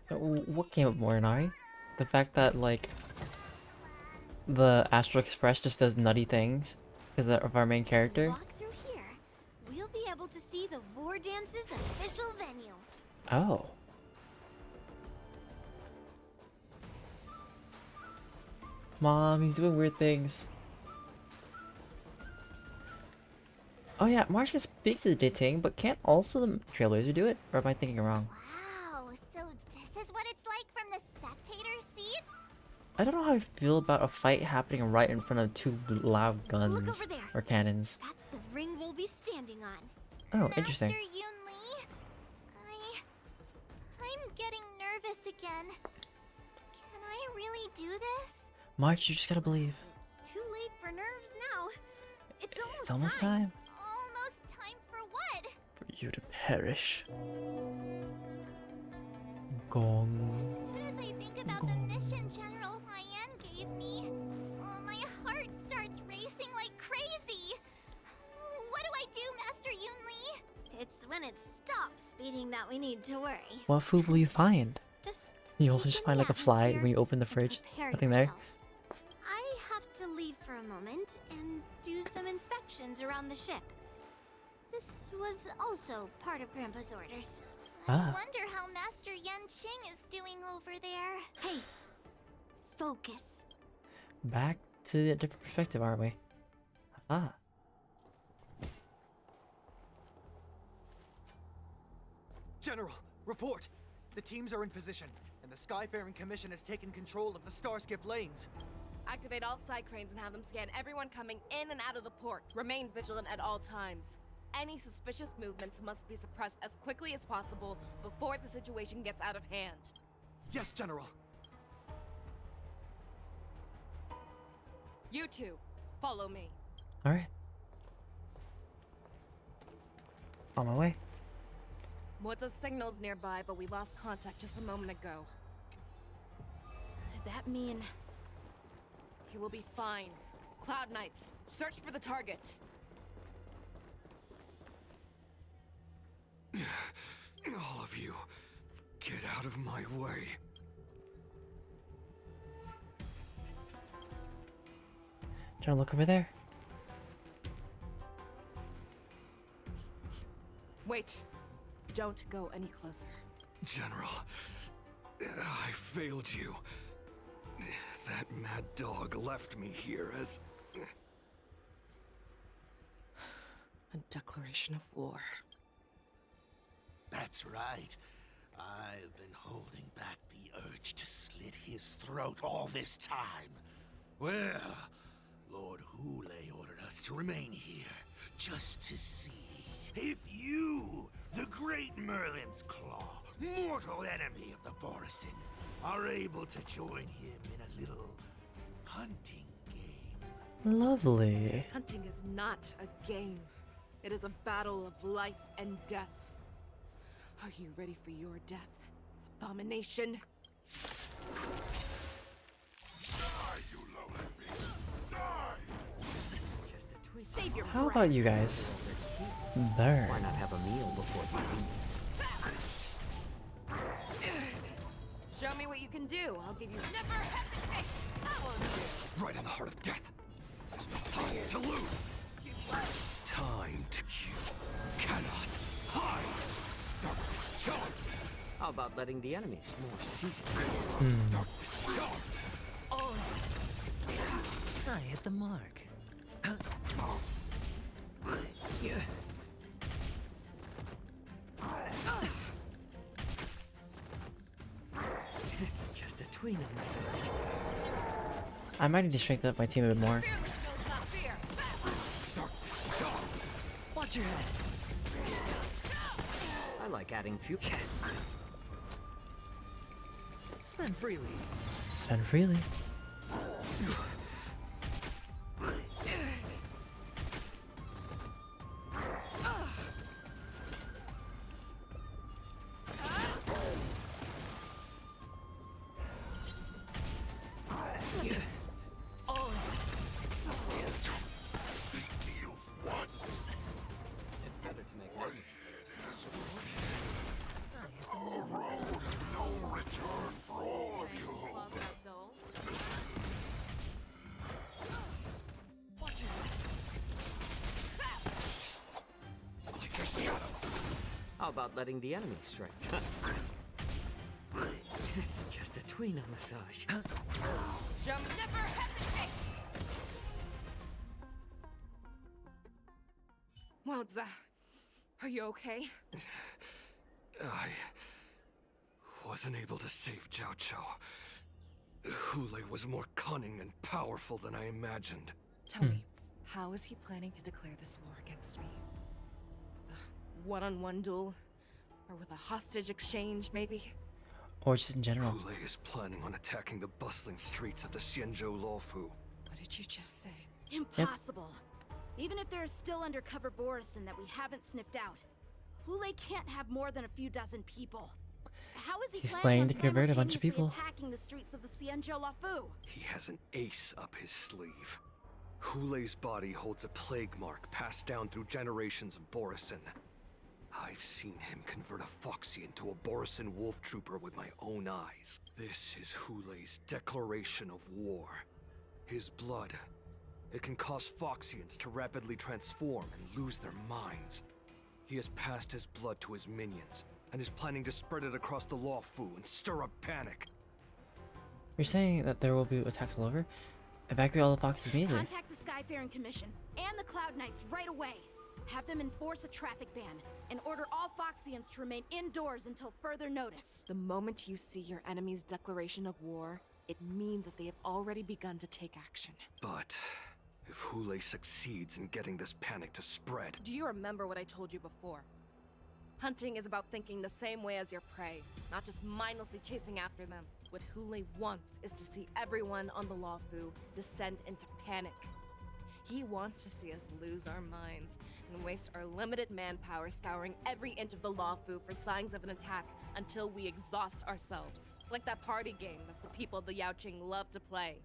What came up more, Nari? The fact that, like, the Astral Express just does nutty things because of our main character? Walk through here. We'll be able to see the Wardance's official venue. Oh. Mom, he's doing weird things. Oh yeah, March can speak to the dating, but can't also the Trailblazer do it? Or am I thinking wrong? Wow, so this is what it's like from the spectator seats? I don't know how I feel about a fight happening right in front of two loud guns Look over there. or cannons. That's the ring we'll be standing on. Oh, interesting. Master Yunli? I'm getting nervous again. Can I really do this? March, you just gotta believe. It's too late for nerves now. It's Almost time. Almost time for what? For you to perish. Gong. As soon as I think about the mission General Hyan gave me, my heart starts racing like crazy. What do I do, Master Yunli? It's when it stops speeding that we need to worry. What food will you find? Just You'll just find like a fly when you open the fridge. prepare Nothing there. yourself. I have to leave for a moment and do some inspections around the ship. This was also part of Grandpa's orders. I Ah. wonder how Master Yanqing is doing over there. Hey, focus. Back to a different perspective, aren't we? Ah. General, report! The teams are in position, and the Skyfaring Commission has taken control of the Starskiff lanes. Activate all side cranes and have them scan everyone coming in and out of the port. Remain vigilant at all times. Any suspicious movements must be suppressed as quickly as possible before the situation gets out of hand. Yes, General. You two, follow me. Alright. On my way. Moza's signal's nearby, but we lost contact just a moment ago. That mean... He will be fine. Cloud Knights, search for the target. All of you, get out of my way. Trying to look over there. Wait. Don't go any closer. General, I failed you. That mad dog left me here as... A declaration of war. That's right. I've been holding back the urge to slit his throat all this time. Well, Lord Hule ordered us to remain here, just to see if you, the great Merlin's Claw, mortal enemy of the Borisin, are able to join him in a little hunting game. Lovely. Hunting is not a game. It is a battle of life and death. Are you ready for your death, abomination? Save your How about you guys? Burn. Why not have a meal before you leave? Show me what you can do. I'll give you never hesitate. That won't do. Right in the heart of death. There's no time to lose. Too slow. Time to you cannot hide. Darkness, charge. How about letting the enemies more seasoned? I hit the mark. It's just a tween on the side. I might need to strengthen up my team a bit more. Watch your head. I like adding future. Spend freely. Spend freely. It's better to make one. How about letting the enemy strike? It's just a tween on the side. Jump, never hesitate! Wowza, are you okay? I wasn't able to save Jiao Chou. Hule was more cunning and powerful than I imagined. Tell me, how is he planning to declare this war against me? With a one-on-one duel? Or with a hostage exchange, maybe? Or just in general. Hule is planning on attacking the bustling streets of the Xianzhou Luofu. What did you just say? Impossible. Even if there is still undercover Borison that we haven't sniffed out, Hule can't have more than a few dozen people. How is he He's planning planning on to convert a bunch of simultaneously people. attacking the streets of the Xianzhou Luofu? He has an ace up his sleeve. Hule's body holds a plague mark passed down through generations of Borison. I've seen him convert a Foxy into a Borison wolf trooper with my own eyes. This is Hule's declaration of war. His blood. It can cause Foxians to rapidly transform and lose their minds. He has passed his blood to his minions, and is planning to spread it across the Luofu and stir up panic. You're saying that there will be attacks all over? Evacuate all the foxes immediately. Contact the Skyfaring Commission and the Cloud Knights right away. Have them enforce a traffic ban and order all Foxians to remain indoors until further notice. The moment you see your enemy's declaration of war, it means that they have already begun to take action. But if Hule succeeds in getting this panic to spread... Do you remember what I told you before? Hunting is about thinking the same way as your prey, not just mindlessly chasing after them. What Hule wants is to see everyone on the Luofu descend into panic. He wants to see us lose our minds and waste our limited manpower scouring every inch of the Luofu for signs of an attack until we exhaust ourselves. It's like that party game that the people of the Yaoqing love to play.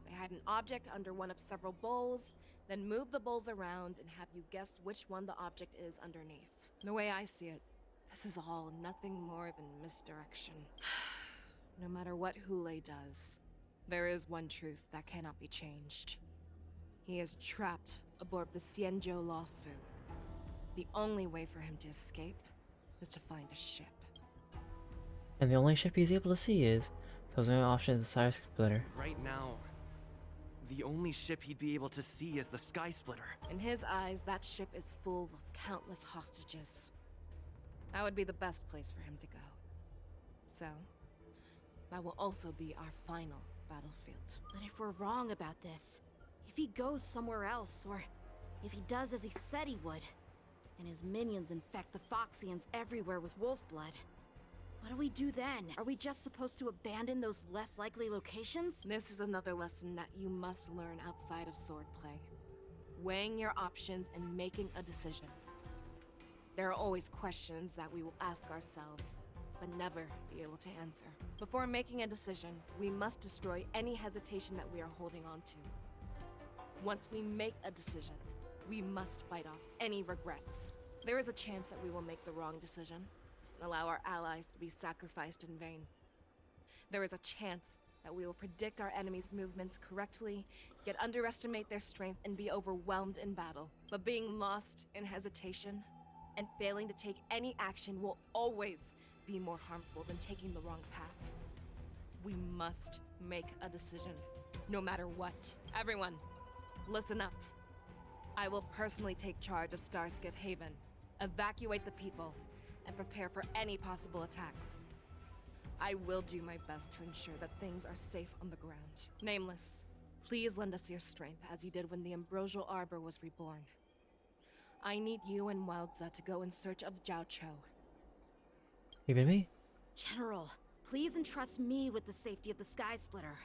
They hide an object under one of several bowls, then move the bowls around and have you guess which one the object is underneath. The way I see it, this is all nothing more than misdirection. No matter what Hule does, there is one truth that cannot be changed. He is trapped aboard the Xianzhou Luofu. The only way for him to escape is to find a ship. And the only ship he's able to see is, so his only option is the Star Splitter. Right now, the only ship he'd be able to see is the Sky Splitter. In his eyes, that ship is full of countless hostages. That would be the best place for him to go. So, that will also be our final battlefield. But if we're wrong about this, if he goes somewhere else, or if he does as he said he would, and his minions infect the Foxians everywhere with wolf blood, what do we do then? Are we just supposed to abandon those less likely locations? This is another lesson that you must learn outside of swordplay. Weighing your options and making a decision. There are always questions that we will ask ourselves, but never be able to answer. Before making a decision, we must destroy any hesitation that we are holding on to. Once we make a decision, we must fight off any regrets. There is a chance that we will make the wrong decision and allow our allies to be sacrificed in vain. There is a chance that we will predict our enemy's movements correctly, yet underestimate their strength and be overwhelmed in battle. But being lost in hesitation and failing to take any action will always be more harmful than taking the wrong path. We must make a decision, no matter what. Everyone, listen up. I will personally take charge of Starskiff Haven, evacuate the people, and prepare for any possible attacks. I will do my best to ensure that things are safe on the ground. Nameless, please lend us your strength as you did when the Ambrosial Arbor was reborn. I need you and Wildza to go in search of Jiaoqiu. Even me? General, please entrust me with the safety of the Sky Splitter.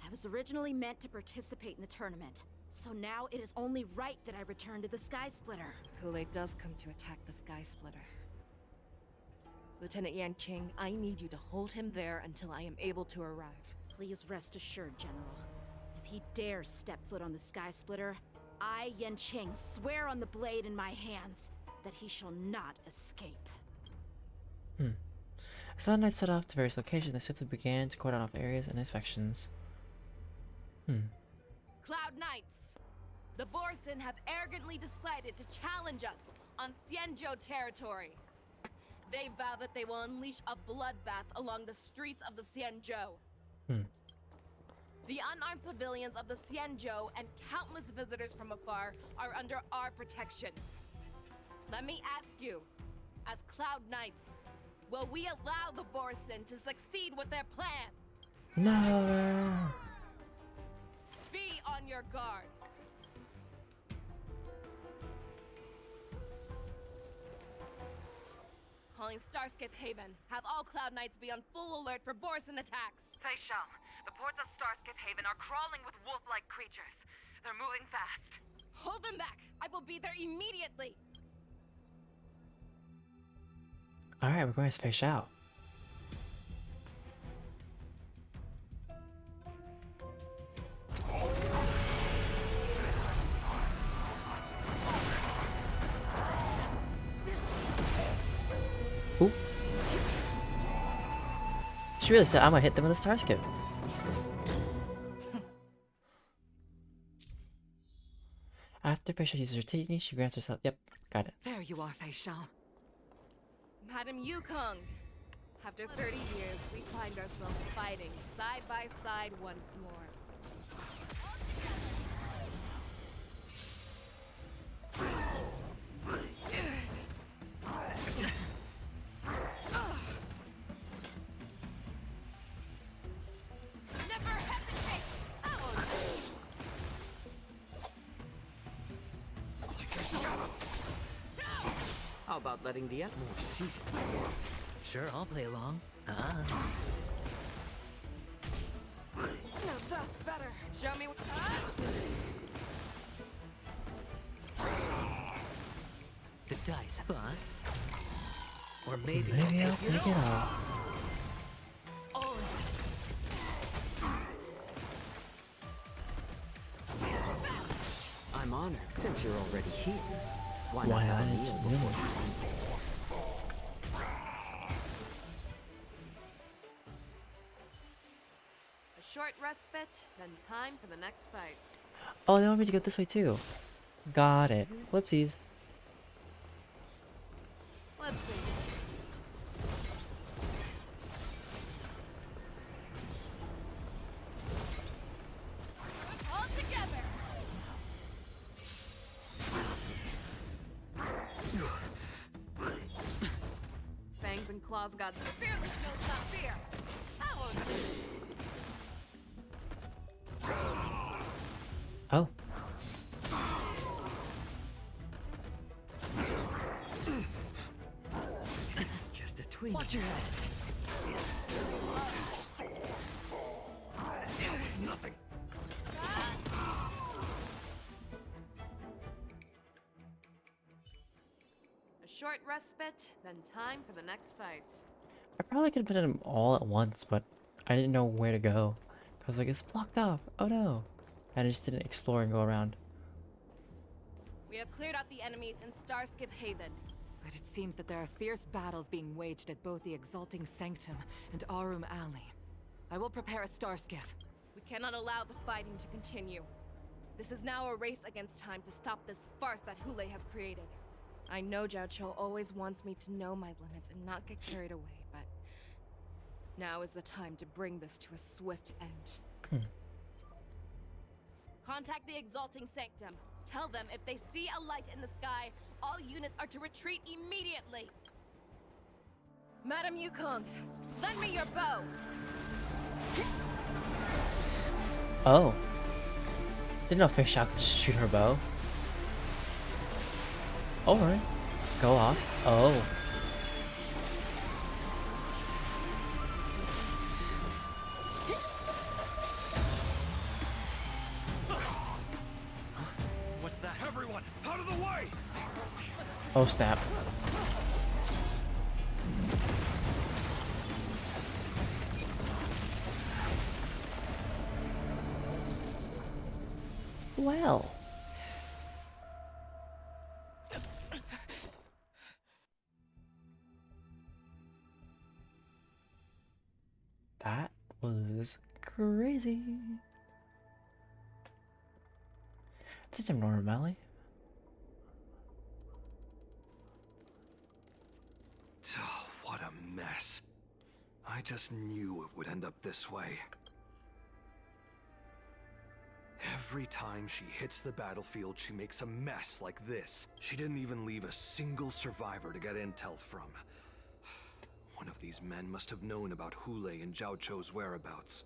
I was originally meant to participate in the tournament, so now it is only right that I return to the Sky Splitter. If Hule does come to attack the Sky Splitter, Lieutenant Yanqing, I need you to hold him there until I am able to arrive. Please rest assured, General. If he dares step foot on the Sky Splitter, I, Yanqing, swear on the blade in my hands that he shall not escape. As the knights set off to various locations, they swiftly began to cordon off areas and inspections. Cloud Knights! The Borson have arrogantly decided to challenge us on Xianzhou territory. They vow that they will unleash a bloodbath along the streets of the Xianzhou. The unarmed civilians of the Xianzhou and countless visitors from afar are under our protection. Let me ask you, as Cloud Knights, will we allow the Borson to succeed with their plan? No! Be on your guard. Calling Starskiff Haven. Have all Cloud Knights be on full alert for Borson attacks. Fei Shao, the ports of Starskiff Haven are crawling with wolf-like creatures. They're moving fast. Hold them back! I will be there immediately! Alright, we're going to space out. Ooh. She really said I'm gonna hit them with a star skip. After Fei Shao uses her titty, she grants herself. Yep, got it. There you are, Fei Shao. Madam Yukong, after 30 years, we find ourselves fighting side by side once more. Never hesitate! How about letting the more seasoned? Sure, I'll play along. Now that's better. Show me what. The dice bust. Or maybe Maybe I'll take it all. Oh. I'm honored. Since you're already here, why Why not have a not? meal Yeah. before it's A short respite, then time for the next fight. Oh, they want me to go this way too. Got it. Whoopsies. Let's see. All together. Fangs and claws got fearless, no stop fear. Oh. It's just a twinge. Watch your head. Nothing. A short respite, then time for the next fight. I probably could have put them all at once, but I didn't know where to go. I was like, it's blocked off. Oh no. And I just didn't explore and go around. We have cleared out the enemies in Starskiff Haven. But it seems that there are fierce battles being waged at both the Exalting Sanctum and Arum Alley. I will prepare a star skiff. We cannot allow the fighting to continue. This is now a race against time to stop this farce that Hule has created. I know Jiaoqiu always wants me to know my limits and not get carried away, but Now is the time to bring this to a swift end. Contact the Exalting Sanctum. Tell them if they see a light in the sky, all units are to retreat immediately. Madam Yukong, lend me your bow. Oh. Didn't know Fish Out could just shoot her bow. Alright. Go off. Oh. What's that? Everyone, out of the way! Oh snap. Well. That was crazy. This is normally. Oh, what a mess. I just knew it would end up this way. Every time she hits the battlefield, she makes a mess like this. She didn't even leave a single survivor to get intel from. One of these men must have known about Hulei and Zhao Chou's whereabouts.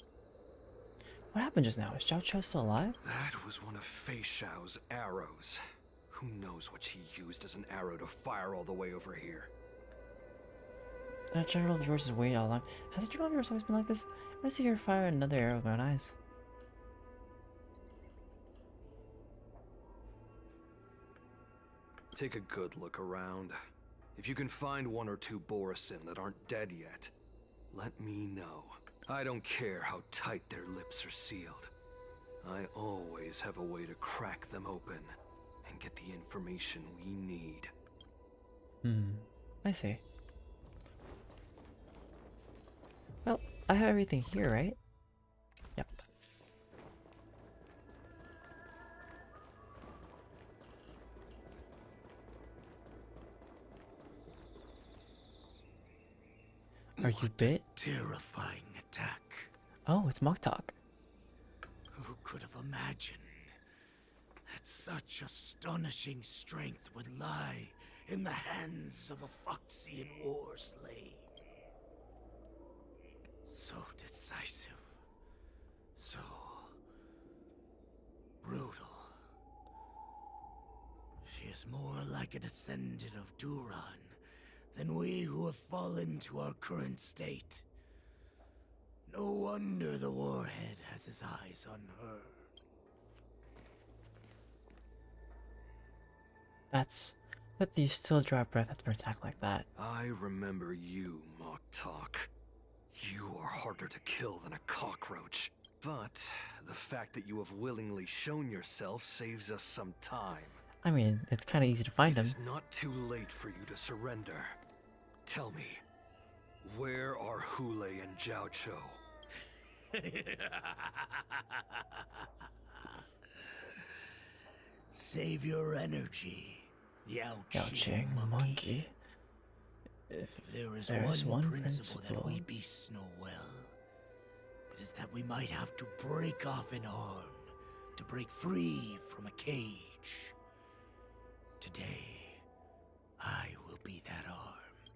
What happened just now? Is Zhao Chou still alive? That was one of Fei Xiao's arrows. Who knows what she used as an arrow to fire all the way over here? That general of yours is way all along. Has the general of yours always been like this? I want to see her fire another arrow with my own eyes. Take a good look around. If you can find one or two Borisin that aren't dead yet, let me know. I don't care how tight their lips are sealed. I always have a way to crack them open and get the information we need. I see. Well, I have everything here, right? Yep. Are you bit? Terrifying attack. Oh, it's Mock Talk. Who could have imagined that such astonishing strength would lie in the hands of a Foxian war slave? So decisive. So brutal. She is more like a descendant of Duran than we who have fallen to our current state. No wonder the Warhead has his eyes on her. That you still draw breath after an attack like that. I remember you, Mock Talk. You are harder to kill than a cockroach. But the fact that you have willingly shown yourself saves us some time. I mean, it's kind of easy to find him. It's not too late for you to surrender. Tell me, where are Hulei and Zhao Chou? Save your energy, Yao Ching Monkey. If there is one principle that we beasts know well, it is that we might have to break off an arm to break free from a cage. Today, I will be that arm.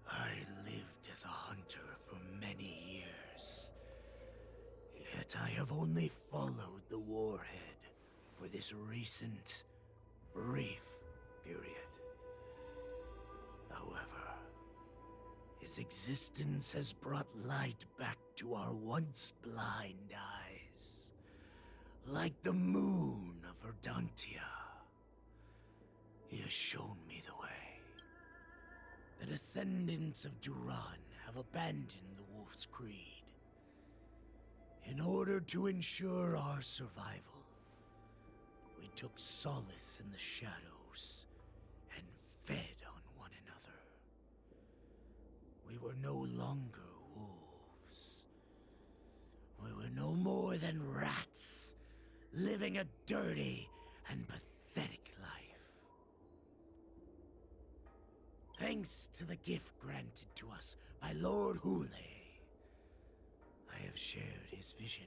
I lived as a hunter for many years, yet I have only followed the Warhead for this recent, brief period. However, his existence has brought light back to our once blind eyes, like the moon of Verdantia. He has shown me the way. The descendants of Duran have abandoned the Wolf's Creed. In order to ensure our survival, we took solace in the shadows and fed on one another. We were no longer wolves. We were no more than rats, living a dirty and pathetic life. Thanks to the gift granted to us by Lord Hulei, have shared his vision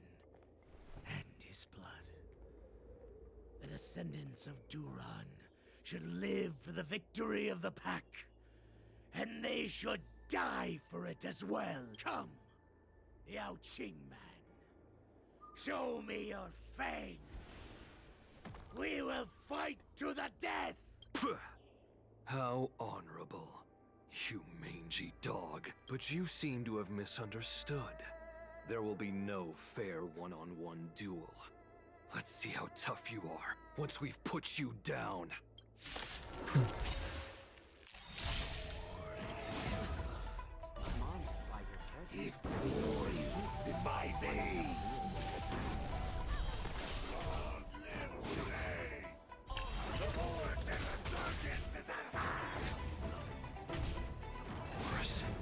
and his blood. The descendants of Duran should live for the victory of the pack, and they should die for it as well. Come, Yao Qing man. Show me your fangs. We will fight to the death! How honorable, you mangy dog. But you seem to have misunderstood. There will be no fair one-on-one duel. Let's see how tough you are once we've put you down. It's glorious in my veins!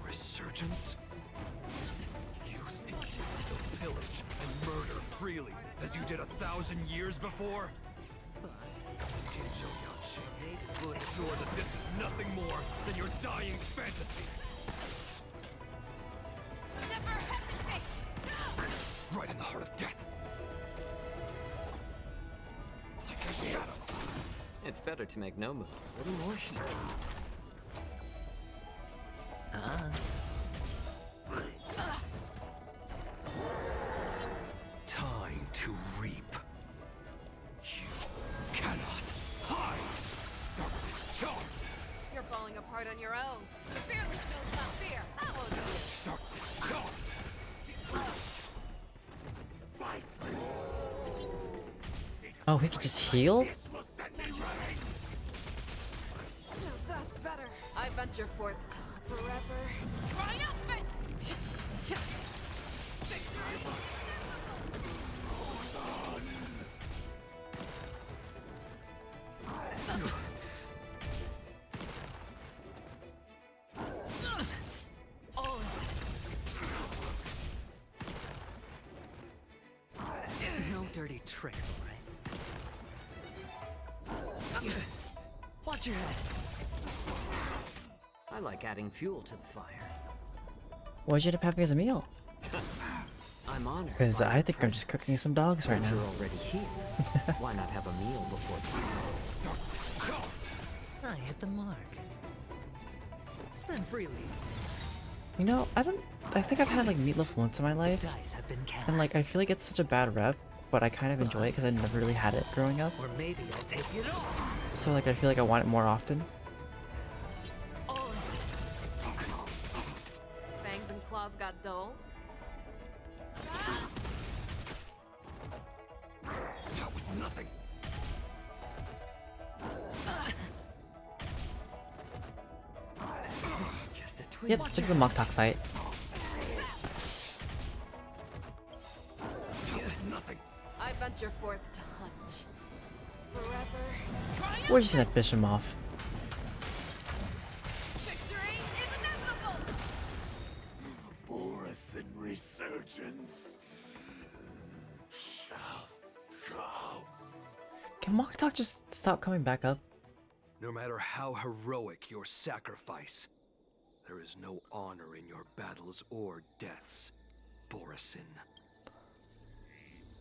Resurgence? You think you can still pillage and murder freely, as you did 1,000 years before? Xianzhou Yaoqing will ensure that this is nothing more than your dying fantasy. Never hesitate! Right in the heart of death. Like a shadow. It's better to make no move. A little more heat. Time to reap. You cannot hide. Darkness charmed. You're falling apart on your own. The fearless knows not fear. That won't do it. Darkness charmed. Oh, we could just heal? Now that's better. I venture forth forever. Triumphant! No dirty tricks, alright? Watch your head. I like adding fuel to the fire. Why'd you end up having as a meal? I'm honored. Because by I your think I'm just cooking some dogs right Since now. you're already here, why not have a meal before the I hit the mark. Spend freely. You know, I think I've had like meatloaf once in my life. Dice have been cast. And like, I feel like it's such a bad rep, but I kind of enjoy it because I never really had it growing up. Or maybe I'll take it all. So like, I feel like I want it more often. Fangs and claws got dull. That was nothing. It's just a twin. Yep, this is a mock talk fight. Nothing. I venture forth to hunt. Forever. We're just gonna fish him off. Victory is inevitable! Boris and resurgence shall come. Can mock talk just stop coming back up? No matter how heroic your sacrifice, there is no honor in your battles or deaths, Borisin.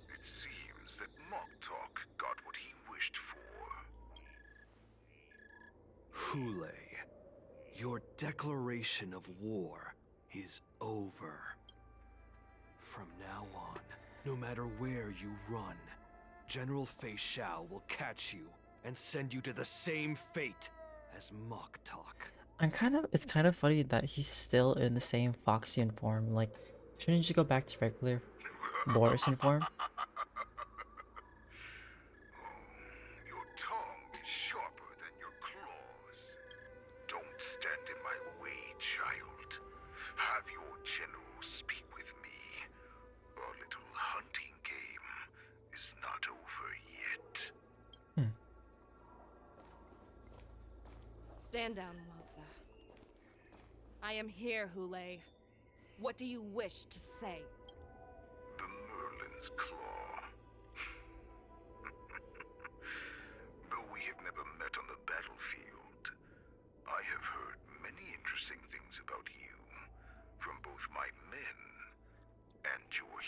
It seems that Moktok got what he wished for. Hule, your declaration of war is over. From now on, no matter where you run, General Fei Xiao will catch you and send you to the same fate as Moktok. It's kind of funny that he's still in the same Foxian form. Like, shouldn't you just go back to regular Borisin form? Your tongue is sharper than your claws. Don't stand in my way, child. Have your general speak with me. Our little hunting game is not over yet. Stand down, Walza. I am here, Hule. What do you wish to say? The Merlin's Claw. Though we have never met on the battlefield, I have heard many interesting things about you from both my men and your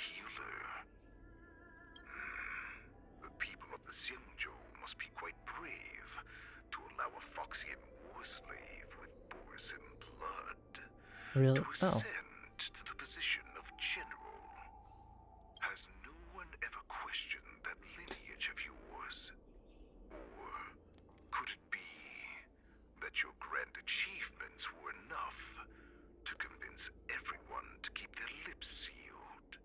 Foxian war slave with Borisum blood. Really? To Oh. ascend to the position of general. Has no one ever questioned that lineage of yours? Or could it be that your grand achievements were enough to convince everyone to keep their lips sealed?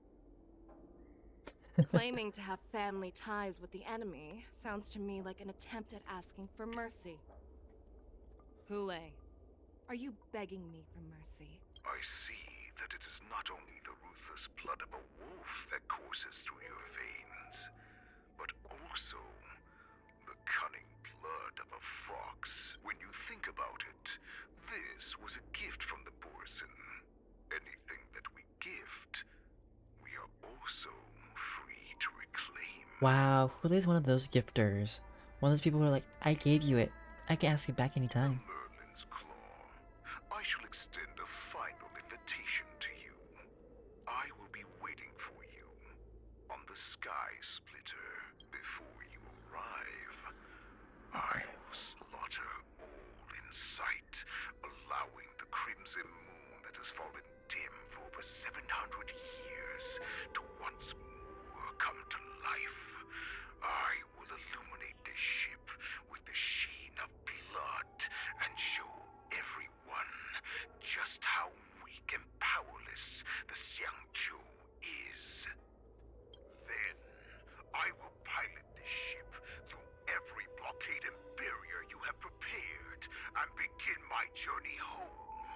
Claiming to have family ties with the enemy sounds to me like an attempt at asking for mercy. Hule, are you begging me for mercy? I see that it is not only the ruthless blood of a wolf that courses through your veins, but also the cunning blood of a fox. When you think about it, this was a gift from the Borson. Anything that we gift, we are also free to reclaim. Wow, Hule's one of those gifters. One of those people who are like, I gave you it. I can ask it back anytime. Merlin's Claw. I shall extend a final invitation to you. I will be waiting for you on the Sky Splitter. Before you arrive, I will slaughter all in sight, allowing the crimson moon that has fallen dim for over 700 years to once more come to life. I will illuminate this ship with the sheen of blood and show everyone just how weak and powerless the Xiangzhou is. Then, I will pilot this ship through every blockade and barrier you have prepared and begin my journey home.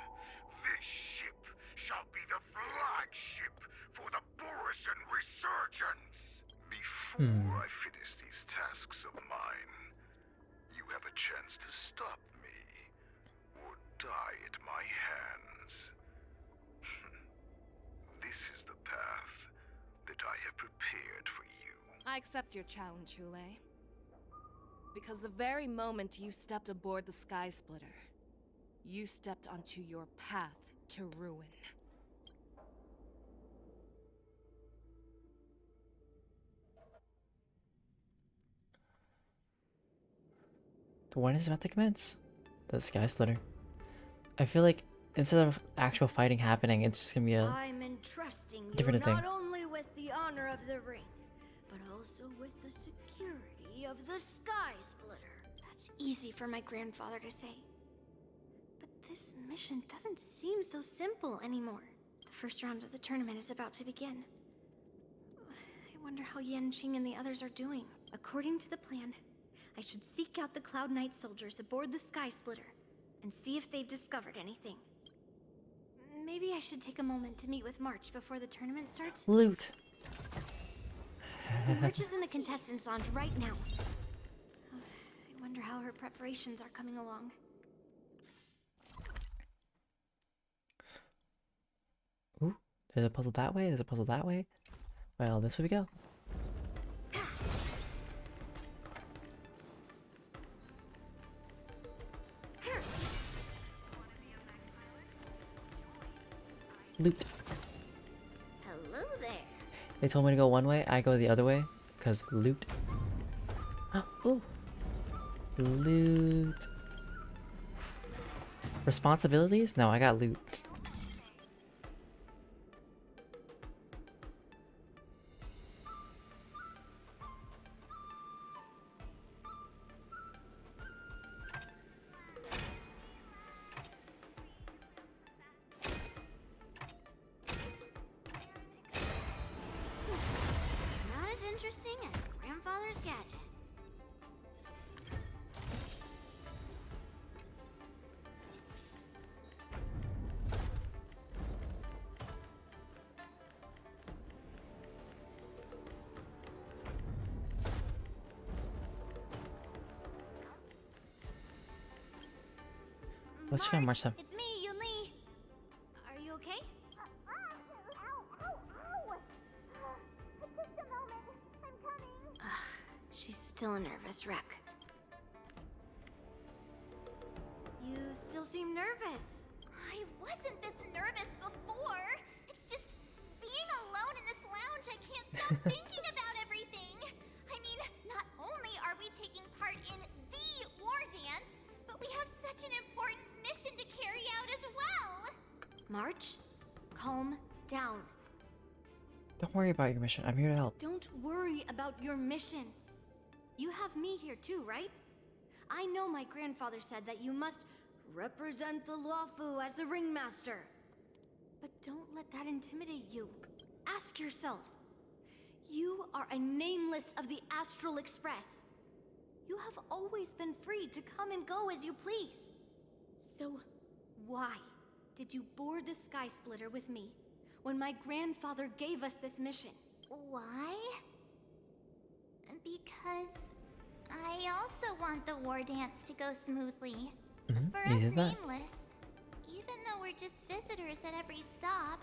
This ship shall be the flagship for the Borison Resurgence. Before I finish these tasks of mine, you have a chance to stop me or die at my hands. This is the path that I have prepared for you. I accept your challenge, Hule. Because the very moment you stepped aboard the Sky Splitter, you stepped onto your path to ruin. When is it about to commence? The Sky Splitter. I feel like instead of actual fighting happening, it's just gonna be a I'm entrusting you different thing. not only with the honor of the ring, but also with the security of the Sky Splitter. That's easy for my grandfather to say. But this mission doesn't seem so simple anymore. The first round of the tournament is about to begin. I wonder how Yanqing and the others are doing. According to the plan, I should seek out the Cloud Knight soldiers aboard the Sky Splitter and see if they've discovered anything. Maybe I should take a moment to meet with March before the tournament starts. Loot. March is in the contestants' lounge right now. I wonder how her preparations are coming along. Ooh, there's a puzzle that way, there's a puzzle that way. Well, this way we go. Loot. Hello there. They told me to go one way, I go the other way, because loot. Ooh. Loot. Responsibilities? No, I got loot. Not as interesting as grandfather's gadget. Let's check out March 7th. It's me, Yunli. Are you okay? She's still a nervous wreck. You still seem nervous. I wasn't this nervous before. It's just being alone in this lounge, I can't stop thinking about everything. I mean, not only are we taking part in the war dance, but we have Don't worry about your mission. I'm here to help. Don't worry about your mission. You have me here too, right? I know my grandfather said that you must represent the Lawfu as the ringmaster. But don't let that intimidate you. Ask yourself. You are a nameless of the Astral Express. You have always been free to come and go as you please. So, why did you board the Sky Splitter with me when my grandfather gave us this mission? Why? Because I also want the war dance to go smoothly. For us nameless, even though we're just visitors at every stop,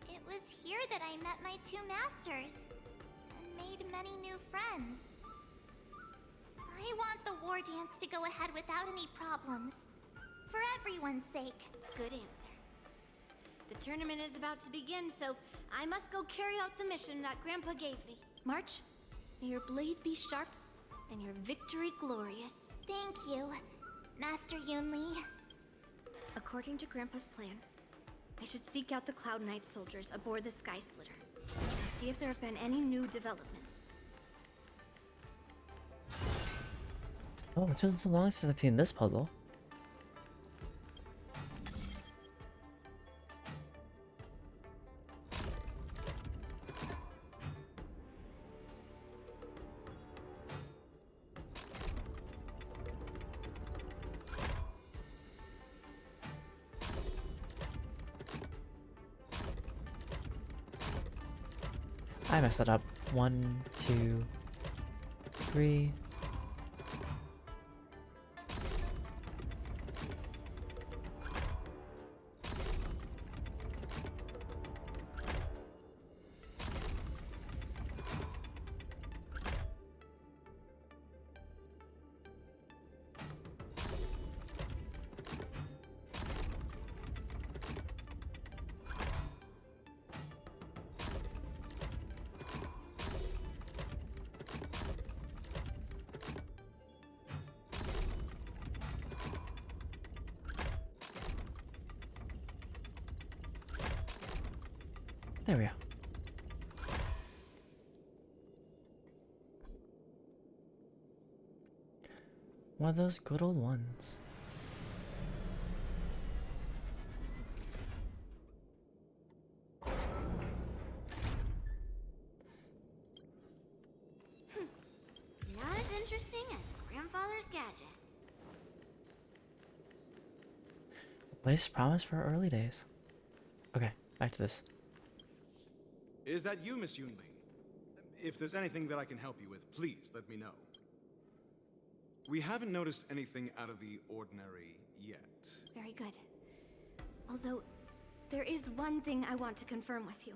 it was here that I met my two masters and made many new friends. I want the war dance to go ahead without any problems. For everyone's sake. Good answer. The tournament is about to begin, so I must go carry out the mission that Grandpa gave me. March, may your blade be sharp and your victory glorious. Thank you, Master Yunli. According to Grandpa's plan, I should seek out the Cloud Knight soldiers aboard the Sky Splitter and see if there have been any new developments. Oh, it's been so long since I've seen this puzzle. I messed that up. 1, 2, 3. There we go. One of those good old ones. Not as interesting as Grandfather's gadget. Place promised for early days. Okay, back to this. Is that you, Miss Yunli? If there's anything that I can help you with, please let me know. We haven't noticed anything out of the ordinary yet. Very good. Although, there is one thing I want to confirm with you.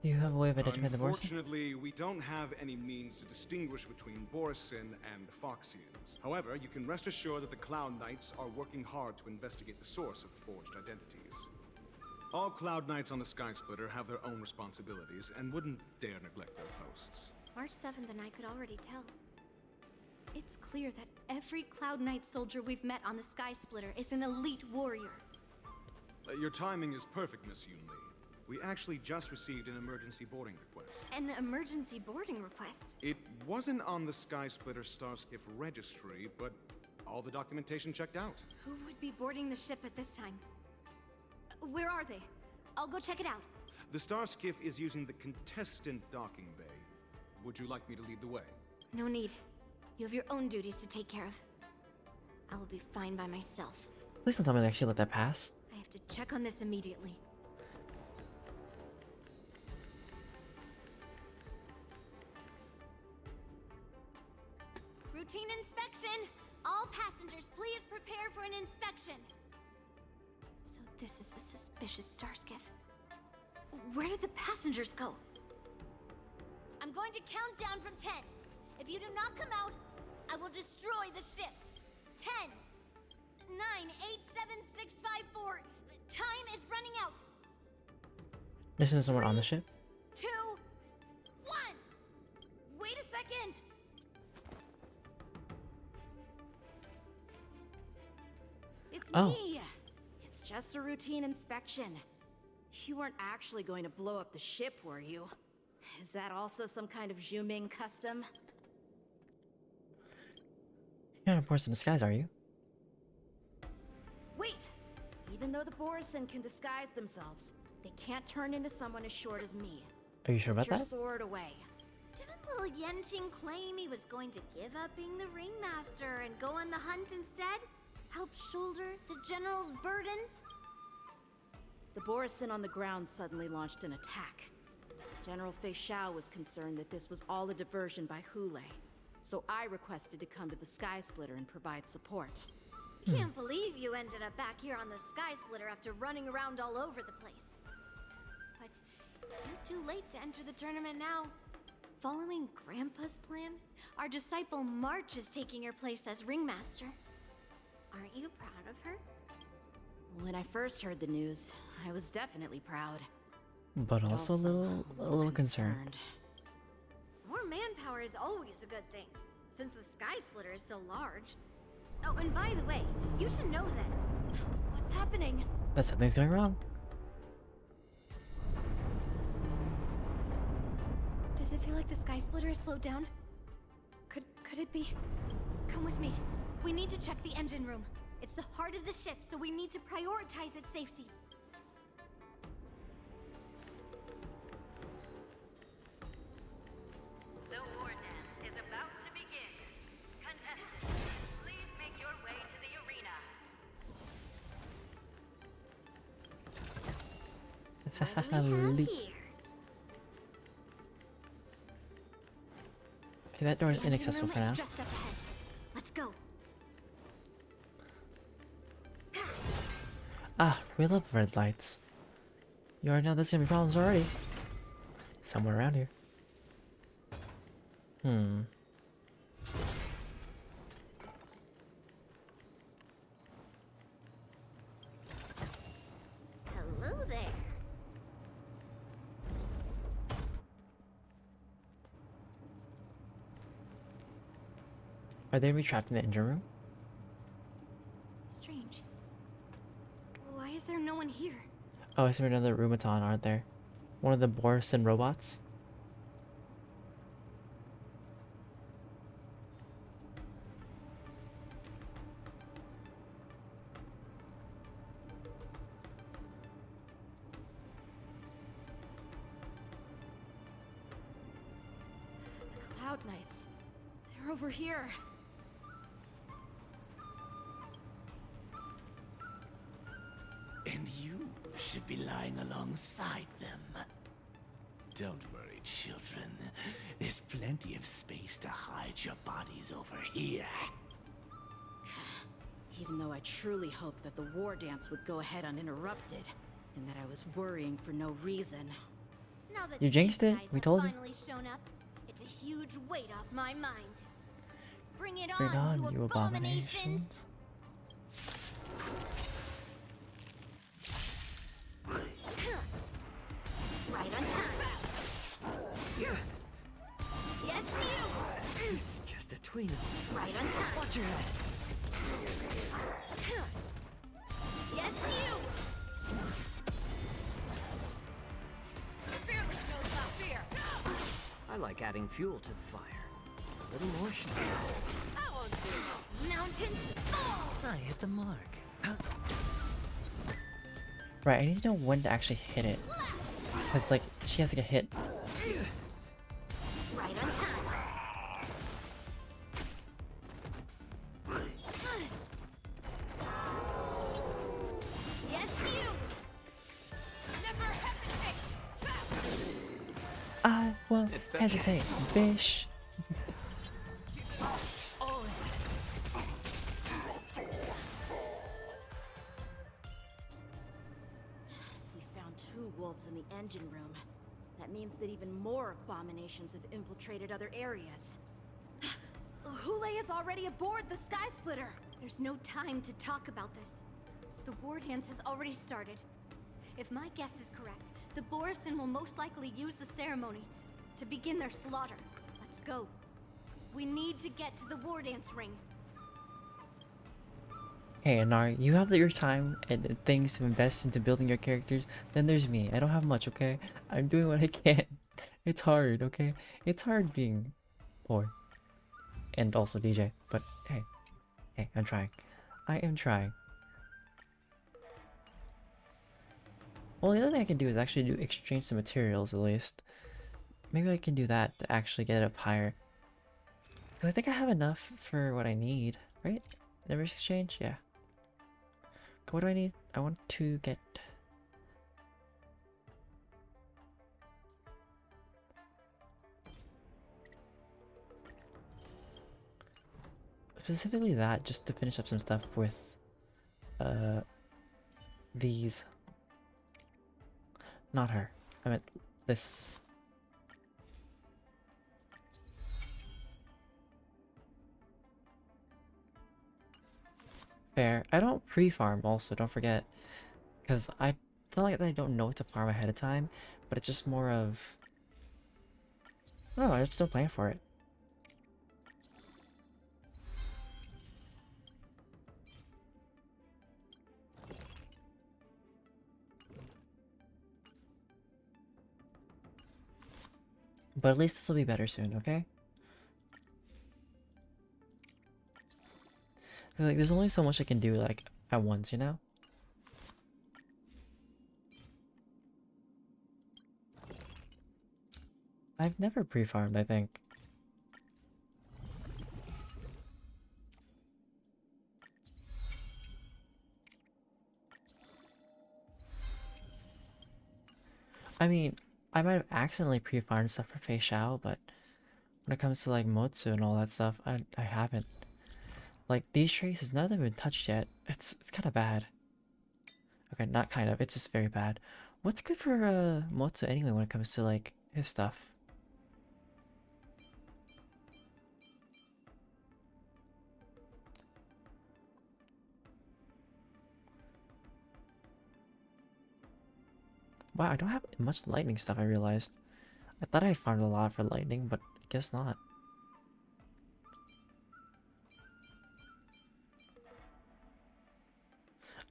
Do you have a way of identifying the Borisin? Unfortunately, we don't have any means to distinguish between Borisin and Foxians. However, you can rest assured that the Cloud Knights are working hard to investigate the source of forged identities. All Cloud Knights on the Sky Splitter have their own responsibilities and wouldn't dare neglect their posts. March 7th and I could already tell. It's clear that every Cloud Knight soldier we've met on the Sky Splitter is an elite warrior. Your timing is perfect, Miss Yunli. We actually just received an emergency boarding request. An emergency boarding request? It wasn't on the Sky Splitter Starskiff registry, but all the documentation checked out. Who would be boarding the ship at this time? Where are they? I'll go check it out. The Starskiff is using the contestant docking bay. Would you like me to lead the way? No need. You have your own duties to take care of. I will be fine by myself. Please don't tell me they actually let that pass. I have to check on this immediately. Routine inspection! All passengers, please prepare for an inspection. So this is the suspicious Starskiff. Where did the passengers go? I'm going to count down from 10. If you do not come out, I will destroy the ship. 10, 9, 8, 7, 6, 5, 4. Time is running out. Isn't someone on the ship? 2, 1. Wait a second. It's me. It's just a routine inspection. You weren't actually going to blow up the ship, were you? Is that also some kind of Zhuming custom? You're not a force in disguise, are you? Wait! Even though the Borisin can disguise themselves, they can't turn into someone as short as me. Are you sure about Put your that? sword away. Didn't little Yanqing claim he was going to give up being the ringmaster and go on the hunt instead? Help shoulder the general's burdens? The Borisin on the ground suddenly launched an attack. General Fei Xiao was concerned that this was all a diversion by Hule, so I requested to come to the Sky Splitter and provide support. Can't believe you ended up back here on the Sky Splitter after running around all over the place. But you're too late to enter the tournament now. Following Grandpa's plan, our disciple March is taking your place as ringmaster. Aren't you proud of her? When I first heard the news, I was definitely proud. But also a little concerned. More manpower is always a good thing, since the Sky Splitter is so large. Oh, and by the way, you should know that... What's happening? That something's going wrong. Does it feel like the Sky Splitter has slowed down? Could it be? Come with me. We need to check the engine room. It's the heart of the ship, so we need to prioritize its safety. The Wardance is about to begin. Contestants, please make your way to the arena. Elite. Okay, that door is inaccessible for now. Just up ahead. Let's go. Ah, we love red lights. You already know there's gonna be problems already. Somewhere around here. Hello there. Are they gonna be trapped in the engine room? Strange. Why is there no one here? Oh, I see another Rumaton, aren't there? One of the Borisin robots? The Cloud Knights. They're over here. And you should be lying alongside them. Don't worry, children. There's plenty of space to hide your bodies over here. Even though I truly hoped that the war dance would go ahead uninterrupted, and that I was worrying for no reason. Now that You jinxed it. these guys We have told you. finally shown up, it's a huge weight off my mind. Bring it Bring on, you you abominations. Right on time. Yes, you. It's just a tween of us. Right on time. Watch your head. Yes, you. Fearless knows not fear. I like adding fuel to the fire. A little more should I won't do it. Mountains fall. I hit the mark. Right, I need to know when to actually hit it. Cause like, she has to get hit. Right on time. Yes, you. Never hesitate. I won't It's better. hesitate, bish. We found 2 wolves in the engine room. That means that even more abominations have infiltrated other areas. Hule is already aboard the Sky Splitter! There's no time to talk about this. The war dance has already started. If my guess is correct, the Borisin will most likely use the ceremony to begin their slaughter. Let's go. We need to get to the war dance ring. Hey, Anar, you have your time and things to invest into building your characters. Then there's me. I don't have much, okay? I'm doing what I can. It's hard, okay? It's hard being poor. And also DJ. But hey, hey, I'm trying. I am trying. Well, the other thing I can do is actually exchange some materials at least. Maybe I can do that to actually get it up higher. 'Cause I think I have enough for what I need, right? Never exchange? Yeah. What do I need? I want to get... specifically that, just to finish up some stuff with these. Not her. I meant this. Fair. I don't pre-farm also, don't forget. Because it's not like I don't know what to farm ahead of time, but it's just more of... no, I just don't plan for it. But at least this will be better soon, okay? Like, there's only so much I can do, like, at once, you know? I've never pre-farmed, I think. I mean, I might have accidentally pre-farmed stuff for Fei Xiao, but when it comes to, like, Motsu and all that stuff, I haven't. Like, these traces, none of them have been touched yet. It's kind of bad. Okay, not kind of, it's just very bad. What's good for, Motsu anyway when it comes to, like, his stuff? Wow, I don't have much lightning stuff, I realized. I thought I farmed a lot for lightning, but I guess not.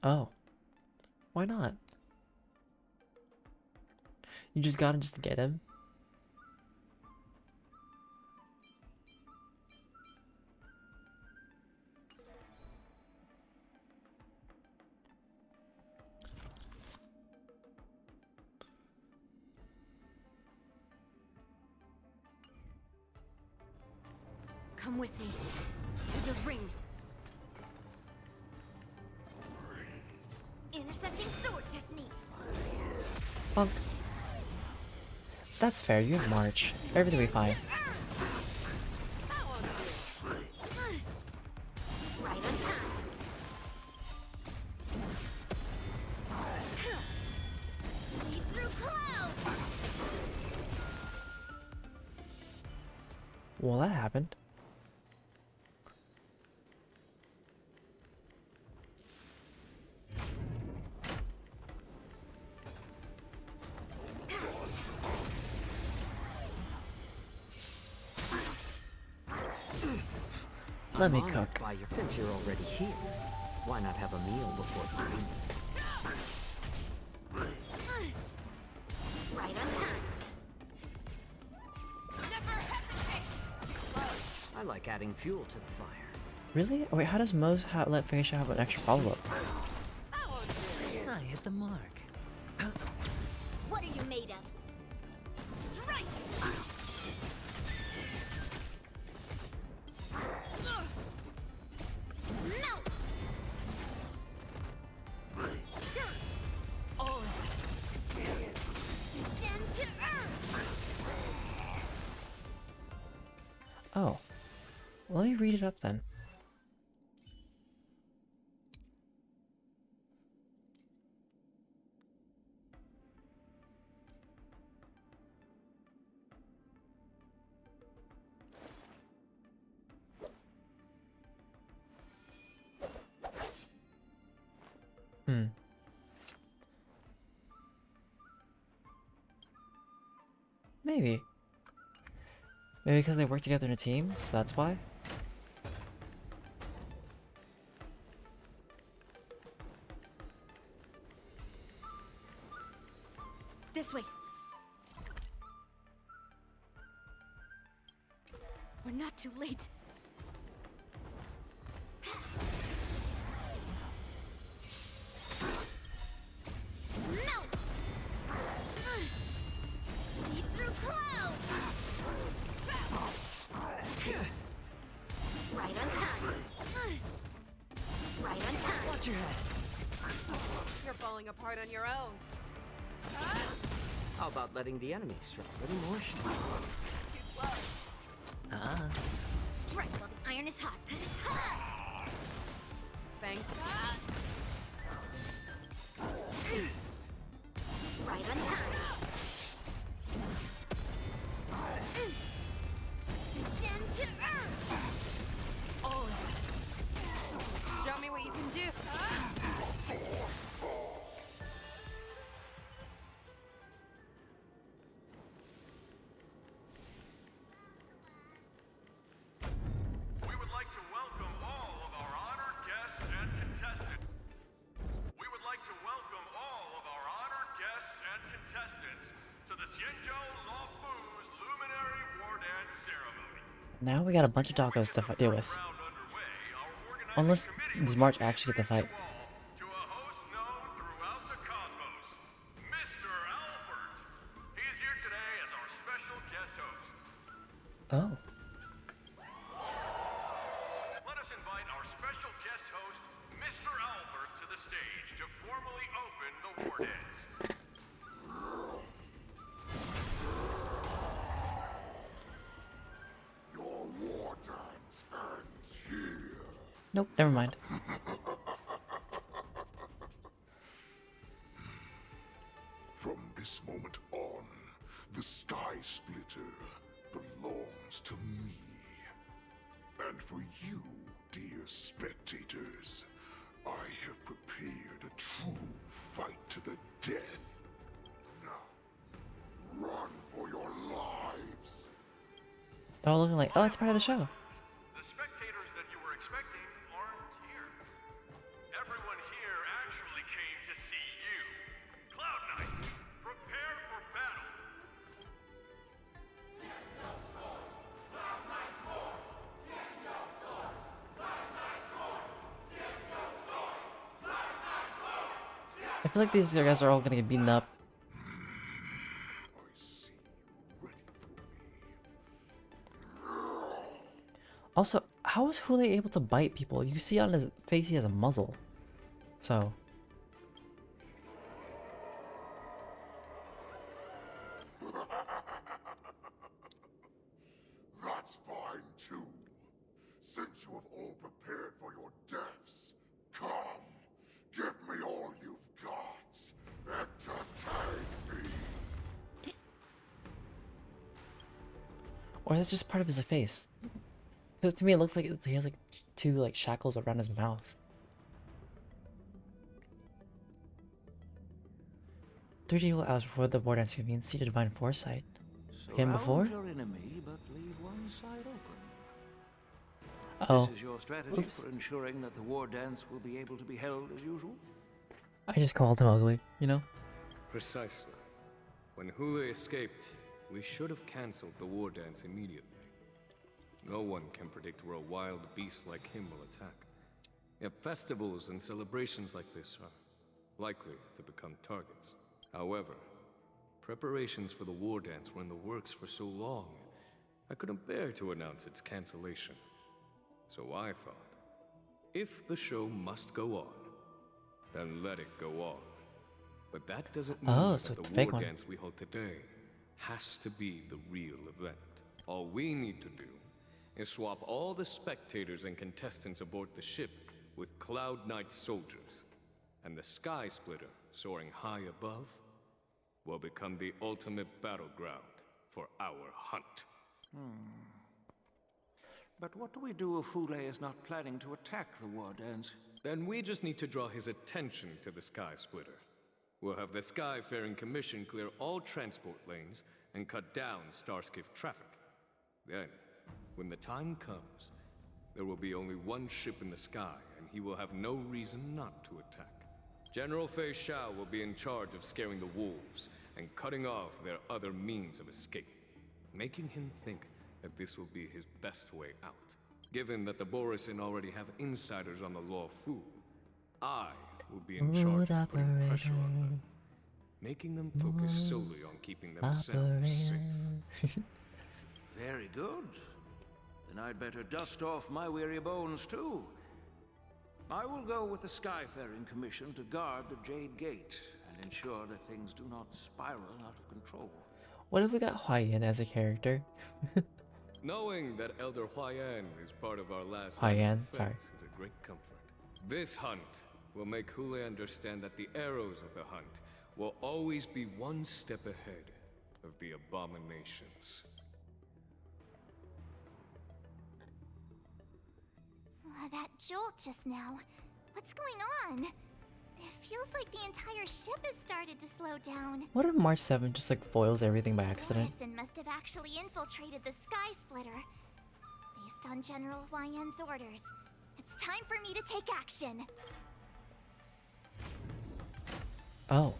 Oh. Why not? You just got him just to get him? Come with me to the ring. Intercepting sword technique. That's fair, you have March. Everything will be fine. Right on time. Leap through clouds. Well, that happened. Let me cook. Since you're already here, why not have a meal before you leave? Right on time. I like adding fuel to the fire. Really? Oh, wait, how does Mose let Fei Xiao have an extra follow-up? I hit the mark. What are you made of? Strike! Melt! Descend to earth! Oh. Let me read it up then. Maybe. Maybe because they work together in a team, so that's why? We're not too late. Melt! Lead through clouds! Right on time. Right on time. Watch your head. You're falling apart on your own. How about letting the enemy strike a little more shots? Too slow. Strike while the iron is hot. Thanks. Right on time. Descend to earth. All of it. Show me what you can do. We would like to welcome all of our honored guests and contestants. We would like to welcome all of our honored guests and contestants to the Xianzhou Luofu's Luminary War Dance Ceremony. Now we got a bunch of doggos to deal with. Unless does March actually get the fight? To a host known throughout the cosmos, Mr. Albert. He is here today as our special guest host. Oh. Let us invite our special guest host, Mr. Albert, to the stage to formally open the war dance. Your war dance ends here. Nope, never mind. From this moment on, the Sky Splitter belongs to me. And for you, dear spectators, I have prepared a true fight to the death. Now, run for your lives. They're all looking like, oh, it's part of the show. The spectators that you were expecting aren't here. Everyone here actually came to see you. Cloud Knight, prepare for battle. I feel like these guys are all gonna get beaten up. Also, how is Hule able to bite people? You see on his face he has a muzzle. So. That's fine too. Since you have all prepared for your deaths, come, give me all you've got. Entertain me. Or that's just part of his face. Because to me it looks like he has like two like shackles around his mouth. 30 hours before the war dance convenes, see the divine foresight. Again before? Surround your enemy, but leave one side open. Oh. This is your strategy Oops. for ensuring that the war dance will be able to be held as usual? I just called him ugly, you know? Precisely. When Hule escaped, we should have cancelled the war dance immediately. No one can predict where a wild beast like him will attack. Yet festivals and celebrations like this are likely to become targets. However, preparations for the war dance were in the works for so long, I couldn't bear to announce its cancellation. So I thought, if the show must go on, then let it go on. But that doesn't mean so that it's the the fake war one. dance we hold today has to be the real event. All we need to do is swap all the spectators and contestants aboard the ship with Cloud Knight soldiers, and the Sky Splitter, soaring high above, will become the ultimate battleground for our hunt. But what do we do if Hule is not planning to attack the war dance? Then we just need to draw his attention to the Sky Splitter. We'll have the Skyfaring Commission clear all transport lanes and cut down Starskiff traffic. Then, when the time comes, there will be only one ship in the sky, and he will have no reason not to attack. General Fei Shao will be in charge of scaring the wolves and cutting off their other means of escape, making him think that this will be his best way out. Given that the Borisin already have insiders on the Law Fu, I will be in charge of putting pressure on them, making them focus solely on keeping themselves safe. Very good. Then I'd better dust off my weary bones too. I will go with the Skyfaring Commission to guard the Jade Gate and ensure that things do not spiral out of control. What if we got Huayan as a character? Knowing that Elder Huayan is part of our last Huayan, defense sorry. is a great comfort. This hunt will make Hule understand that the arrows of the hunt will always be one step ahead of the abominations. That jolt just now. What's going on? It feels like the entire ship has started to slow down. What if March 7 just like foils everything by accident? Morrison must have actually infiltrated the Sky Splitter. Based on General Huayan's orders, it's time for me to take action. Oh.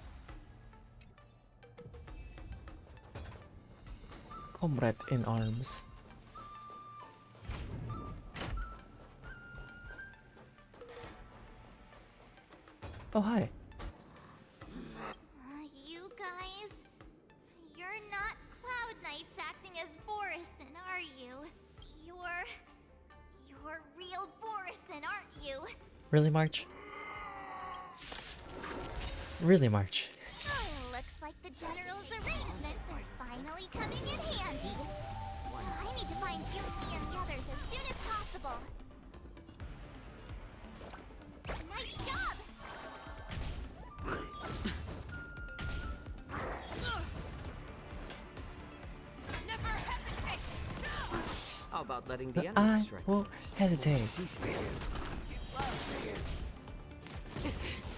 Comrade in arms. Oh, hi. You guys, you're not Cloud Knights acting as Borisin, are you? You're real Borisin, aren't you? Really, March? Really, March? Looks like the General's arrangements are finally coming in handy. I need to find Yumi and the others as soon as possible. Nice job! Never hesitate! How about letting the I enemy strike will first? hesitate.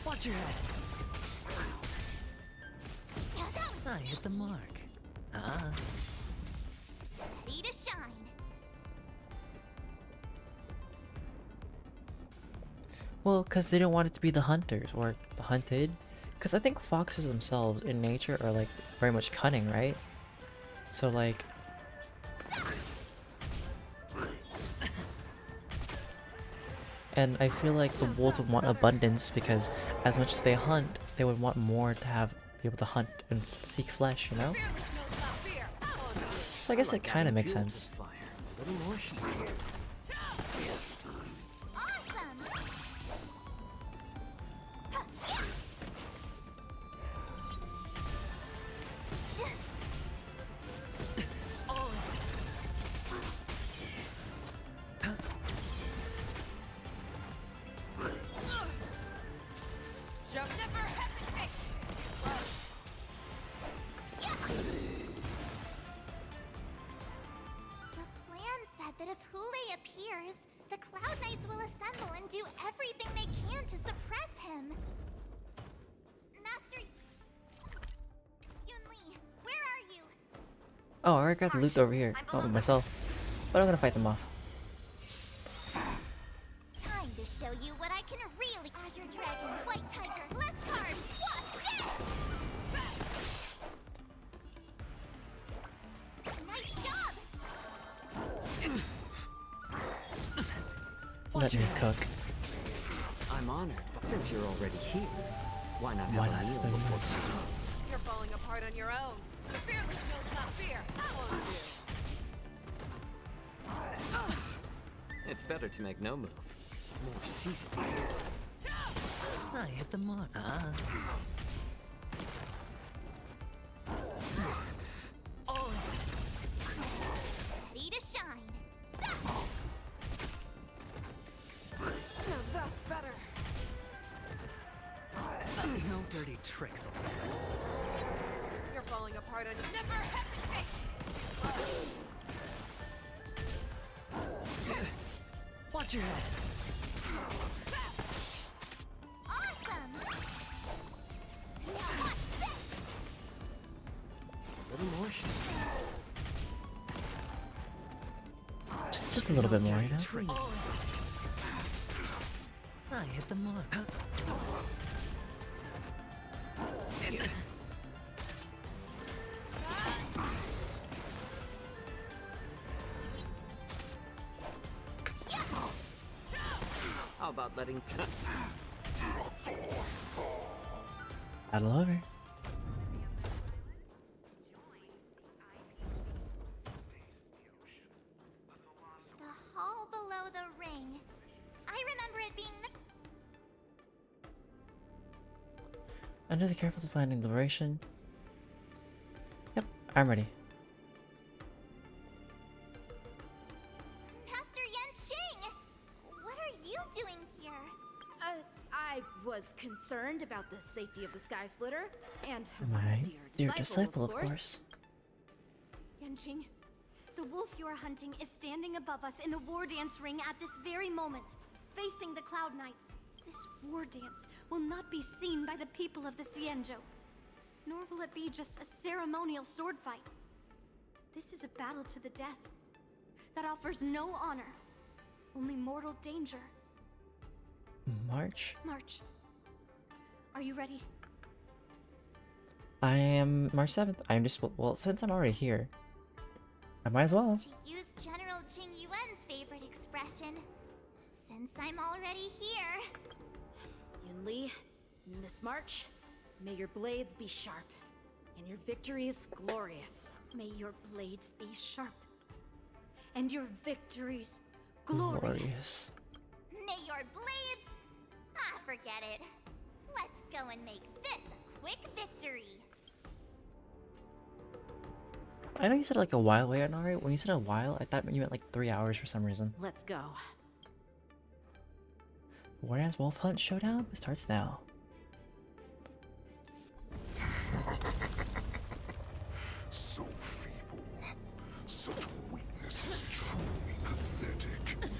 Watch your head. I hit the mark. Ready to shine. Well, because they don't want it to be the hunters or the hunted. Because I think foxes themselves in nature are like very much cunning, right? So like... And I feel like the wolves would want abundance because as much as they hunt, they would want more to have be able to hunt and seek flesh, you know? So I guess it kind of makes sense. A little more heat here. That if Hule appears, the Cloud Knights will assemble and do everything they can to suppress him. Master Yunli, where are you? Oh, I already got the loot over here. Oh, myself. But I'm gonna fight them off. Time to show you what I can really. Azure Dragon, White Tiger, less cards. Watch this! Nice job! Let me cook. I'm honored, but since you're already here, why not have a meal before this? You're falling apart on your own. The fearless knows not fear. That won't do. It's better to make no move. More seasoned. I hit the mark. Ready to shine. That's better. No dirty tricks. You're falling apart on your never hesitate. Watch your head. Awesome! Now watch this! A little more heat. Just a little bit more, you know? I hit the mark. How about letting Battle over. The hall below the ring. I remember it being the... Under the careful planning deliberation. Yep, I'm ready. Master Yanqing! What are you doing here? I was concerned about the safety of the Sky Splitter and My dear dear disciple, of course. Yanqing, the wolf you are hunting is standing above us in the war dance ring at this very moment, facing the Cloud Knights. This war dance will not be seen by the people of the Xianzhou, nor will it be just a ceremonial sword fight. This is a battle to the death that offers no honor, only mortal danger. March? March. Are you ready? I am March 7th. I'm just, well, since I'm already here, I might as well. To use General Jing Yuan's favorite expression, since I'm already here. Yunli, Miss March, may your blades be sharp, and your victories glorious. May your blades be sharp, and your victories glorious. May your blades... Ah, forget it. Let's go and make this a quick victory. I know you said like a while away, Anari. When you said a while, I thought you meant like 3 hours for some reason. Let's go. Wardance Wolf Hunt Showdown starts now. So feeble. Such weakness is truly pathetic.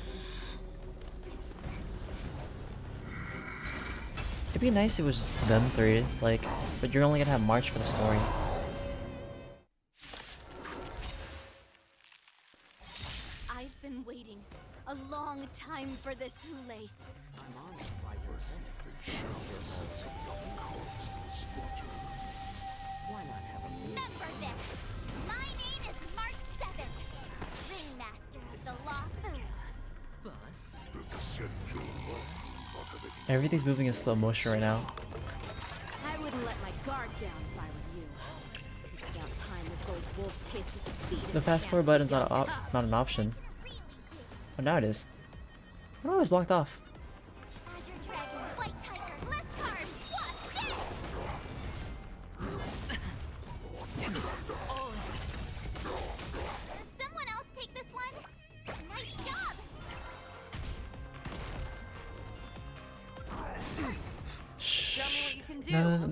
It'd be nice if it was just them three, like, but you're only gonna have March for the story. I've been waiting a long time for this, Hule. I'm honored by your Why not have a meal? Remember this. My name is March 7th, Ringmaster of the Lawfu. Everything's moving in slow motion right now. I wouldn't let my guard down if I were you. It's about time this old wolf tasted defeat. The fast forward button's not an option. Oh, now it is. Why am I always blocked off? Azure Dragon, White Tiger, Blizzcard, what's this? Someone else take this one? Nice job! Shh. No.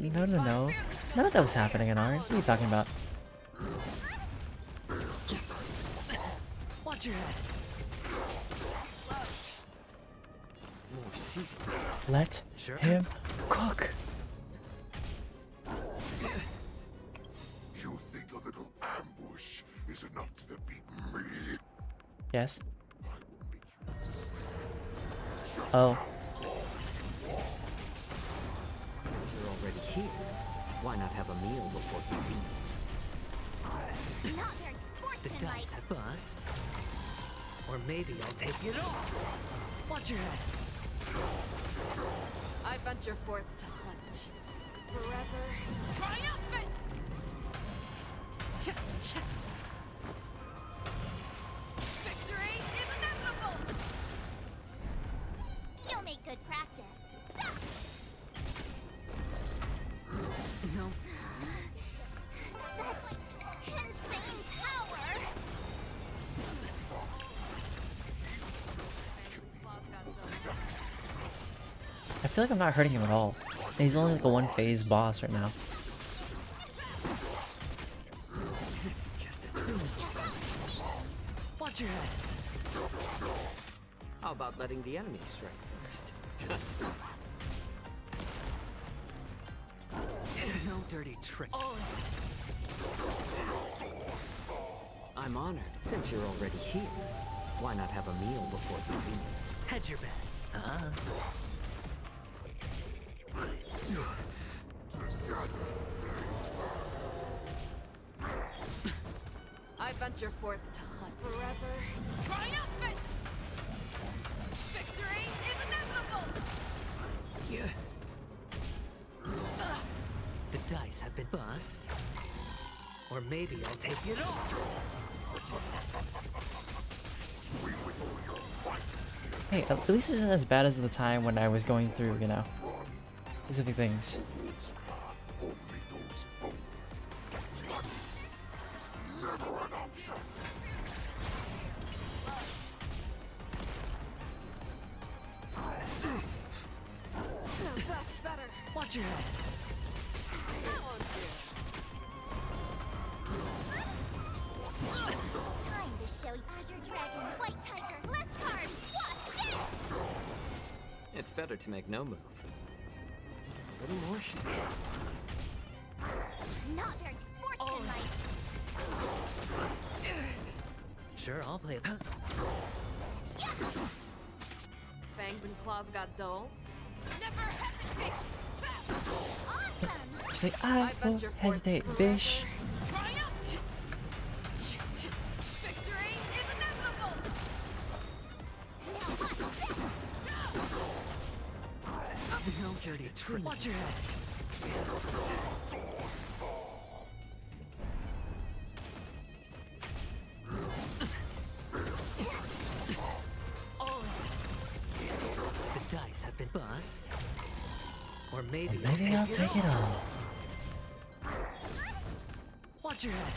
None of that was happening, Anari. What are you talking about? Watch your head. More season. Let him cook. You think a little ambush is enough to defeat me? Yes. Oh. Since you're already here, why not have a meal before you leave? Not very The sportsmanlike. dice bust. Or maybe I'll take it all. Watch your head. I venture forth to hunt. Forever triumphant! Victory is inevitable! You'll make good practice. Stop! No. Such insane power! I feel like I'm not hurting him at all. And he's only like a one-phase boss right now. It's just a tool. Watch your head. How about letting the enemy strike first? No dirty trick. I'm honored. Since you're already here, why not have a meal before you leave? Hedge your bets. I venture forth to hunt. Forever triumphant! Victory is inevitable! The dice have been bust. Or maybe I'll take it all. Hey, at least it isn't as bad as the time when I was going through, you know, specific things. That's better. Watch your head. Time to show you Azure Dragon, White Tiger, less cards, what's this? It's better to make no move. A little more shit. Not very sportsmanlike. Sure, I'll play it. Fangs and claws got dull. Never hesitate. Awesome. She's like, I won't hesitate, bish. Triumph. Victory is inevitable. No dirty trick. Watch your head. The dice have been bust. Or maybe, I'll take it all. Watch your head.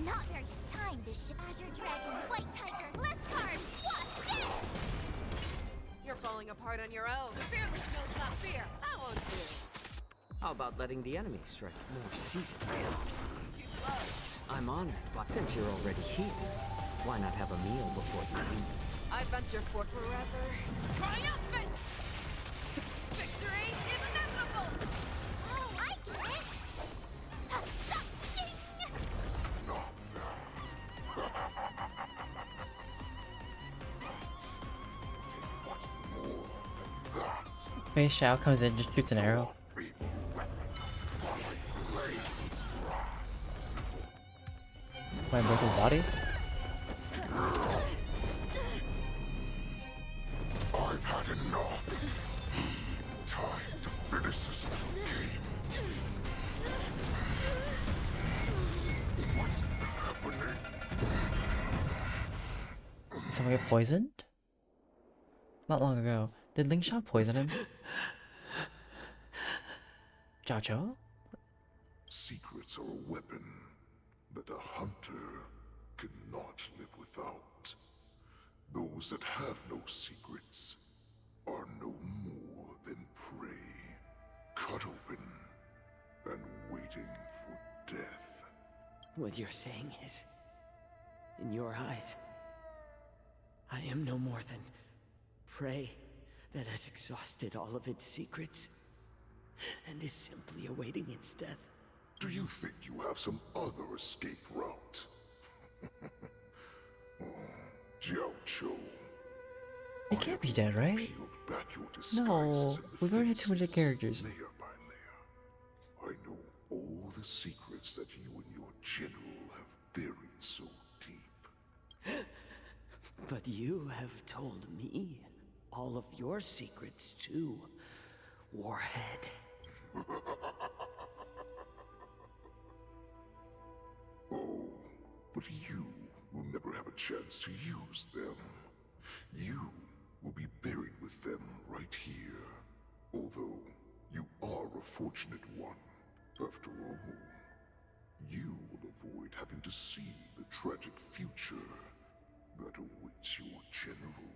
Not very time to show Azure Dragon, White Tiger, less cards, what's this? You're falling apart on your own. Fearless knows not fear. I won't do. How about letting the enemy strike more seasoned? Too slow. I'm honored, but since you're already here, why not have a meal before you leave? I venture for forever. Triumphant. Victory is inevitable. Oh, I get it. Ching! Fei Xiao comes in, just shoots an arrow. My broken body? I've had enough. Time to finish this game. What's happening? Did someone get poisoned? Not long ago. Did Ling Sha poison him? Zhao Zhou? Secrets are a weapon that a hunter cannot live without. Those that have no secrets are no more than prey, cut open and waiting for death. What you're saying is, in your eyes, I am no more than prey that has exhausted all of its secrets and is simply awaiting its death. Do you think you have some other escape route? Oh, Jiao Chou. He can't be dead, right? Peeled back your No, disguises and we've already had too many defenses, characters. layer by layer. I know all the secrets that you and your general have buried so deep. But you have told me all of your secrets too, Warhead. Oh, but you will never have a chance to use them. You will be buried with them right here. Although you are a fortunate one. After all, you will avoid having to see the tragic future that awaits your general.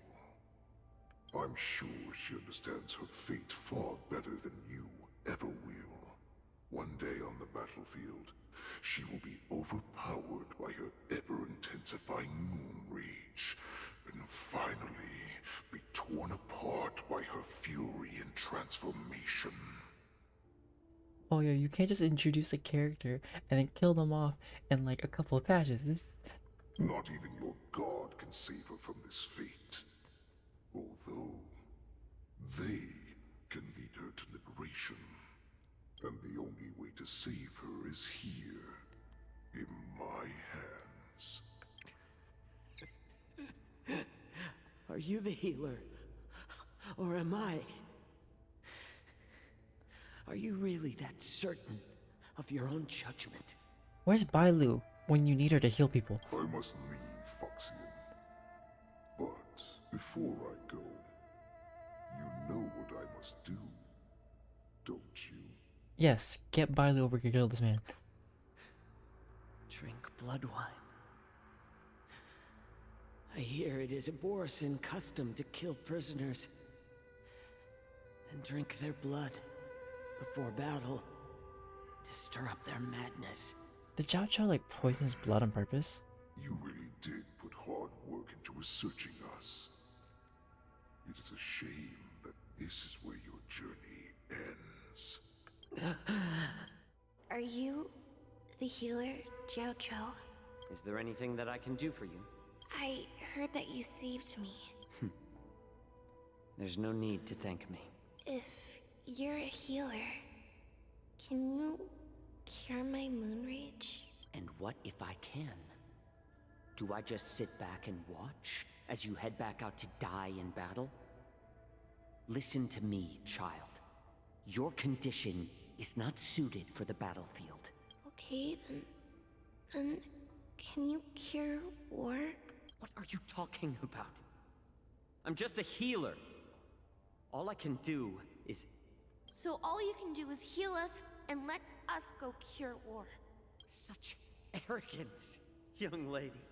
I'm sure she understands her fate far better than you ever will. One day on the battlefield, she will be overpowered by her ever-intensifying moon rage, and finally be torn apart by her fury and transformation. Oh yeah, you can't just introduce a character and then kill them off in like a couple of patches. This... Not even your god can save her from this fate. Although, they can lead her to liberation. And the only way to save her is here, in my hands. Are you the healer? Or am I? Are you really that certain of your own judgment? Where's Bailu when you need her to heal people? I must leave, Foxian. But before I go, you know what I must do, don't you? Yes, get Bailu over here, kill this man. Drink blood wine. I hear it is a Borisin custom to kill prisoners and drink their blood before battle to stir up their madness. Did Zhao Chao like poison his blood on purpose? You really did put hard work into researching us. It is a shame that this is where your journey ends. Are you the healer, Zhao Chou? Is there anything that I can do for you? I heard that you saved me. There's no need to thank me. If you're a healer, can you cure my moon rage? And what if I can? Do I just sit back and watch as you head back out to die in battle? Listen to me, child. Your condition is not suited for the battlefield. Okay, then can you cure war? What are you talking about? I'm just a healer. All I can do is... So all you can do is heal us and let us go cure war. Such arrogance, young lady.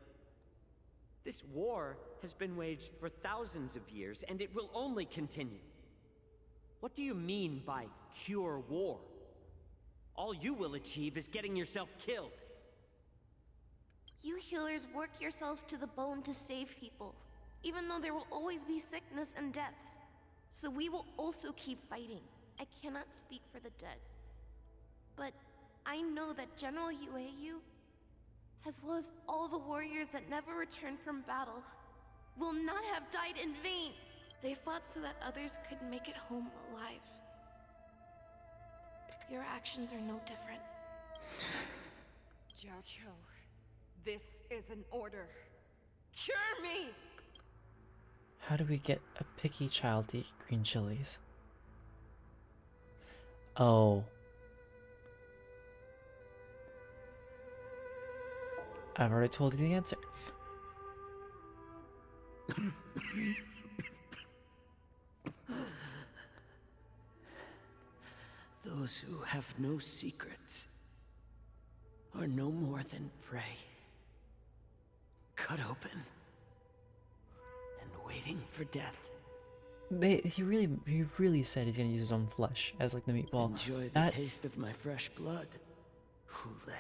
This war has been waged for thousands of years, and it will only continue. What do you mean by cure war? All you will achieve is getting yourself killed. You healers work yourselves to the bone to save people, even though there will always be sickness and death. So we will also keep fighting. I cannot speak for the dead. But I know that General Yueyu, as well as all the warriors that never returned from battle, will not have died in vain. They fought so that others could make it home alive. Your actions are no different. Zhao Chou, this is an order. Cure me! How do we get a picky child to eat green chilies? Oh. I've already told you the answer. Those who have no secrets are no more than prey. Cut open and waiting for death. He really said he's gonna use his own flesh as like the meatball. Enjoy the taste of my fresh blood, Hule.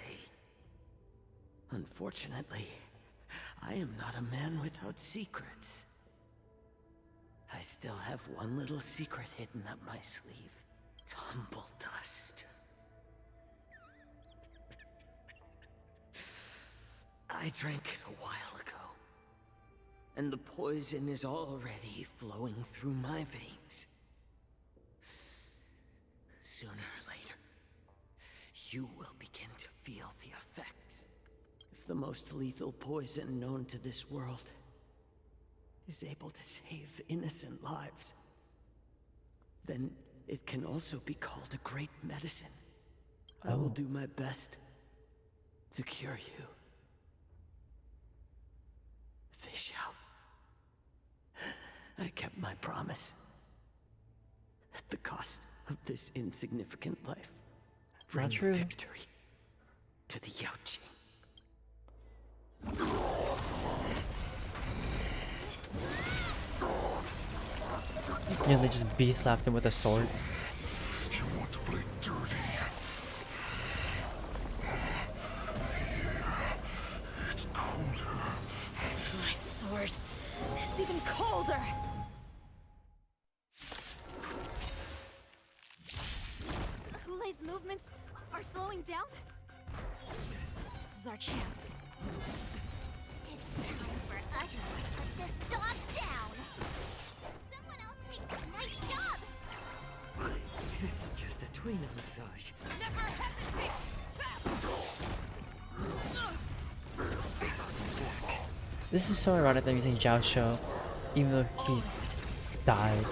Unfortunately, I am not a man without secrets. I still have one little secret hidden up my sleeve. Tumble dust. I drank it a while ago, and the poison is already flowing through my veins. Sooner or later, you will begin to feel the effects. If the most lethal poison known to this world is able to save innocent lives, then it can also be called a great medicine. I will do my best to cure you. Fish out. I kept my promise. At the cost of this insignificant life. It's not Bring true. victory to the Yaoqing. You know, they just slapped him with a sword. You want to play dirty? It's colder. My sword is even colder! Hule's movements are slowing down? This is our chance. It's time for us to put this dog down! Someone else take a nice job! It's just a tweener massage. Never hesitate! Trap! This is so ironic that I'm using Zhao Shou, even though he's died.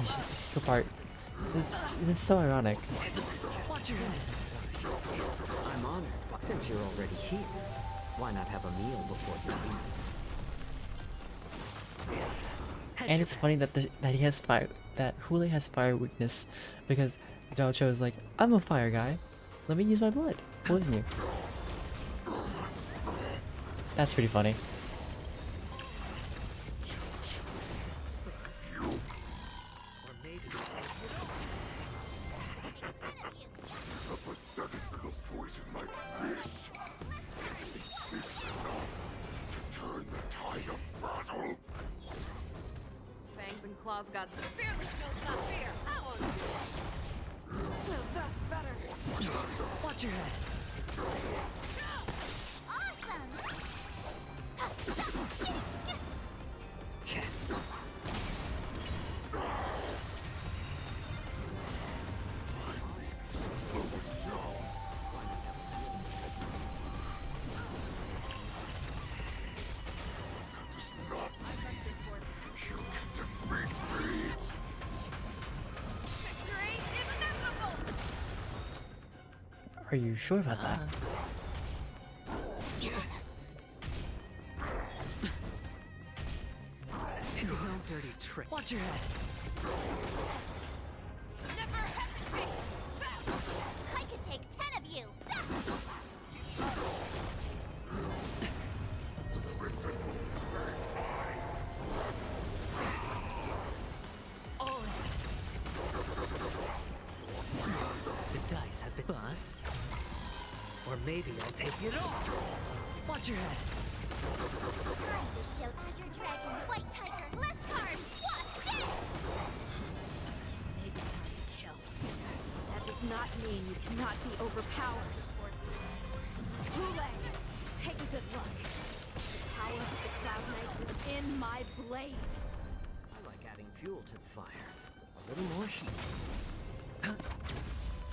He's still part. It's so ironic. Watch your head. I'm honored, but since you're already here, why not have a meal before you leave? And it's funny that that he has fire. That Hule has fire weakness, because Zhao Shou is like, I'm a fire guy. Let me use my blood. Poison you. That's pretty funny. Fangs and claws got fearless, no, not fear. I won't do it. No, that's better. Watch your head. Are you sure about that? No dirty trick. Watch your head. Never hesitate! I could take 10 of you! The dice have been bust. Or maybe I'll take it all. Watch your head. Time to show Azure Dragon, White Tiger, less cards! What's this? Kill. That does not mean you cannot be overpowered. Hule, take a good look. The power of the Cloud Knights is in my blade. I like adding fuel to the fire. A little more heat.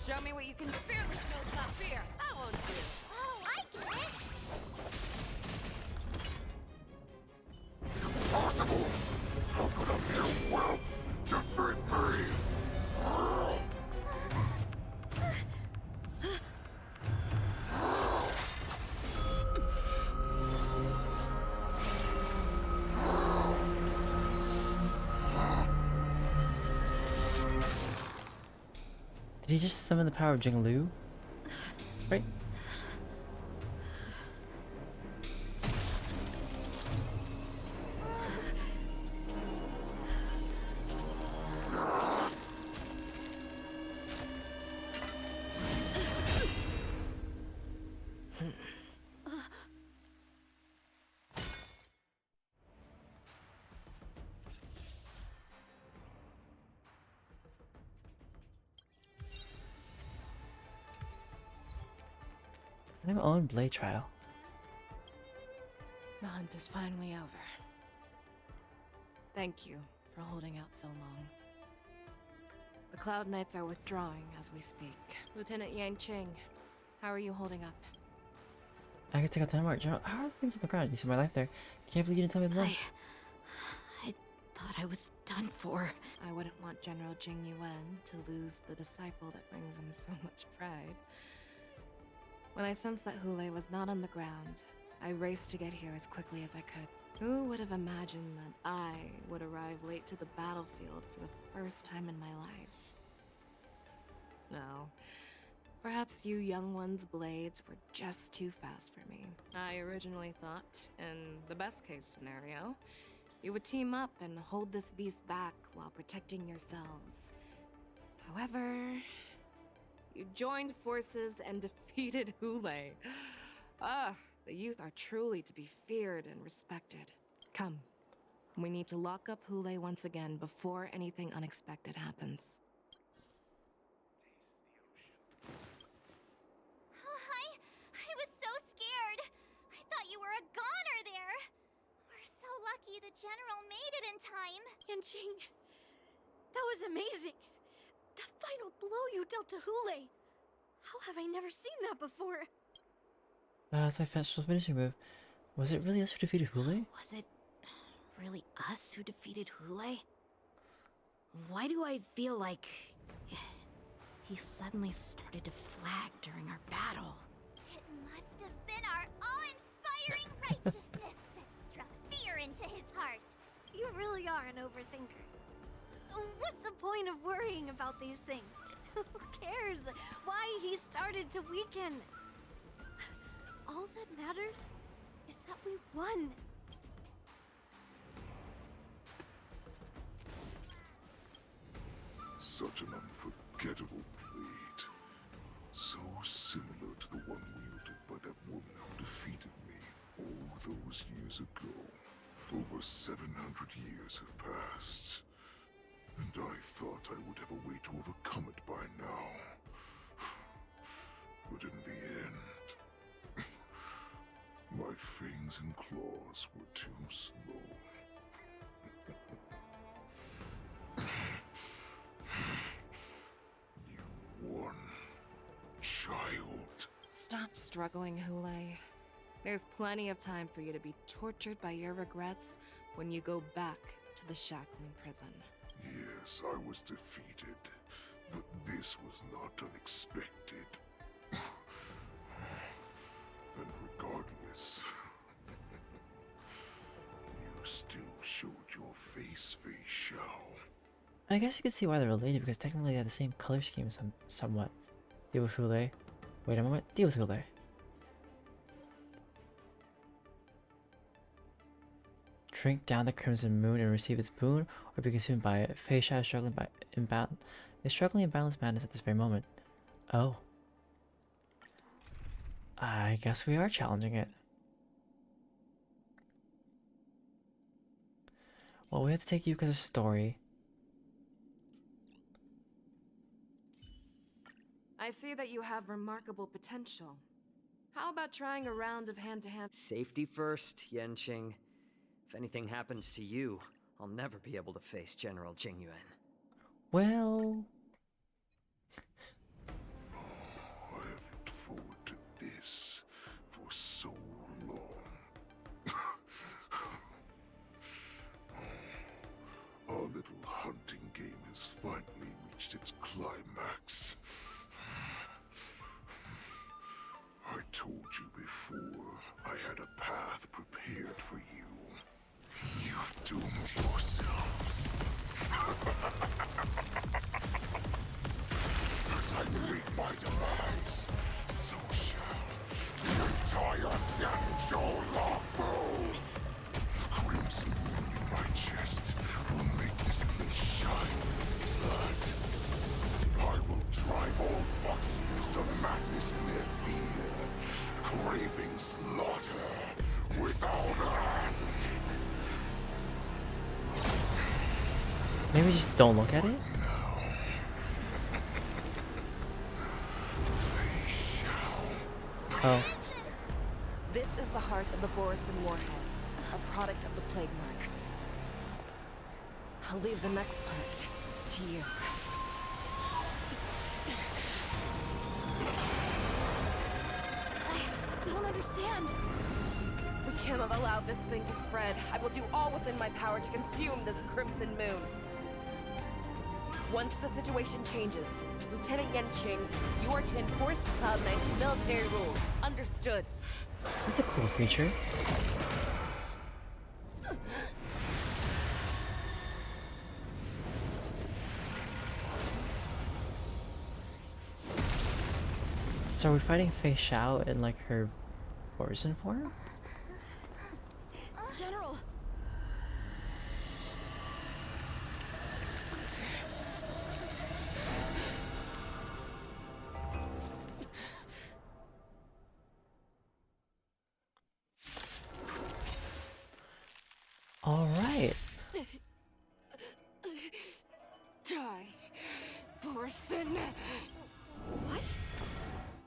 Show me what you can fearless, no, not fear. I won't do it. Oh, I get it! Impossible! How could a mere whelp defeat me? Did he just summon the power of Jinglu? Right? I have my own blade trial. The hunt is finally over. Thank you for holding out so long. The Cloud Knights are withdrawing as we speak. Lieutenant Yanqing, how are you holding up? I could take out time mark. General, how are things on the ground? You saved my life there. Can't believe you didn't tell me the life. I thought I was done for. I wouldn't want General Jing Yuan to lose the disciple that brings him so much pride. When I sensed that Hule was not on the ground, I raced to get here as quickly as I could. Who would have imagined that I would arrive late to the battlefield for the first time in my life? No. Perhaps you young ones' blades were just too fast for me. I originally thought, in the best case scenario, you would team up and hold this beast back while protecting yourselves. However, you joined forces and defeated Hule. Ah, the youth are truly to be feared and respected. Come, we need to lock up Hule once again before anything unexpected happens. I was so scared. I thought you were a goner there. We're so lucky the General made it in time. Yanqing, that was amazing. The final blow you dealt to Hule. How have I never seen that before? That's my special finishing move. Was it really us who defeated Hule? Was it really us who defeated Hule? Why do I feel like he suddenly started to flag during our battle? It must have been our awe-inspiring righteousness that struck fear into his heart. You really are an overthinker. What's the point of worrying about these things? Who cares why he started to weaken? All that matters is that we won. Such an unforgettable blade. So similar to the one wielded by that woman who defeated me all those years ago. Over 700 years have passed, and I thought I would have a way to overcome it by now. But in the end, my fangs and claws were too slow. You won, child. Stop struggling, Hule. There's plenty of time for you to be tortured by your regrets when you go back to the shackling prison. Yes, I was defeated, but this was not unexpected. And regardless, you still showed your face, Fei Xiao. I guess you could see why they're related, because technically they have the same color scheme somewhat. Deal with Hule. Wait a moment. Deal with Hule. Drink down the Crimson Moon and receive its boon, or be consumed by it. Fei Xiao is struggling in balanced madness at this very moment. Oh. I guess we are challenging it. Well, we have to take you because of story. I see that you have remarkable potential. How about trying a round of hand-to-hand? Safety first, Yanqing. If anything happens to you, I'll never be able to face General Jingyuan. Well... I have looked forward to this for so long. Our little hunting game has finally reached its climax. I told you before, I had a path prepared for you. You've doomed yourselves. As I meet my demise, so shall the entire Xianzhou Longbow. The crimson moon in my chest will make this place shine with blood. I will drive all Foxians to madness in their fear, craving slaughter without end. Maybe just don't look at it? Oh. This is the heart of the Borisin warhead, a product of the plague mark. I'll leave the next part to you. I don't understand. We cannot allow this thing to spread. I will do all within my power to consume this Crimson Moon. Once the situation changes, Lieutenant Yanqing, you are to enforce the Cloud Knight's military rules. Understood? That's a cool creature. So are we fighting Fei Xiao in like her Borisin form? General! Alright. Die, Borisin. What?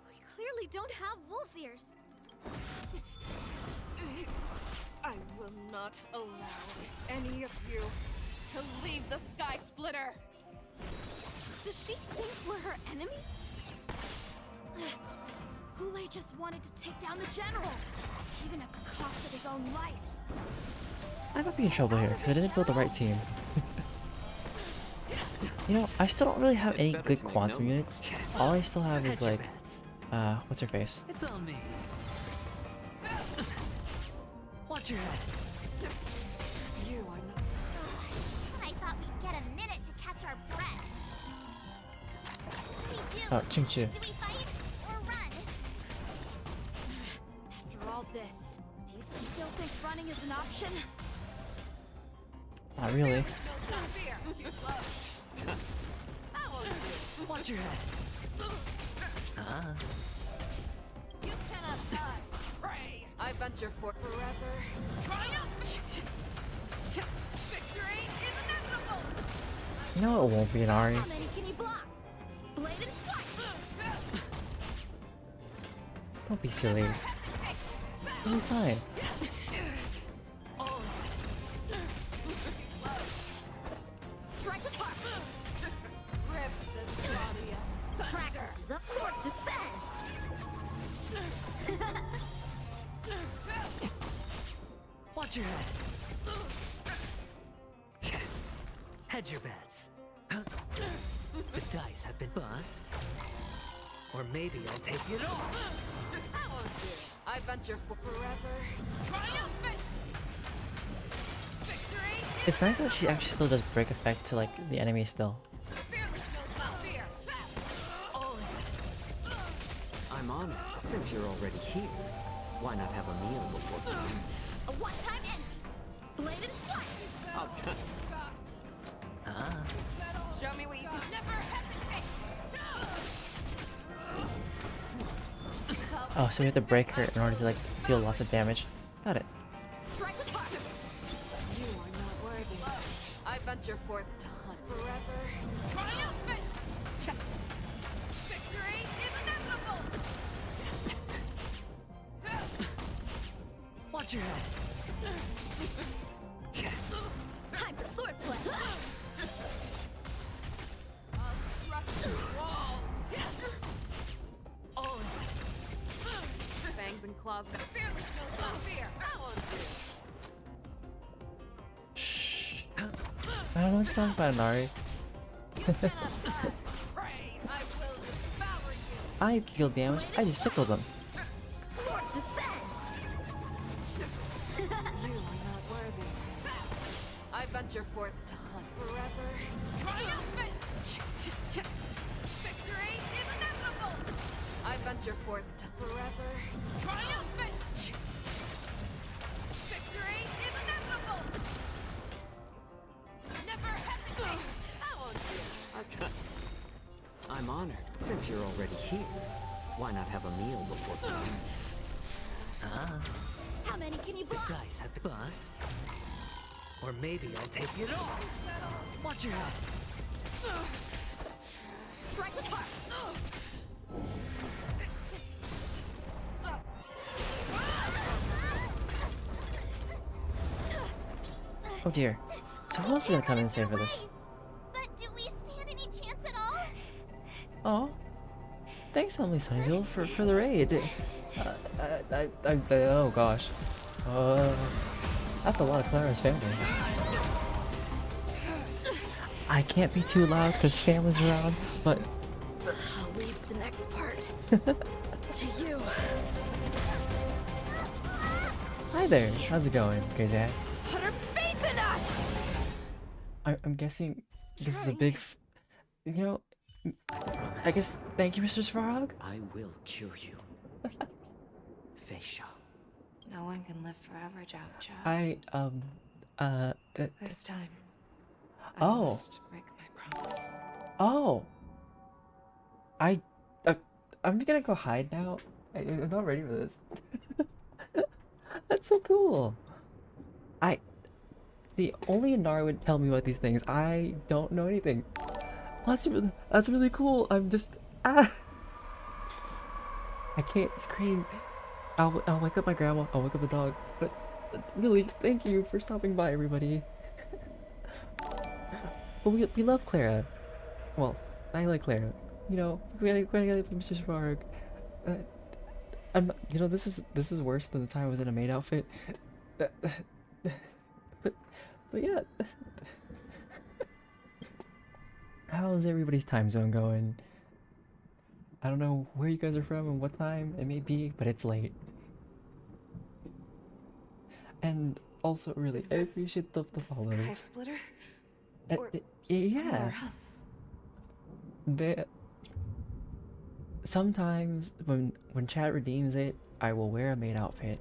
We clearly don't have wolf ears. I will not allow any of you to leave the Sky Splitter. Does she think we're her enemies? Hule just wanted to take down the general, even at the cost of his own life. I might be in trouble here because I didn't build the right team. You know, I still don't really have any good quantum units. All I still have is like, what's her face? It's on me. Watch your head. You are not. I thought we'd get a minute to catch our breath. We do. Oh, Ching Chi. Do we fight or run? After all this, do you still think running is an option? Not really. Watch your head. You cannot die. Pray. I venture for forever. Victory is inevitable. You know it won't be an Ari. How many can you block? Blade and flight. Don't be silly. You'll be fine. Strike apart. Rip this body asunder. Practices up. Swords descend. Watch your head. Hedge your bets. The dice have been bust. Or maybe I'll take it all. I venture for forever. Triumphant. Victory is It's nice that she actually still does break effect to like the enemy still. fearless, knows not fear. I'm honored. Since you're already here, why not have a meal before time? A one-time enemy. Blade and flight. Show me what you can. Never hesitate. Oh, so we have to break her in order to like deal lots of damage. Got it. Strike apart. You are not worthy. I venture forth to hunt forever. Triumphant. Victory is inevitable. Watch your head. Time for swordplay. I'll thrust you all. Fangs and claws, but fearless knows not fear. Shh. I don't know what you're talking about, Nari. Pray, I will devour you. I deal damage. I just tickle them. Swords descend. You are not worthy. I venture forth to hunt forever. Triumphant. Victory is inevitable. I venture forth to forever. Triumphant. Victory is inevitable. Never hesitate. I won't do. I'm honored. Since you're already here, why not have a meal before time? How many can you The block? dice have been bust. Or maybe I'll take it all. Watch your head. Strike apart. Oh dear. So who else is gonna come and save for this? But do we stand any chance at all? Oh. Thanks, Emily Sunnyville, for the raid. Oh gosh. That's a lot of Clara's family. I can't be too loud because family's around, but I'll leave the next part to you. hi there. How's it going, crazy eye? Put her faith in us. I'm guessing this is a big, you know. I guess thank you, Mr. Svarog. I will cure you. Feisha. No one can live forever, Jiao. This time, I Oh. must break my promise. Oh. I'm gonna go hide now. I'm not ready for this. That's so cool. See, only Inara would tell me about these things. I don't know anything. That's really cool. I'm just I can't scream. I'll wake up my grandma. I'll wake up the dog. But really, thank you for stopping by, everybody. But we love Clara. Well, I like Clara. You know, we gotta get Mr. Spark. you know, this is worse than the time I was in a maid outfit. But but yeah. How's everybody's time zone going? I don't know where you guys are from and what time it may be, but it's late. And also, really, I appreciate the follows. Sky Splitter? Or Yeah. somewhere else? The sometimes when chat redeems it, I will wear a maid outfit,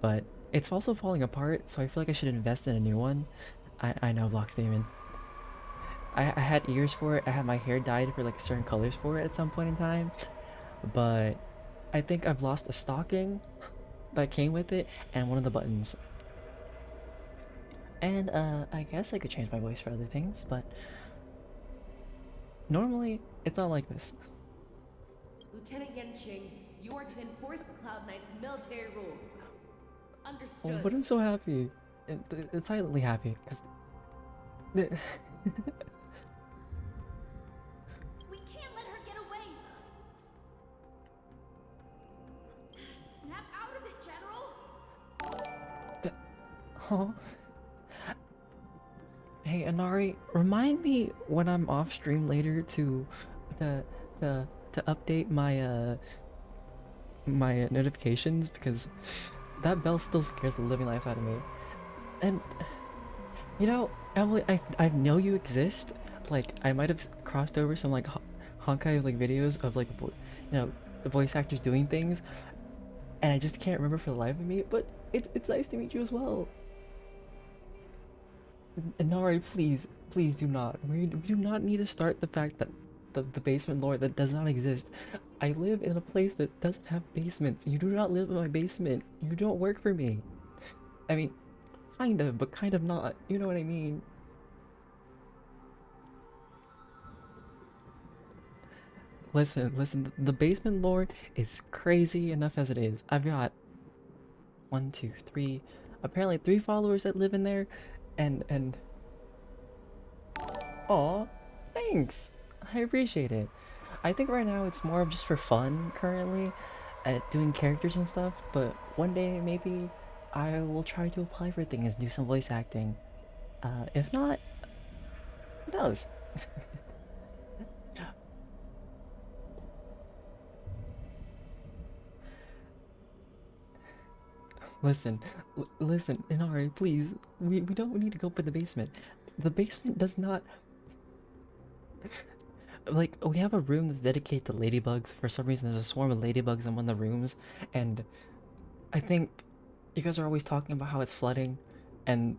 but it's also falling apart, so I feel like I should invest in a new one. I know, Blox Demon. I had ears for it. I had my hair dyed for like certain colors for it at some point in time, but I think I've lost a stocking that came with it and one of the buttons. And I guess I could change my voice for other things, but normally it's not like this. Lieutenant Yanqing, you are to enforce the Cloud Knight's military rules. Oh, Understood. but I'm so happy. It's silently happy because. We can't let her get away. Snap out of it, General. Oh. Hey Anari, remind me when I'm off stream later to update my my notifications, because that bell still scares the living life out of me. And you know, Emily, I know you exist. Like I might have crossed over some like Honkai like videos of like you know, the voice actors doing things, and I just can't remember for the life of me. But it's nice to meet you as well. Nari, please do not. We do not need to start the fact that the basement lore that does not exist. I live in a place that doesn't have basements. You do not live in my basement. You don't work for me. I mean, kind of, but kind of not. You know what I mean? Listen, the basement lore is crazy enough as it is. I've got 1, 2, 3, apparently 3 followers that live in there, and aw, thanks. I appreciate it. I think right now it's more of just for fun currently, at doing characters and stuff, but one day maybe I will try to apply for things, do some voice acting. If not, who knows? Listen, Inari, please, we don't need to go for the basement. The basement does not... Like, we have a room that's dedicated to ladybugs. For some reason, there's a swarm of ladybugs in one of the rooms, and I think you guys are always talking about how it's flooding, and...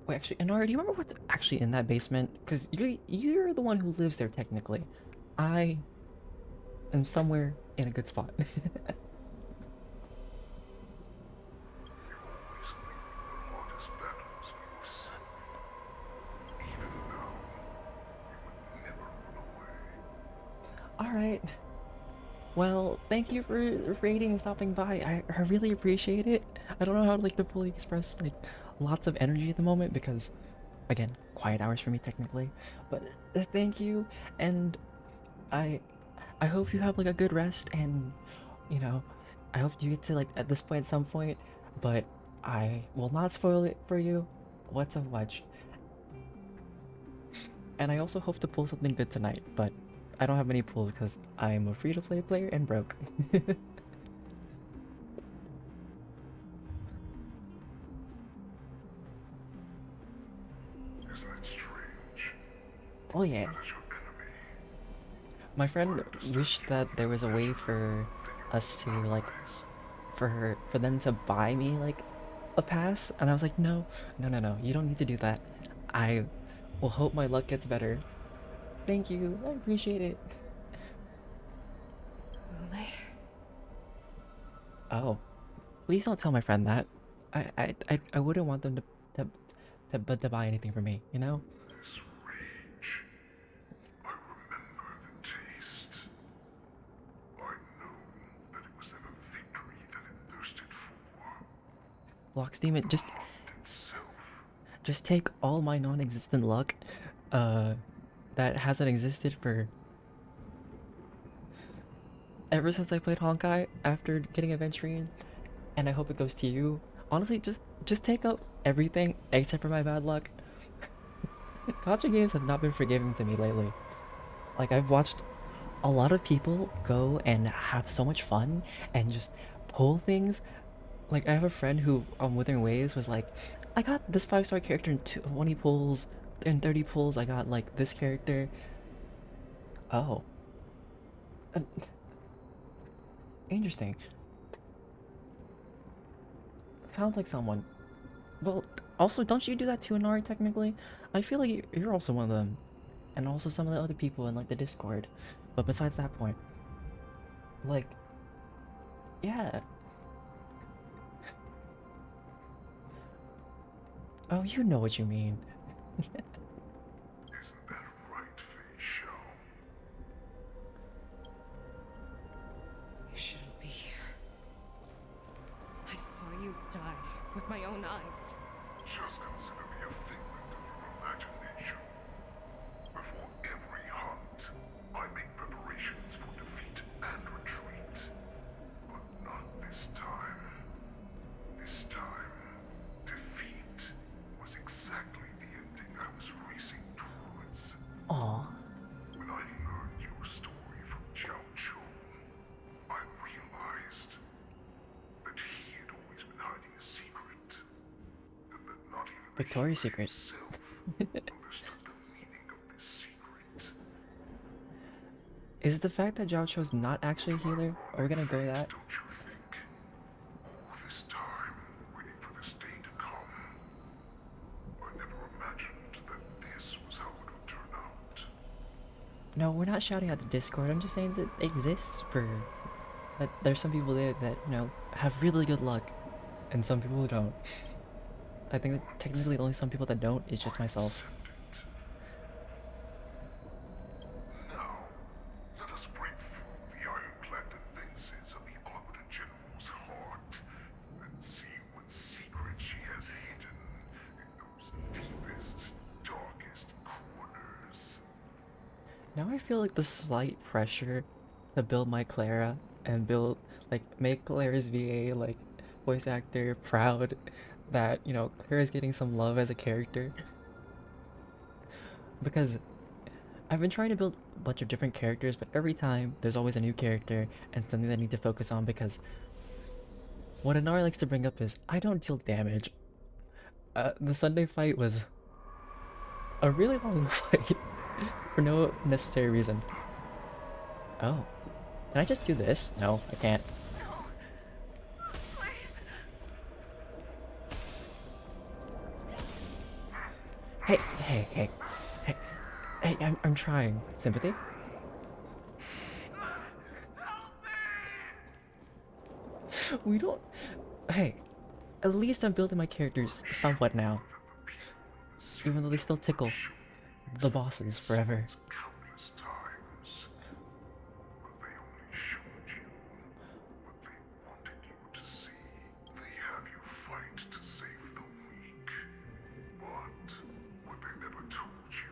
Wait, actually, Inari, do you remember what's actually in that basement? Because you're the one who lives there, technically. I am somewhere in a good spot. Alright. Well, thank you for raiding and stopping by. I really appreciate it. I don't know how to fully express lots of energy at the moment because, again, quiet hours for me technically. But thank you, and I hope you have a good rest, and you know, I hope you get to at this point at some point, but I will not spoil it for you whatso much. And I also hope to pull something good tonight, but I don't have many pulls because I'm a free-to-play player and broke. Isn't that strange? Oh yeah. That is your enemy. My friend wished that there was a way for us to for them to buy me a pass, and I was like, no, you don't need to do that. I will hope my luck gets better. Thank you, I appreciate it. Oh, please don't tell my friend that. I wouldn't want them to buy anything for me, you know? This rage. I remember the taste. I know that it was ever victory that it thirsted for. Blox Demon, just take all my non-existent luck, that hasn't existed for ever since I played Honkai after getting Aventurine, and I hope it goes to you. Honestly, just take up everything except for my bad luck. Gacha games have not been forgiving to me lately. Like, I've watched a lot of people go and have so much fun and just pull things. Like, I have a friend who on Withering Waves was like, I got this 5-star character in 20 pulls, in 30 pulls. I got like this character. Oh, uh, interesting. Sounds like someone. Well, also, don't you do that too, Inari, technically? I feel like you're also one of them. And also some of the other people in, like, the Discord. But besides that point, like, yeah. Oh, you know what you mean. Isn't that right, Fei Shao? You shouldn't be here. I saw you die with my own eyes. Just consider me a figment of your imagination. Before every hunt, I make preparations for defeat and retreat. But not this time. This time, defeat was exactly the ending I was racing towards. Aww. When I learned your story from Jiao Chu, I realized that he had always been hiding a secret. And that not even Victoria's Secret. himself understood the meaning of this secret. Is it the fact that Jiao Chu's not actually a healer? Are we gonna go with that? Don't you think? All this time, waiting for this day to come. I never imagined that this was how it would turn out. No, we're not shouting out the Discord. I'm just saying that it exists for... that there's some people there that, you know, have really good luck. And some people who don't. I think that technically the only some people that don't is just myself. Now, let us break through the ironclad defenses of the Arbiter General's heart and see what secret she has hidden in those deepest, darkest corners. Now I feel like the slight pressure to build my Clara and build, like, make Clara's VA, like, voice actor proud that, you know, Clara's getting some love as a character. Because I've been trying to build a bunch of different characters, but every time there's always a new character and something that I need to focus on because what Inari likes to bring up is I don't deal damage. The Sunday fight was a really long fight for no necessary reason. Oh. Can I just do this? No, I can't. Hey, hey, hey, hey, hey, I'm trying. Sympathy? We don't... Hey, at least I'm building my characters somewhat now. Even though they still tickle the bosses forever. Countless times. But they only showed you what they wanted you to see. They have you fight to save the weak. But what they never told you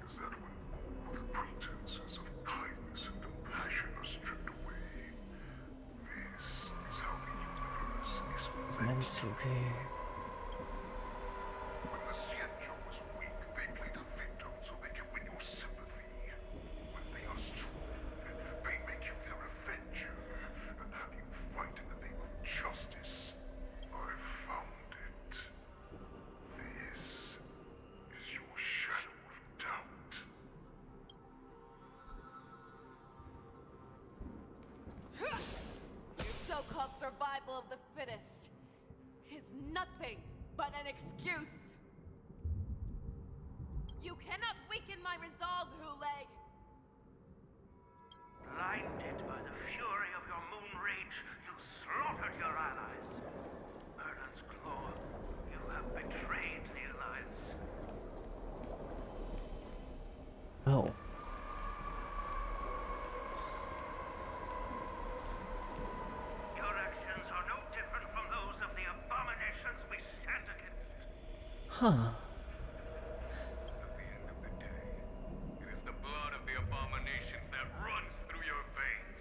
is that when all the pretenses of kindness and compassion are stripped away, this is how the universe is meant to be. When the Xianzhou was weak, they played a victim so they can win your sympathy. When they are strong, they make you their avenger and have you fight in the name of justice. I found it. This is your shadow of doubt. Your so-called survival of the fittest is nothing but an excuse. You cannot weaken my resolve, Hule. Blinded by the fury of your moon rage, you slaughtered your allies. Merlin's Claw, you have betrayed the Alliance. Oh. Your actions are no different from those of the abominations we stand against. Huh. It is the blood of the abominations that runs through your veins.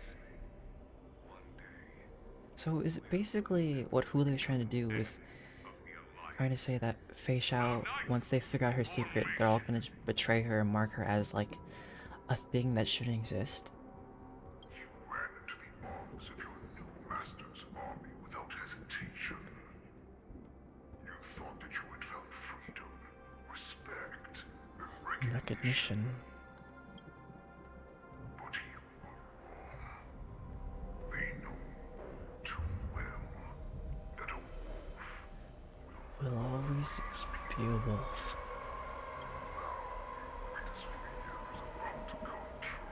So is it basically what Hule was trying to do was trying to say that Fei Xiao, once they figure out her secret, they're all gonna betray her and mark her as like a thing that shouldn't exist? You ran into the arms of your new master's army without hesitation. You thought that you had found freedom, respect, and Recognition. But you were wrong. They know all too well that a wolf Will always be a wolf. greatest fear is about to come true.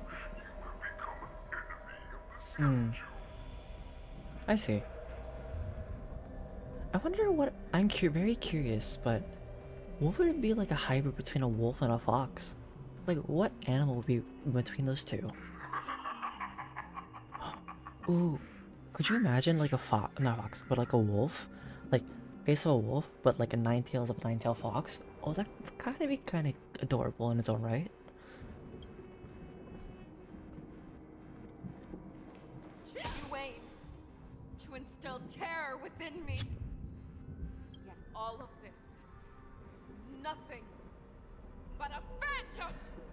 You have become an enemy of the Xianzhou. I see. I wonder what very curious, but what would it be like a hybrid between a wolf and a fox? Like what animal would be between those two? Ooh, could you imagine like a fox, not a fox, but like a wolf? Like face of a wolf, but like a nine tails of a nine-tailed fox? Oh, that would kind of be kind of adorable in its own right. Wayne, to instill terror within me. Yet all of this is nothing but a phantom.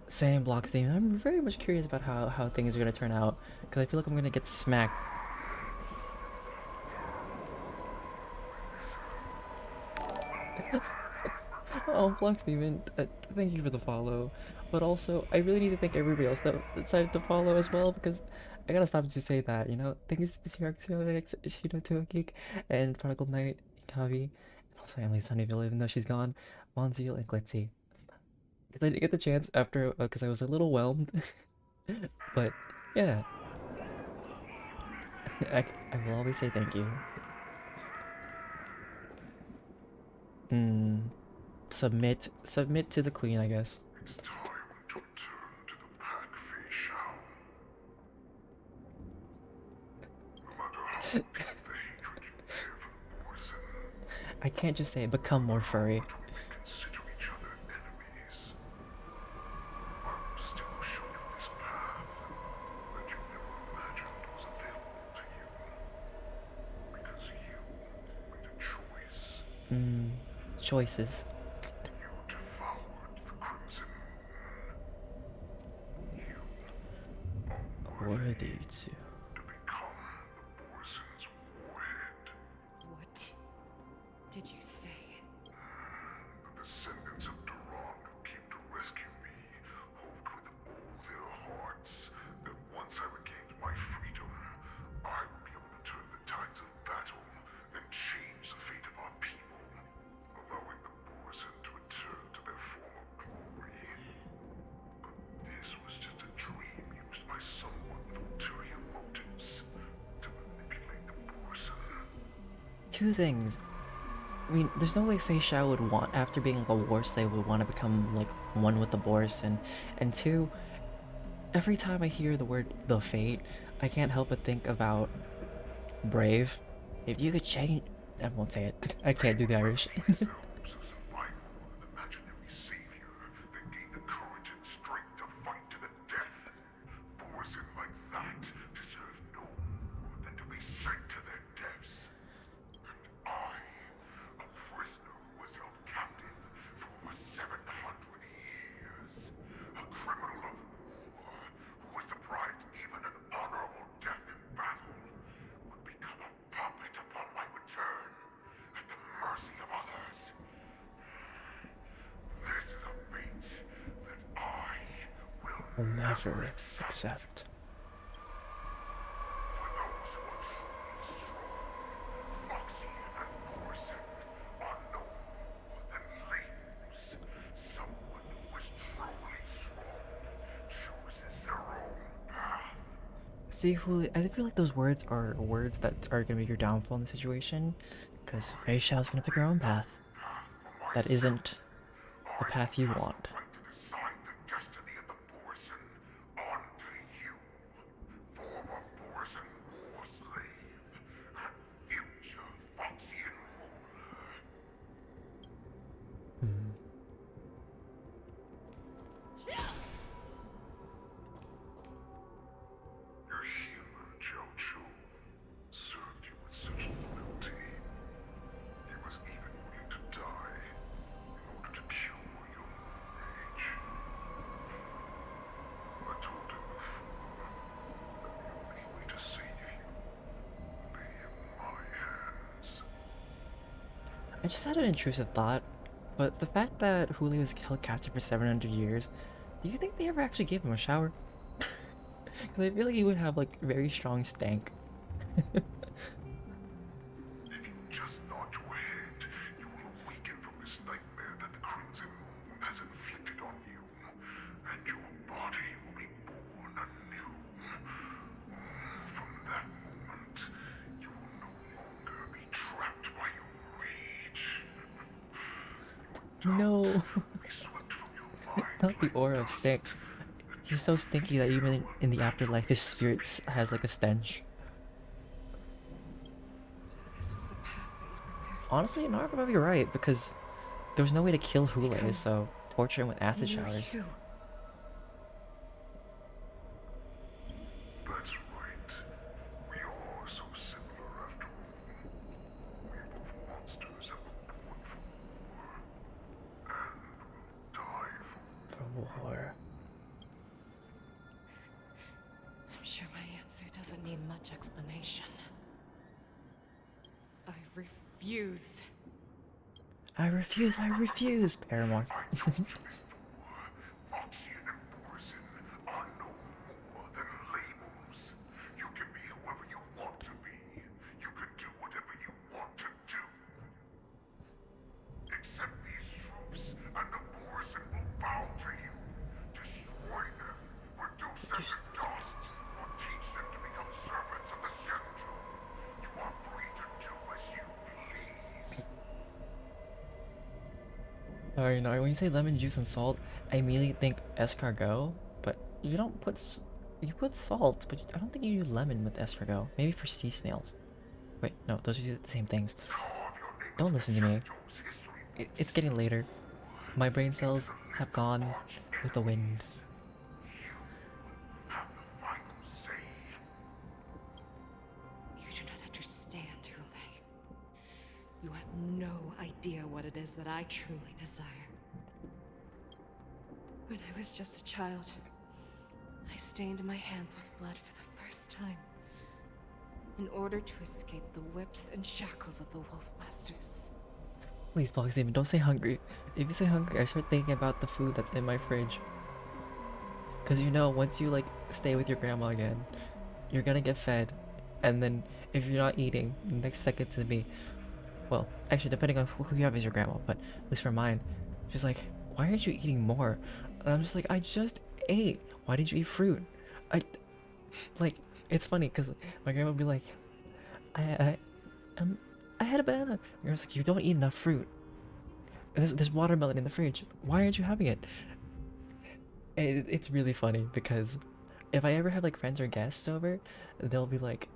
Same Blocks theme. I'm very much curious about how things are gonna turn out because I feel like I'm gonna get smacked. Oh, Block Steven, thank you for the follow. But also, I really need to thank everybody else that decided to follow as well because I gotta stop to say that, you know? Thanks to TRX, Shino to a Geek, and Prodigal Knight, Kavi, and also Emily Sunnyville, even though she's gone, Monzeal, and Glitzy. Because I didn't get the chance after, because I was a little whelmed. But, yeah. I will always say thank you. Submit to the queen, I guess. It's time to return to the pack, Fei Xiao. No matter how deep the hatred you bear for the Borson, I can't just say become more furry. consider each other enemies. I will still show you this path that you never imagined was available to you. Because you made a choice. Choices. You devoured the Crimson Moon. You are Worthy to. to become the Borson's warhead. What did you say? The descendants of Duran who came to rescue me hoped with all their hearts that once I regained my freedom, I would be able to turn the tides of battle and change the fate of our people, allowing the Borson to return to their former glory. But this was just a dream used by someone with ulterior motives to manipulate the Borson. Two things. I mean, there's no way Fei Xiao would want, after being like a war slave, would want to become like one with the Borson. And two, every time I hear the word the Fate, I can't help but think about Brave. If you could change, I won't say it. I can't do the Irish. Imaginary savior that gained the courage and strength to fight to the death. Borson like that deserve no more than to be sent to their deaths. And I, a prisoner who was held captive for over 700 years, a criminal of war who was deprived even an honorable death in battle, would become a puppet upon my return, at the mercy of others. This is a fate that I will Never accept. For those who are truly strong, Foxy and Borson are no more than labels. Someone who is truly strong chooses their own path. See, Huli, I feel like those words are words that are gonna be your downfall in the situation, because Fei Xiao's gonna pick her own path. That isn't the path you want. Right to decide the destiny of the Borson onto you, former Borson war slave and future Foxian ruler. You're human, Jojo. Serve I just had an intrusive thought, but the fact that Huli was held captive for 700 years, do you think they ever actually gave him a shower? Because I feel like he would have like very strong stank. Just nod your head. You will awaken from this nightmare that the Crimson Moon has inflicted on you, and your body will be born anew. From that moment, you will no longer be trapped by your rage. No! Not the aura of stink. He's so stinky that even in the afterlife his spirit has like a stench. This was the path that you prepared. Honestly, Narva might be right, because there was no way to kill Hule, so torture him with acid I knew showers. you. That's right. We are so similar after all. We're both monsters and were born for war. And will die for war. I'm sure my answer doesn't need much explanation. I refuse. I refuse, Paramore. Foxian and Borison are no more than labels. You can be whoever you want to be. You can do whatever you want to do. Accept these truths, and the Borison will bow to you. Destroy them, reduce them to dust, or teach them to become servants of the Xianzhou. You are free to do as you please. Alright, no, when you say lemon juice and salt, I immediately think escargot, but you don't put you put salt, but I don't think you use lemon with escargot. Maybe for sea snails. Wait, no, those are the same things. Don't listen to me. It's getting later. My brain cells have gone with the wind. You do not understand, Hule. You have no idea what it is that I truly desire. When I was just a child, I stained my hands with blood for the first time, in order to escape the whips and shackles of the Wolf Masters. Please, Fox Demon, don't say hungry. If you say hungry, I start thinking about the food that's in my fridge. Cause you know, once you like stay with your grandma again, you're gonna get fed, and then if you're not eating, the next second's gonna be, well, actually depending on who you have as your grandma, but at least for mine, she's like, why aren't you eating more? And I'm just like, I just ate. Why didn't you eat fruit? Like, it's funny because my grandma would be like, I had a banana. And I was like, you don't eat enough fruit. There's watermelon in the fridge. Why aren't you having it? And it's really funny because if I ever have like friends or guests over, they'll be like,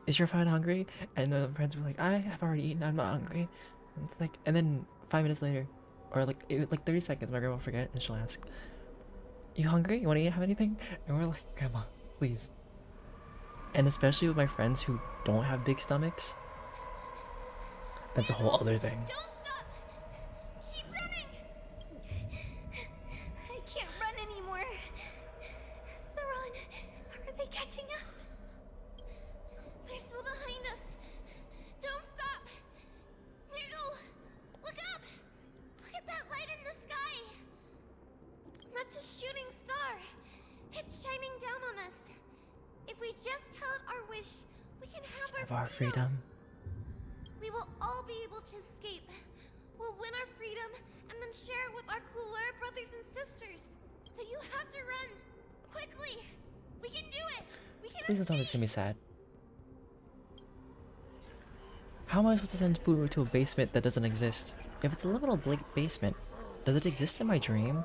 is your friend hungry? And the friends will be like, I have already eaten, I'm not hungry. And it's like, and then 5 minutes later, or like 30 seconds, my grandma will forget and she'll ask, you hungry? You want to have anything? And we're like, Grandma, please. And especially with my friends who don't have big stomachs, that's a whole other thing. Don't stop! Keep running! I can't run anymore. Saran, are they catching up? They're still behind us. Don't stop! Niggle! Look up! Look at that light in the sky! That's a shooting star. It's shining down on us. If we just tell it our wish, we can have our freedom. We will all be able to escape. We'll win our freedom and then share it with our cooler brothers and sisters. So you have to run. Quickly. We can do it. We can Please don't tell me it's gonna be sad. How am I supposed to send food to a basement that doesn't exist? If it's a liminal basement, does it exist in my dream?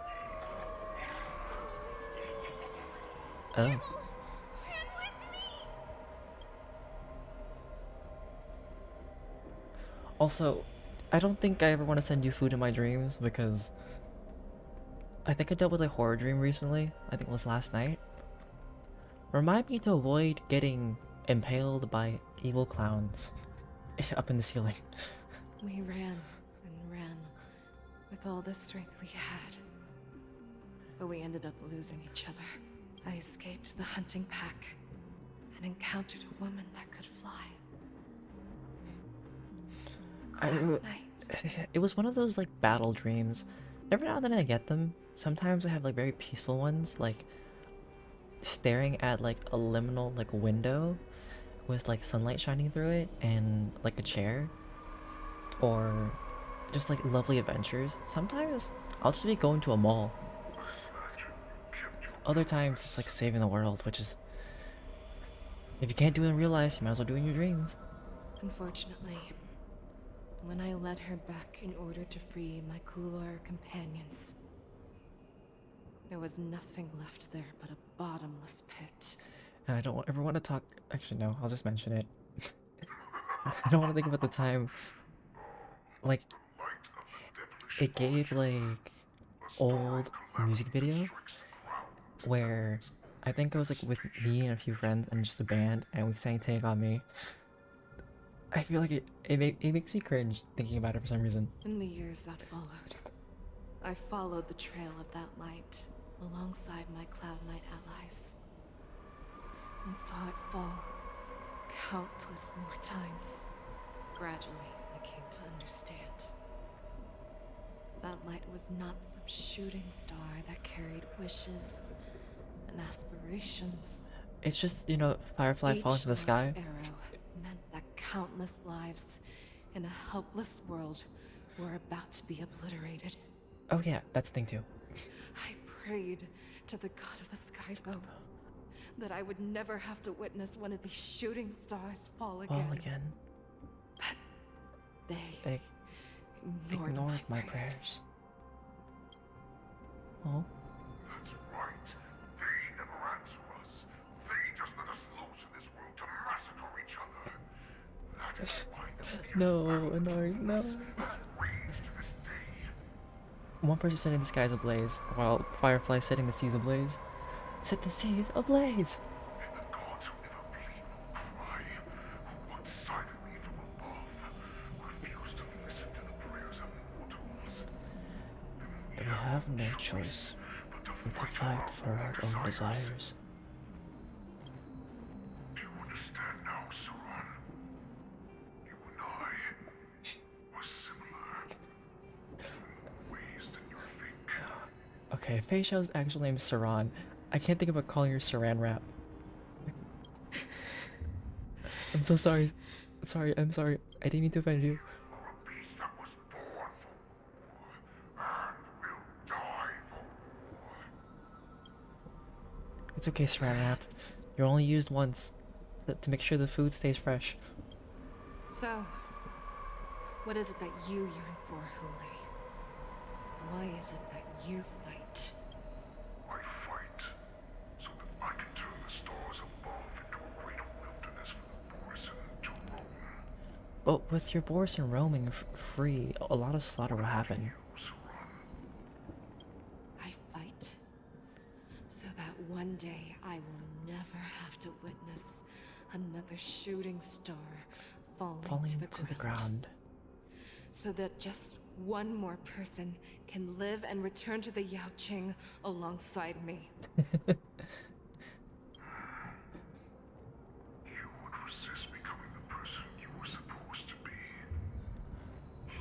Oh. Also, I don't think I ever want to send you food in my dreams because I think I dealt with a horror dream recently. I think it was last night. Remind me to avoid getting impaled by evil clowns up in the ceiling. We ran and ran with all the strength we had. But we ended up losing each other. I escaped the hunting pack and encountered a woman that could fly. It was one of those like battle dreams. Every now and then I get them. Sometimes I have like very peaceful ones, like staring at like a liminal like window with like sunlight shining through it and like a chair, or just like lovely adventures. Sometimes I'll just be going to a mall. Other times it's like saving the world, which is, if you can't do it in real life, you might as well do it in your dreams. Unfortunately, when I led her back in order to free my Kulor companions, there was nothing left there but a bottomless pit. And I don't ever want to talk. Actually, no, I'll just mention it. I don't want to think about the time. Like, it gave like old music video where I think I was like with me and a few friends and just a band, and we sang "Take on Me." I feel like it makes me cringe thinking about it for some reason. In the years that followed, I followed the trail of that light alongside my Cloud Knight allies, and saw it fall countless more times. Gradually, I came to understand. That light was not some shooting star that carried wishes and aspirations. It's just, you know, Firefly falling to the sky. Arrow meant that countless lives in a helpless world were about to be obliterated. Oh yeah, that's the thing too. I prayed to the god of the skybow that I would never have to witness one of these shooting stars fall again. Fall again. But they ignored my prayers. Oh. That's right. They never answer us. They just let us loose in this world to massacre each other. That is why the No, Anari, no. rage to this day. One person setting the skies ablaze, while Firefly setting the seas ablaze. Set the seas ablaze! And the gods who never bleed nor cry, who watch silently from above, refuse to listen to the prayers of mortals. But we have no choice but to fight for our own desires. Do you understand now, Saran? You and I are similar in more ways than you think. Okay, Fei Xiao's actual name is Saran. I can't think about calling her Saran Wrap. I'm so sorry. I'm sorry. I didn't mean to offend you. It's okay, Saran Wrap. You're only used once to make sure the food stays fresh. So, what is it that you yearn for, Hule? Why is it that you fight? I fight so that I can turn the stars above into a great wilderness for the Borisin to roam. But with your Borisin roaming free, a lot of slaughter will happen. I fight so that one day I will never have to witness another shooting star falling to the ground. So that just one more person can live and return to the Yaoqing alongside me. You would resist becoming the person you were supposed to be.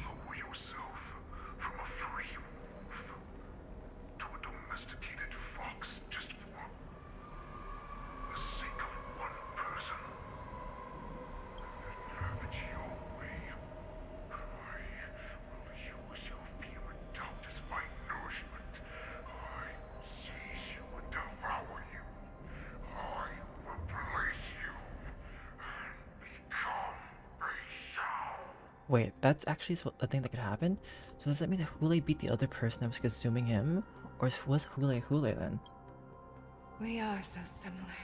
Lower yourself from a free wolf to a domesticated fox just for the sake of one person. Then have it your way. I will use your fear and doubt as my nourishment. I will seize you and devour you. I will replace you and become a Shao. Wait, that's actually a thing that could happen? So does that mean that Hule beat the other person that was consuming him? Or was Hule then? We are so similar.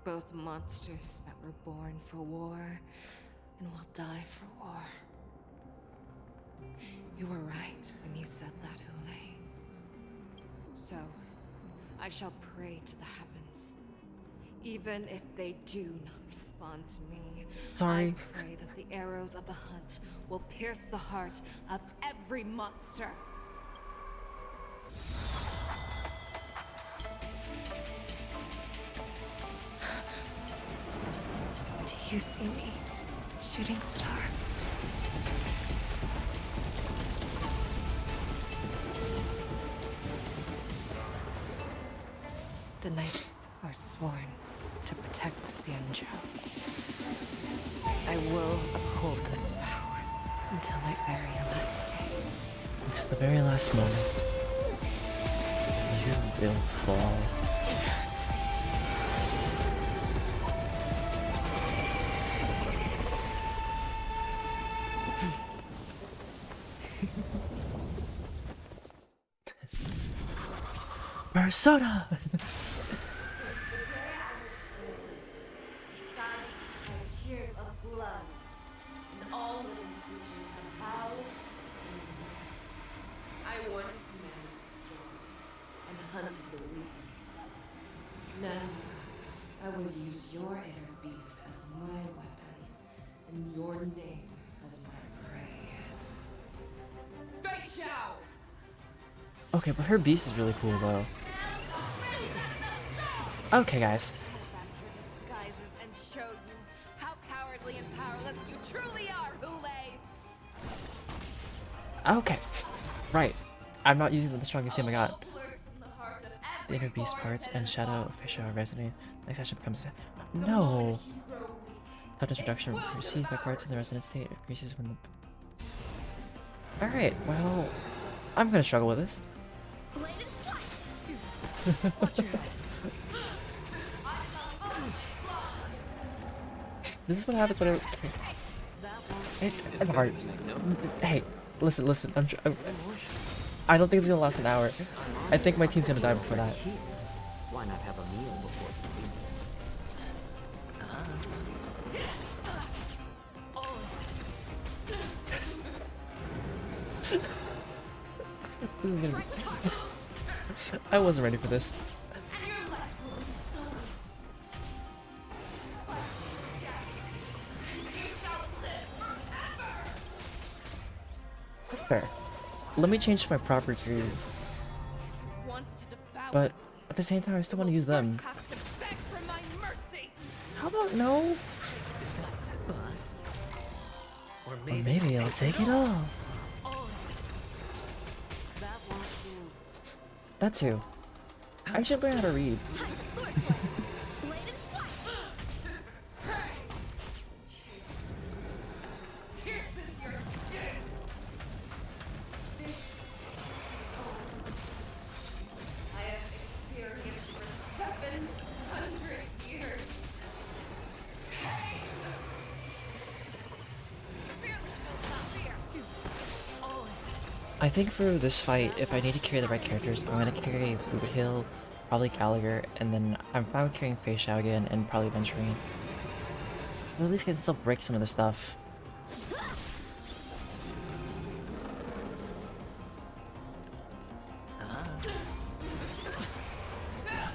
Both monsters that were born for war and will die for war. You were right when you said that, Hule. So, I shall pray to the heavens. Even if they do not respond to me, Sorry. I pray that the arrows of the hunt will pierce the heart of every monster. Do you see me, shooting star? The Knights are sworn to protect the Xianzhou. I will uphold this vow until my very last day. Until the very last moment. You will fall. Persona! Tears of blood, and all living creatures have bowed and knelt. I once managed the sword and hunted the weak. Now, I will use your inner beast as my weapon, and your name as my prey. Fei Xiao! Okay, but her beast is really cool though. Okay, guys. Disguises and show you how cowardly and powerless you truly are, Hule! Okay. Right. I'm not using the strongest name I got. The inner beast parts and shadow official resonate. Next action becomes no. Toughness reduction received by parts in the resonant state increases when the. Alright, well, I'm gonna struggle with this. This is what happens when it's hard. Hey, listen. I don't think it's gonna last an hour. I think my team's gonna die before that. Why not have a meal before This is gonna be... I wasn't ready for this. Fair. Let me change my property. But at the same time, I still want to use them. How about no? Or maybe I'll take it all. That too. I should learn how to read. I think for this fight, if I need to carry the right characters, I'm gonna carry Boothill, probably Gallagher, and then I'm fine with carrying Fei Xiao again, and probably Venturine. At least I can still break some of the stuff.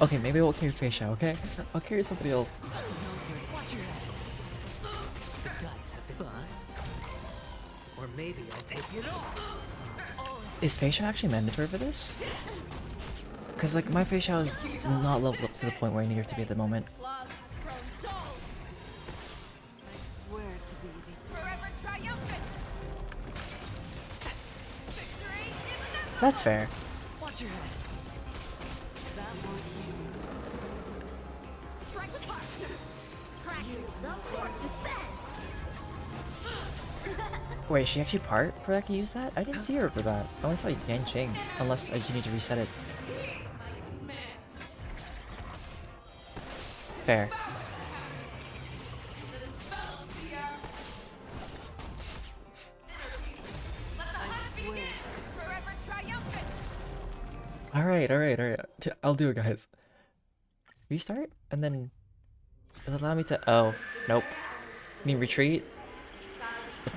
Okay, maybe I won't carry Fei Xiao, okay? I'll carry somebody else. The dice have been bust. Or maybe I'll take it all. Is Fei Xiao actually mandatory for this? Because, like, my Fei Xiao is not leveled up to the point where I need her to be at the moment. I swear to be the forever triumphant. That's fair. Watch your head. That won't do. Strike the part. Practice the swords descend. Wait, is she actually part for that to use that? I didn't see her for that. I only saw Yan Qing, unless I just need to reset it. Fair. Alright. I'll do it, guys. Restart? And then... Does it allow me to... Oh, nope. I mean, retreat?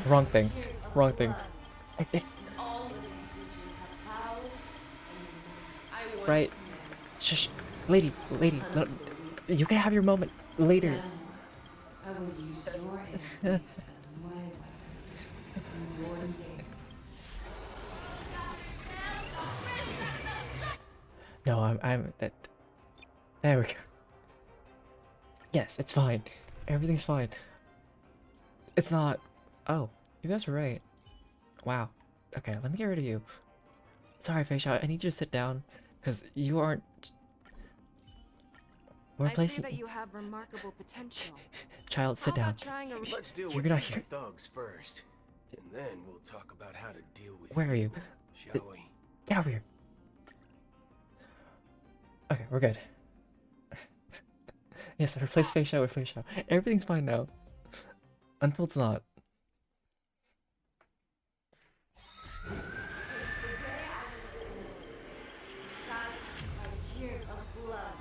Wrong thing. Right. Shush. Lady. No, you can have your moment later. I will use your enemies as my weapon. Your name. No, I'm that. There we go. Yes, it's fine. Everything's fine. It's not. Oh, you guys were right. Wow. Okay, let me get rid of you. Sorry, Fei Xiao, I need you to sit down, because you aren't... We're I see placing. that you have remarkable potential. Child, sit down. Let's deal You're with not these here. thugs first, and then we'll talk about how to deal with Where are you? shall we? Get over here. Okay, we're good. Yes, I replaced Fei Xiao with Fei Xiao. Everything's fine now. Until it's not. Tears of blood,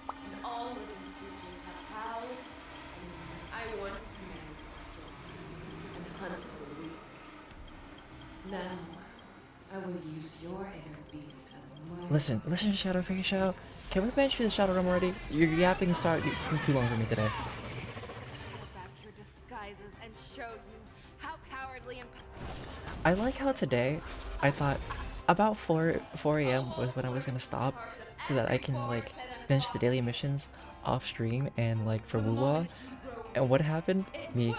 and all living creatures have howled. I once commanded the storm and hunted the weak. Now, I will use your inner beast as mine. Listen, Shadow Fei Xiao. Can we bench this Shadow Realm already? You're yapping start too long for me today. Back your disguises and show you how cowardly and I like how today I thought about 4 a.m. was when I was gonna stop so that I can like finish the daily missions off stream and like for Wuwa. And what happened? Me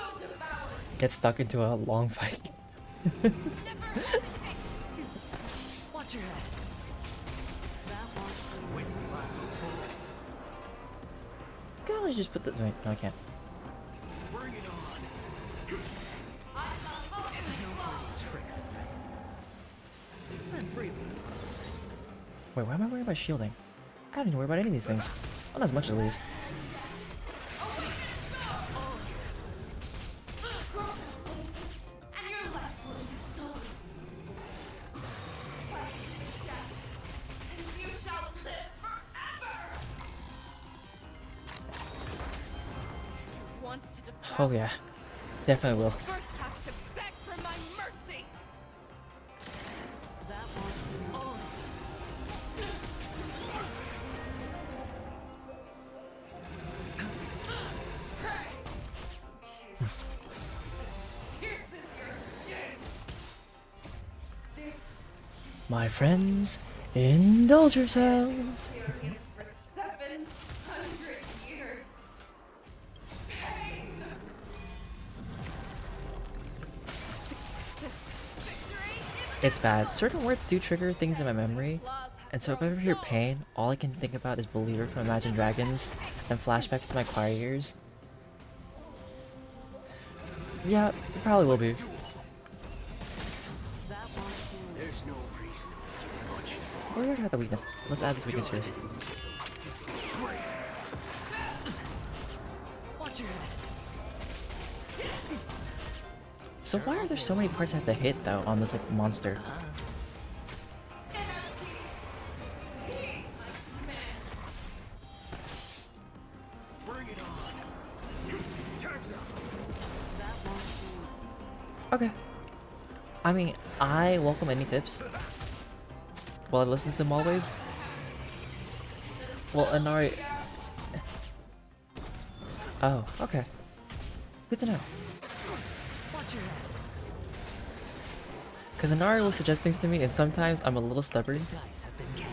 get stuck into a long fight. Watch your head. You can always just put the. Wait, no, I can't. Bring it on. Tricks at night. Spend freely. Wait, why am I worried about shielding? I don't need to worry about any of these things. Not as much at least. And your life will be stolen. Fight to death, and you shall live forever. wants to devour. Oh yeah, definitely will. First have to beg for my mercy. That wants to own. My friends, indulge yourselves. Experience for 700 years. Pain. It's bad. Certain words do trigger things in my memory, and so if I ever hear pain, all I can think about is Believer from Imagine Dragons and flashbacks to my choir years. Yeah, it probably will be. There's no reason with you bunch We already have the weakness. Let's add this weakness here. Watch your head. So why are there so many parts I have to hit though on this like monster? Bring it on. Time's up. Okay. I mean, I welcome any tips. Well, I listen to them always. Well, Inari. Oh, okay. Good to know. Watch your head. Because Inari will suggest things to me, and sometimes I'm a little stubborn.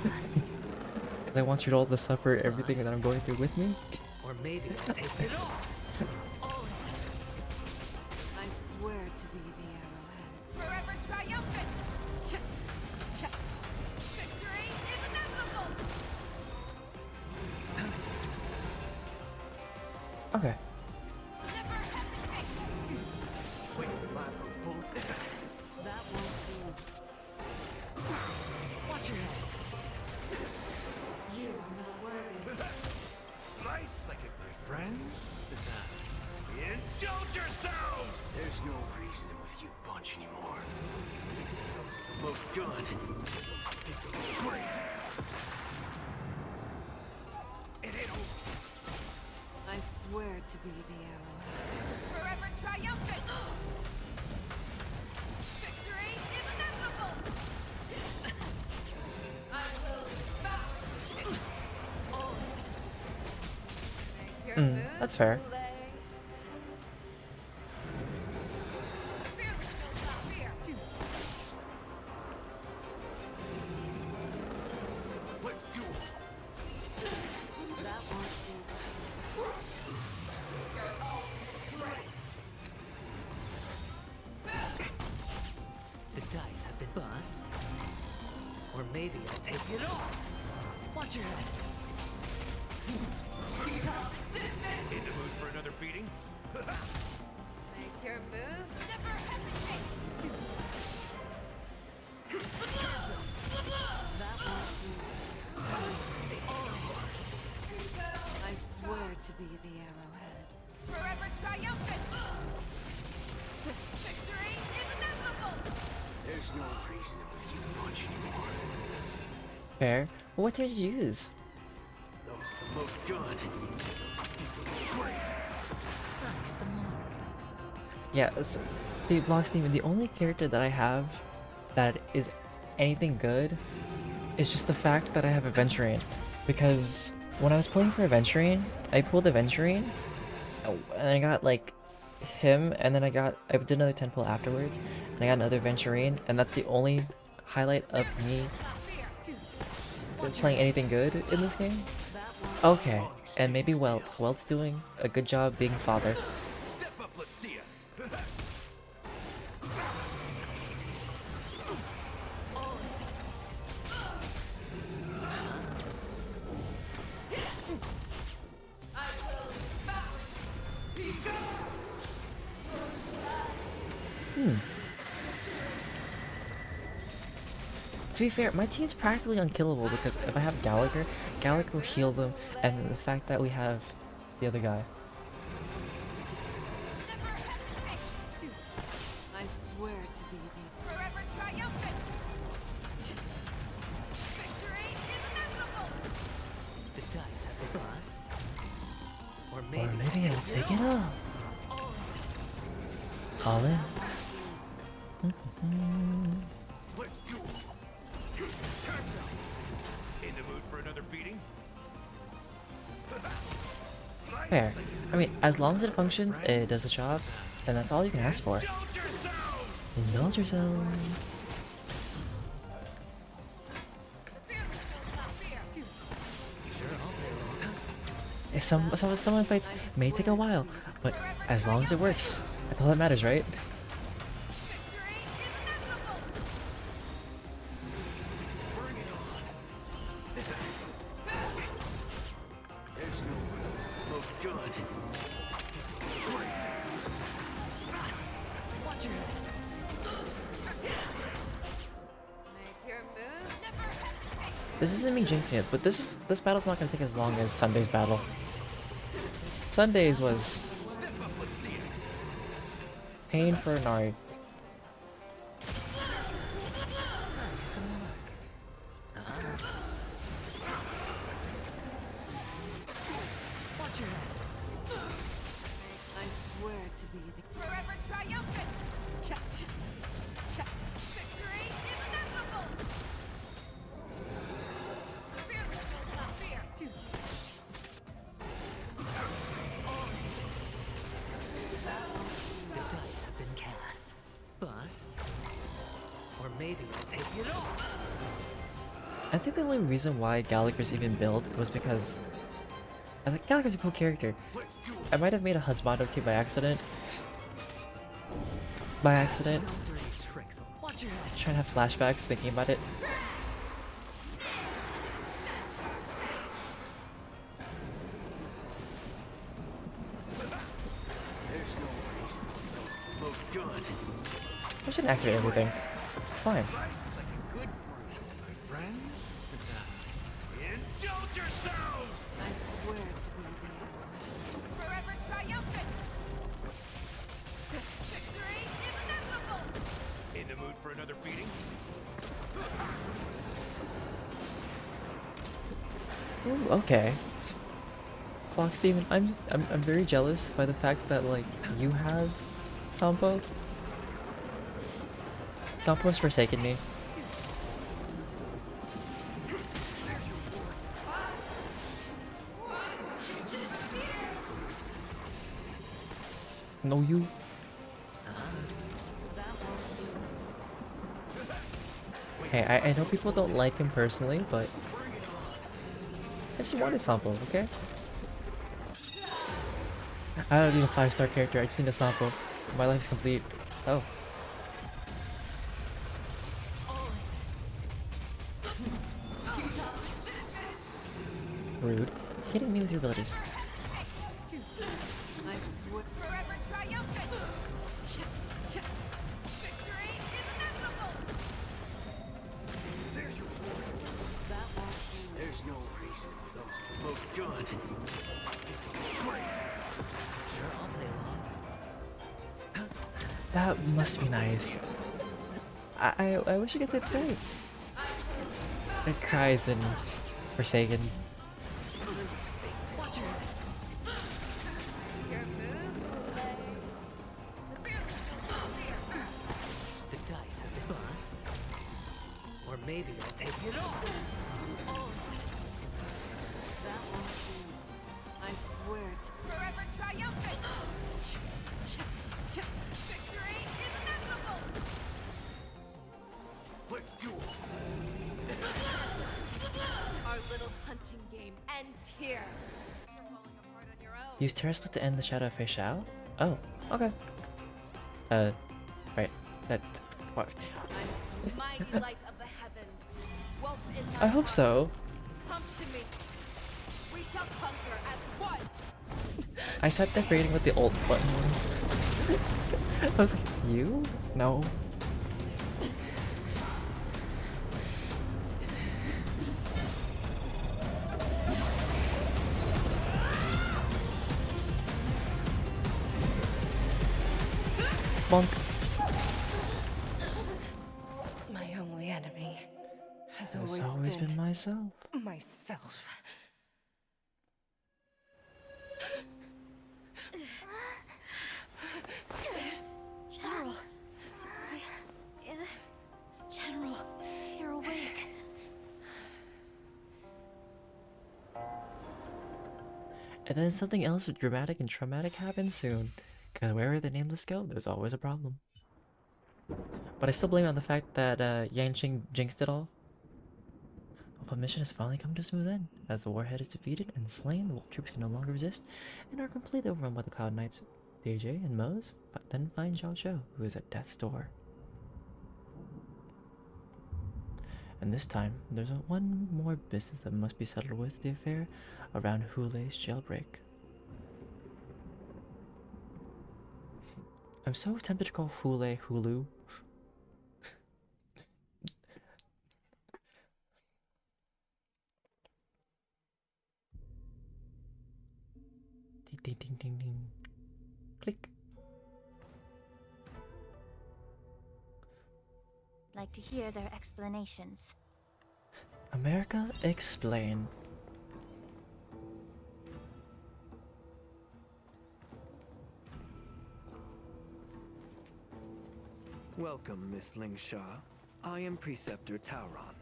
Because I want you all to suffer everything that I'm going through with me. Or maybe I'll take it all. I swear to be the arrowhead. Forever triumphant. Victory is inevitable. Okay. Never hesitate. Wait alive for a bullet. That won't do. Watch your head. You are not worthy. Nice second, my friends. Indulge yourselves! There's no reason with you bunch anymore. Those with the loaded gun. Those who dig their own grave. It ain't over. I swear to be the arrowhead. Forever triumphant. Victory is inevitable. I will bow. That's fair. Let's do it. That won't do. The dice have been bust. Or maybe I'll take it all. Watch your head. In the mood for another beating? Make your move. Never hesitate. I swear to be the arrowhead. Forever triumphant. Victory is inevitable. There's no reason it was you bunch anymore. Fair. What did you use? Those are the most gun. Those who dig the grave. Yeah, so, the Block Steven, the only character that I have that is anything good is just the fact that I have Aventurine. Because when I was pulling for Aventurine, I pulled Aventurine, and I got like him, and then I did another 10 pull afterwards, and I got another Aventurine, and that's the only highlight of me playing anything good in this game. Okay, and maybe Welt. Welt's doing a good job being father. Step up, let's see ya. To be fair, my team's practically unkillable because if I have Gallagher, Gallagher will heal them, and the fact that we have the other guy. I swear to be the Forever triumphant. Victory is inevitable. The dice have been bust. Or Or maybe, maybe I'll take it all. All in. Let's do it. Time's up. In the mood for another beating? Fair. I mean, as long as it functions, it does the job, and that's all you can ask for. Indulge yourselves. If some fights may take a while, but as long as it works, that's all that matters, right? There's no one else with the most gun. Those who dig the grave. Watch your head. Make your move. Never hesitate. This isn't me jinxing it, but this battle's not gonna take as long as Sunday's battle. Sunday's was pain for Nari. Watch your head. I swear to be the Forever triumphant. Check, check, check. Victory is inevitable. Fearless will not fear. the dice have been cast. Bust. Or maybe I'll take it all. I think the only reason why Gallagher's even built was because I was like, Gallagher's a cool character. I might have made a Husbando too by accident. By accident. No dirty tricks. Watch your head. Trying to have flashbacks thinking about it. There's no reason it was those with the most gun. I shouldn't activate everything. Fine. Life's like a good brew, my friends. Indulge yourselves! I swear to be the arrowhead. Forever triumphant. Victory is inevitable. In the mood for another beating? Ooh, okay. Block Steven, I'm very jealous by the fact that like you have Sampo. Sampo's forsaken me. No you. Hey, I know people don't like him personally, but I just wanted Sampo, okay? I don't need a 5-star character, I just need a Sampo. My life's complete. Oh. Rude. hitting me with your abilities? I swear. Forever triumphant! Victory is inevitable! There's your reward. That won't do. There's no reason for those with the most gun. Those who dig the grave. Sure, I'll play along. That must be nice. I wish I could say the same. It cries in Forsaken. The dice have been bust. Or maybe I'll take it all. That won't do. I swear to. Forever triumphant! Victory is inevitable! Let's do it. Our little hunting game ends here. You're falling apart on your own. Use Terra Split to end the Shadow Fish out? Oh, okay. Right. That. What? Mighty light of the heavens, woke in my I hope heart. so. Come to me. We shall conquer as one. I sat there reading what the old button was. I was like, you? No. Bonk. My only enemy has It's always been myself. myself. General. General, you're awake. And then something else dramatic and traumatic happens soon. Because wherever the nameless go, there's always a problem. But I still blame it on the fact that Yanqing jinxed it all. Hope our mission has finally come to a smooth end. As the warhead is defeated and slain, the wolf troops can no longer resist and are completely overrun by the Cloud Knights. DJ and Mose but then find Xiao Zhou, who is at death's door. And this time, there's one more business that must be settled with the affair around Hulei's jailbreak. I'm so tempted to call Hulei Hulu. Ding ding ding ding ding. Click. Like to hear their explanations. America, explain. Welcome, Miss Lingsha. I am Preceptor Tauron.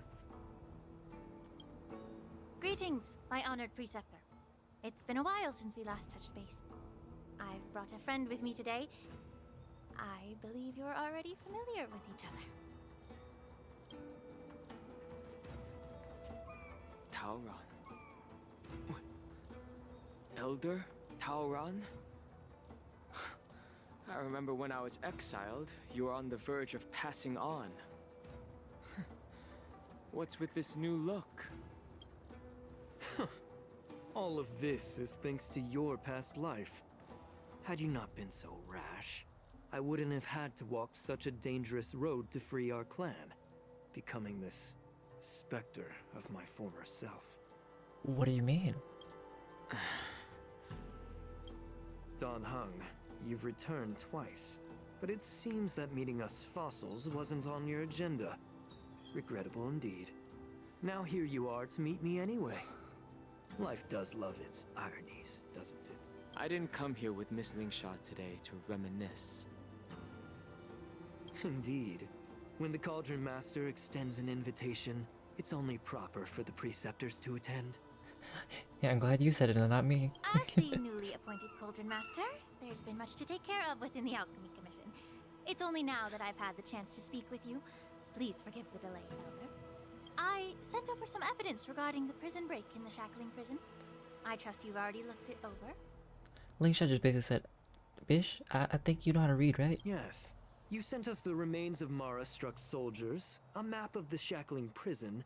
Greetings, my honored preceptor. It's been a while since we last touched base. I've brought a friend with me today. I believe you're already familiar with each other. Tauron. Elder Tauron? I remember when I was exiled, you were on the verge of passing on. What's with this new look? All of this is thanks to your past life. Had you not been so rash, I wouldn't have had to walk such a dangerous road to free our clan, becoming this specter of my former self. What do you mean? Dan Heng, you've returned twice, but it seems that meeting us fossils wasn't on your agenda. Regrettable indeed. Now here you are to meet me anyway. Life does love its ironies, doesn't it? I didn't come here with Miss Lingsha today to reminisce. Indeed. When the Cauldron Master extends an invitation, it's only proper for the Preceptors to attend. Yeah, I'm glad you said it and not me. As the newly appointed Cauldron Master, there's been much to take care of within the Alchemy Commission. It's only now that I've had the chance to speak with you. Please forgive the delay, Elder. I sent over some evidence regarding the prison break in the Shackling prison. I trust you've already looked it over. Lingsha just basically said, Bish, I think you know how to read, right? Yes. You sent us the remains of Mara-struck soldiers, a map of the Shackling prison,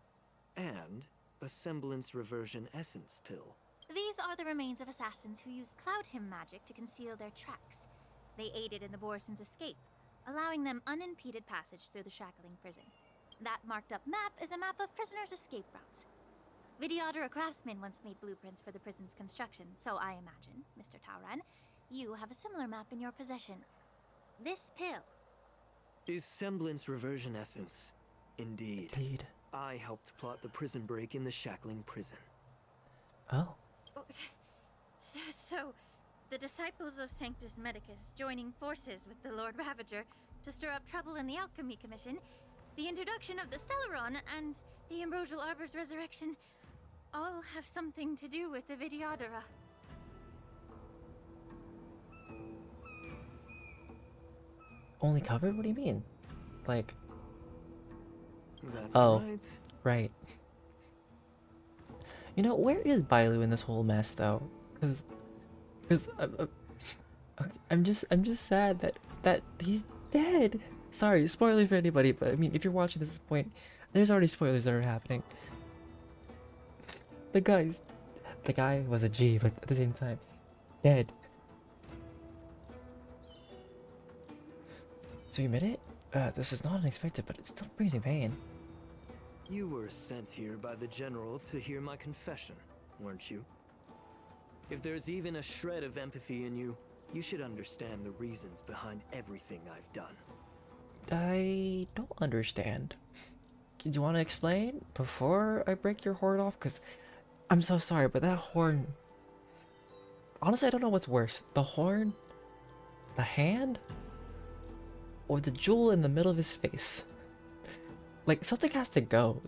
and a semblance reversion essence pill. These are the remains of assassins who used cloud hymn magic to conceal their tracks. They aided in the Borisons' escape, allowing them unimpeded passage through the shackling prison. That marked up map is a map of prisoners' escape routes. Vidyadhara craftsmen once made blueprints for the prison's construction, so I imagine, Mr. Tauran, you have a similar map in your possession. This pill. Is semblance reversion essence. Indeed. Indeed. I helped plot the prison break in the shackling prison. Oh. So, the disciples of Sanctus Medicus joining forces with the Lord Ravager to stir up trouble in the Alchemy Commission, the introduction of the Stellaron, and the Ambrosial Arbor's resurrection all have something to do with the Vidyadhara. Only covered? What do you mean? Like... That's oh, right. Right. You know, where is Bailu in this whole mess, though? Because I'm just sad that he's dead. Sorry, spoiler for anybody, but I mean, if you're watching this point, there's already spoilers that are happening. The guy was a G, but at the same time, dead. So you admit it? This is not unexpected, but it still brings me pain. You were sent here by the General to hear my confession, weren't you? If there's even a shred of empathy in you, you should understand the reasons behind everything I've done. I don't understand. Do you want to explain before I break your horn off? Because I'm so sorry, but that horn... Honestly, I don't know what's worse. The horn? The hand? Or the jewel in the middle of his face? Like, something has to go.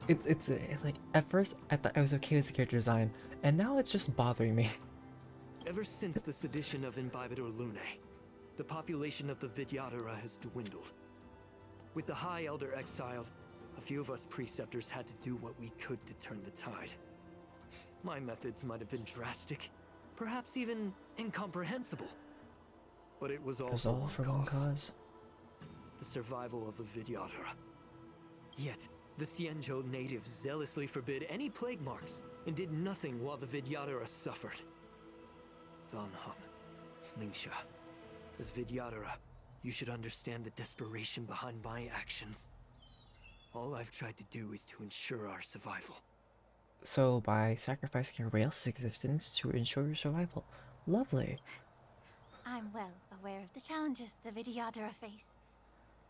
It's like, at first, I thought I was okay with the character design, and now it's just bothering me. Ever since the sedition of Imbibitor Lunae, the population of the Vidyadhara has dwindled. With the High Elder exiled, a few of us preceptors had to do what we could to turn the tide. My methods might have been drastic, perhaps even incomprehensible. But it was all for one cause. The survival of the Vidyadhara. Yet, the Xianzhou natives zealously forbid any plague marks and did nothing while the Vidyadhara suffered. Dan Heng, Lingsha, as Vidyadhara, you should understand the desperation behind my actions. All I've tried to do is to ensure our survival. So, by sacrificing your rail's existence to ensure your survival. Lovely. I'm well aware of the challenges the Vidyadhara face.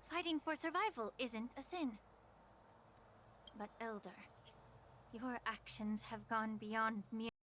Fighting for survival isn't a sin. But Elder, your actions have gone beyond mere